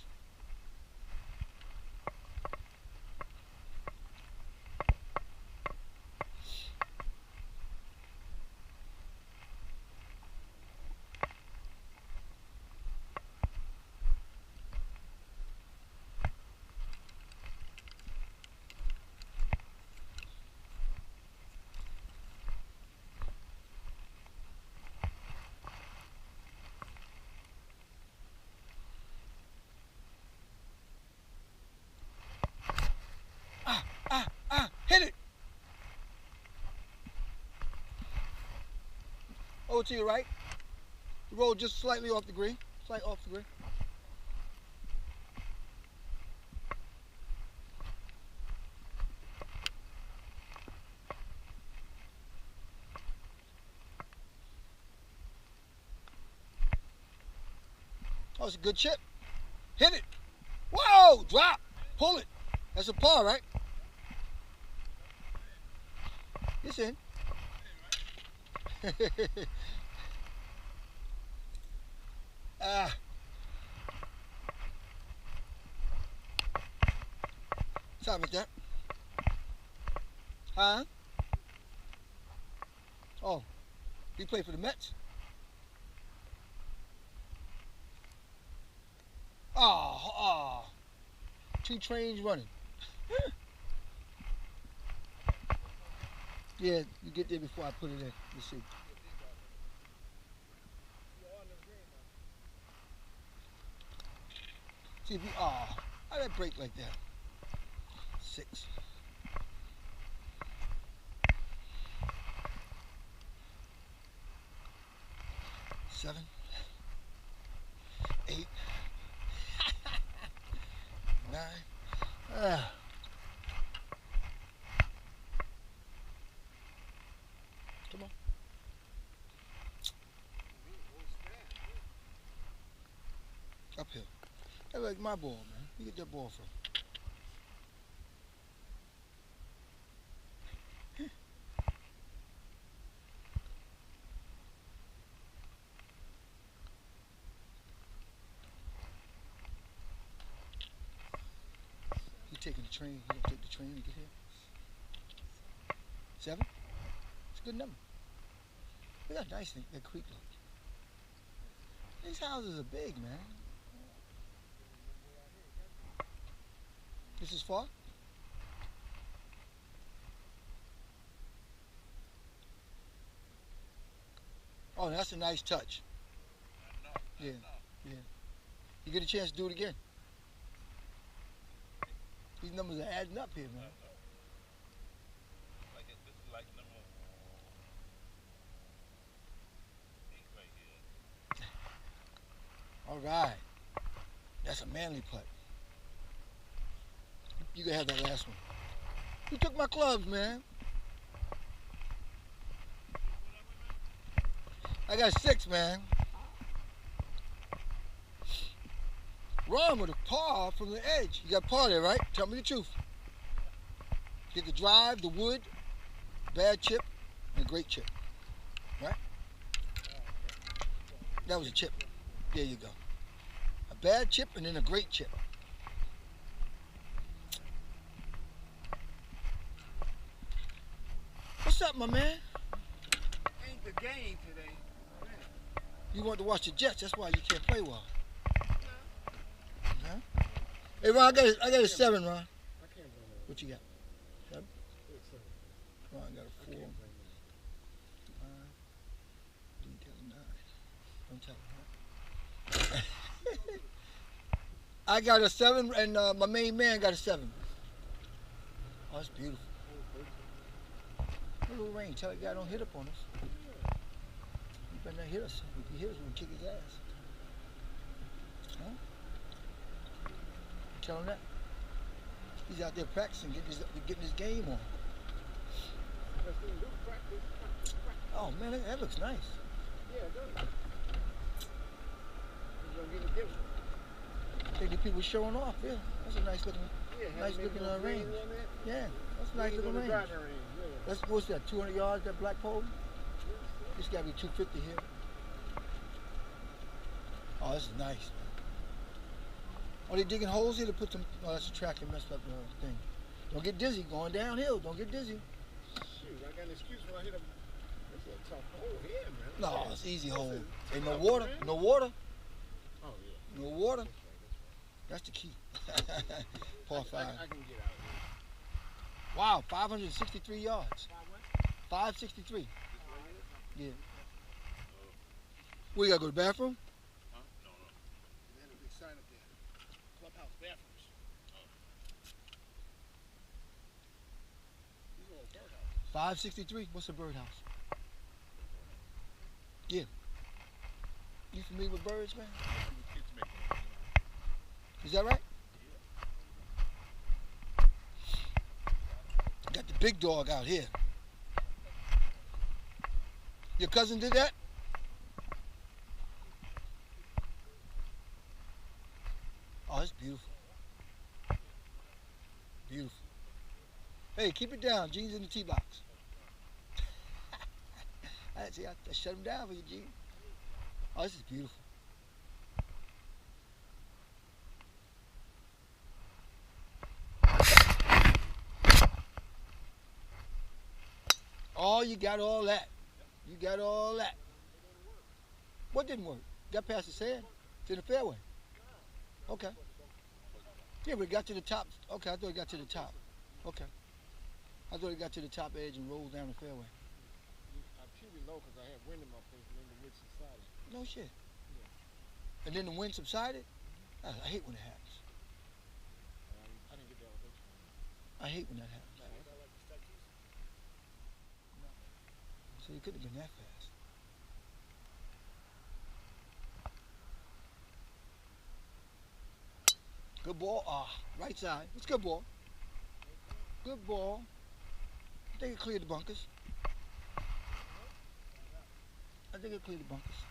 Hit it. Over to your right. Roll just slightly off the green. Slight off the green. Oh, it's a good chip. Hit it. Whoa, drop. Pull it. That's a par, right? It's in. Sorry about that. Huh? Oh, he played for the Mets? Oh. Two trains running. Yeah, you get there before I put it in. Let's see. See if you, how did that break like that? 6. 7. 8. 9. Come on. Uphill. That's like my ball, man. You get that ball from. You taking the train? You gonna take the train to get here? 7? It's a good number. Look how nice that creek looks. These houses are big, man. This is far? Oh, that's a nice touch. Yeah, yeah. You get a chance to do it again. These numbers are adding up here, man. This is like number All right. That's a manly putt. You can have that last one. Who took my clubs, man? I got 6, man. Run with a par from the edge. You got par there, right? Tell me the truth. Get the drive, the wood, bad chip, and a great chip. Right? That was a chip. There you go. A bad chip and then a great chip. What's up, my man? Ain't the game today. You want to watch the Jets, that's why you can't play well. Huh? Hey, Ron, I got a 7, Ron. I can't play no. What you got? 7? Ron got a 4. 5. Didn't tell him 9. Don't tell him, huh? I got a 7, and my main man got a 7. Oh, that's beautiful. A little rain. Tell the guy don't hit up on us. He better not hit us. If he hit us, we'll kick his ass. Huh? Tell him that. He's out there practicing, getting his game on. Oh man, that looks nice. Yeah, it does. He's gonna get a gift. I think the people showing off. Yeah, that's a nice looking range. Yeah, that's a nice looking range. That's what's that? 200 yards. That black pole. This got to be 250 here. Oh, this is nice, man. Are they digging holes here to put some? Oh, that's a track that messed up the thing. Don't get dizzy going downhill. Don't get dizzy. Shoot, I got an excuse when I hit him. It's a tough hole here, man. No, it's easy hole. Ain't no water. No water. Oh yeah. No water. That's the key. Par 5. I can get out of here. Wow, 563 yards. 563. Yeah. We gotta go to the bathroom? Huh? No. They had a big sign up there. Clubhouse bathrooms. These are all birdhouses. 563. What's a birdhouse? Yeah. You familiar with birds, man? The kids make them. Is that right? Got the big dog out here. Your cousin did that? Oh, it's beautiful. Beautiful. Hey, keep it down. Gene's in the tee box. I shut him down for you, Gene. Oh, this is beautiful. Oh, you got all that. You got all that. What didn't work? Got past his head to the fairway. Okay. Yeah, but it got to the top. Okay, I thought it got to the top. Okay. I thought it got to the top edge and rolled down the fairway. I pretty low because I had wind in my face and then the wind subsided. No shit. And then the wind subsided? I hate when it happens. I didn't get the elevation. I hate when that happens. So you couldn't have been that fast. Good ball. Ah, right side. It's good ball. Good ball. I think it cleared the bunkers. I think it cleared the bunkers.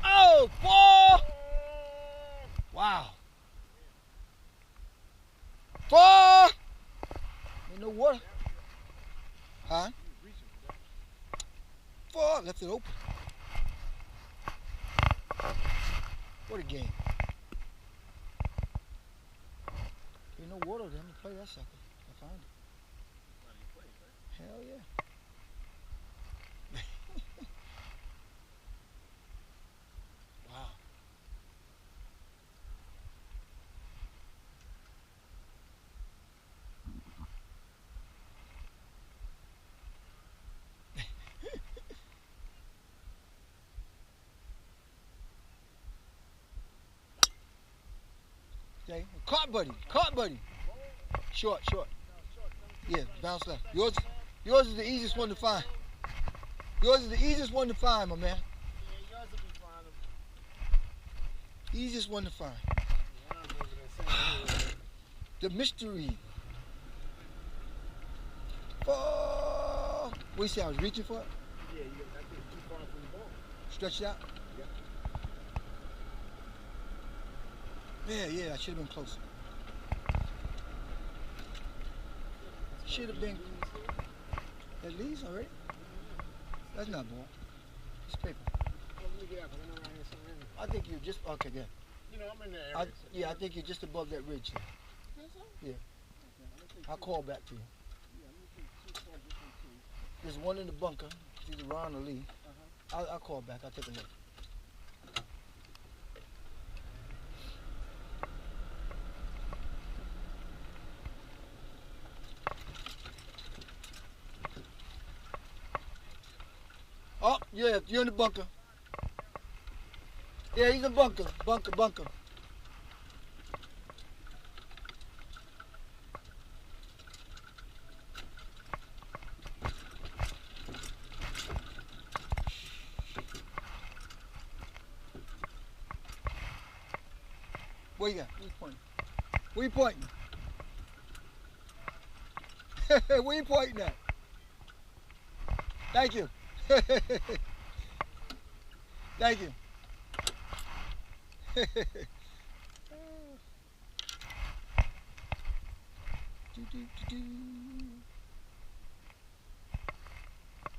Oh, ball! Wow. Ball! Ain't no water. Huh? Ball! Left it open. What a game. Ain't no water there. I'm gonna play that sucker. I found it. Hell yeah. Wow. Okay. Cart buddy. Cart buddy. Short, short. Yeah, bounce left. Yours is the easiest one to find. Yours is the easiest one to find, my man. Yeah, yours will be fine. Easiest one to find. Yeah, I'm over there saying, The mystery. Oh, what you see? I was reaching for it. yeah, you got that thing too far from the ball. Stretch it out. Yep. Yeah, I should have been closer. Should have been. At least already. That's not ball. It's paper. Well, let me get out, 'cause I know I ain't saying anything. I think you're just okay. Good. You know, I'm in that area. So Yeah, I think you're just above that ridge there. Think so? Yeah. Okay, I don't think I'll call back to you. Yeah, I don't think too far different too. There's one in the bunker. It's either Ron or Lee. Uh-huh. I'll call back. I'll take a look. Oh, yeah, you're in the bunker. Yeah, he's in the bunker. Bunker. Where you at? Where you pointing? Where you pointing at? Thank you. Thank you.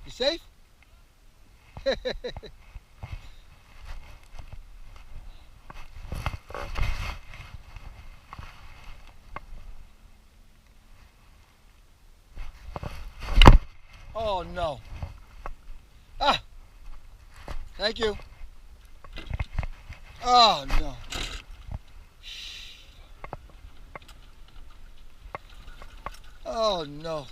You safe? Oh no. Ah! Thank you. Oh no. Oh no.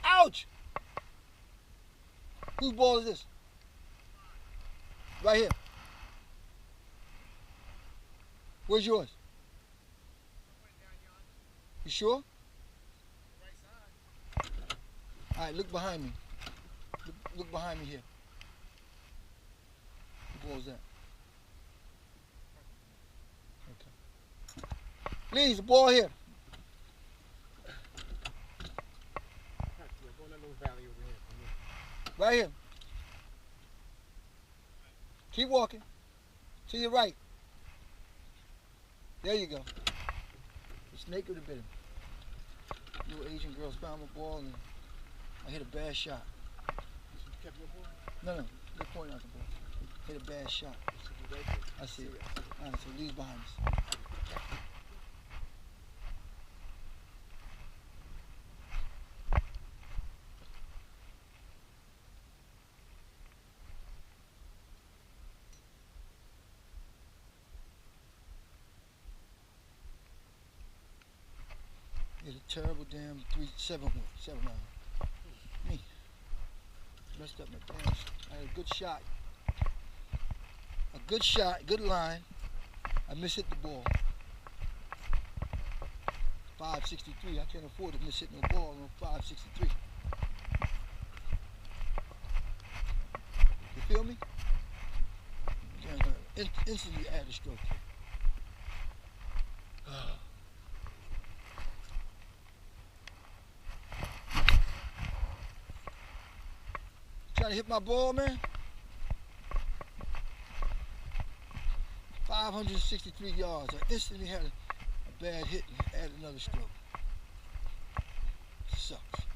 Ouch! Whose ball is this? Right here. Where's yours? You sure? Alright, look behind me. Look behind me here. Whose ball is that? Okay. Please, the ball here. Go in that little valley over here. From here. Right here. Keep walking. To your right. There you go. The snake would have bit him. Little Asian girls found my ball and I hit a bad shot. You kept your ball? No, they're pointing out the ball. Hit a bad shot. I see it. Alright, so Lee's behind us. Hit a terrible damn 7-9. Me. Messed up my damn. I had a good shot. A good shot, good line. I mishit the ball. 563. I can't afford to miss hit no ball on 563. You feel me? Instantly add a stroke. Trying to hit my ball, man. 563 yards. I instantly had a bad hit and added another stroke. Sucks.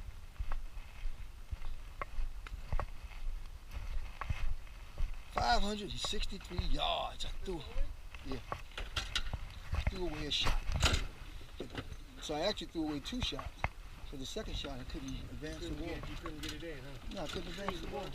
563 yards. I threw away a shot. So I actually threw away 2 shots. For the second shot, I couldn't advance the ball. You couldn't get it in, huh? No, I couldn't advance the ball.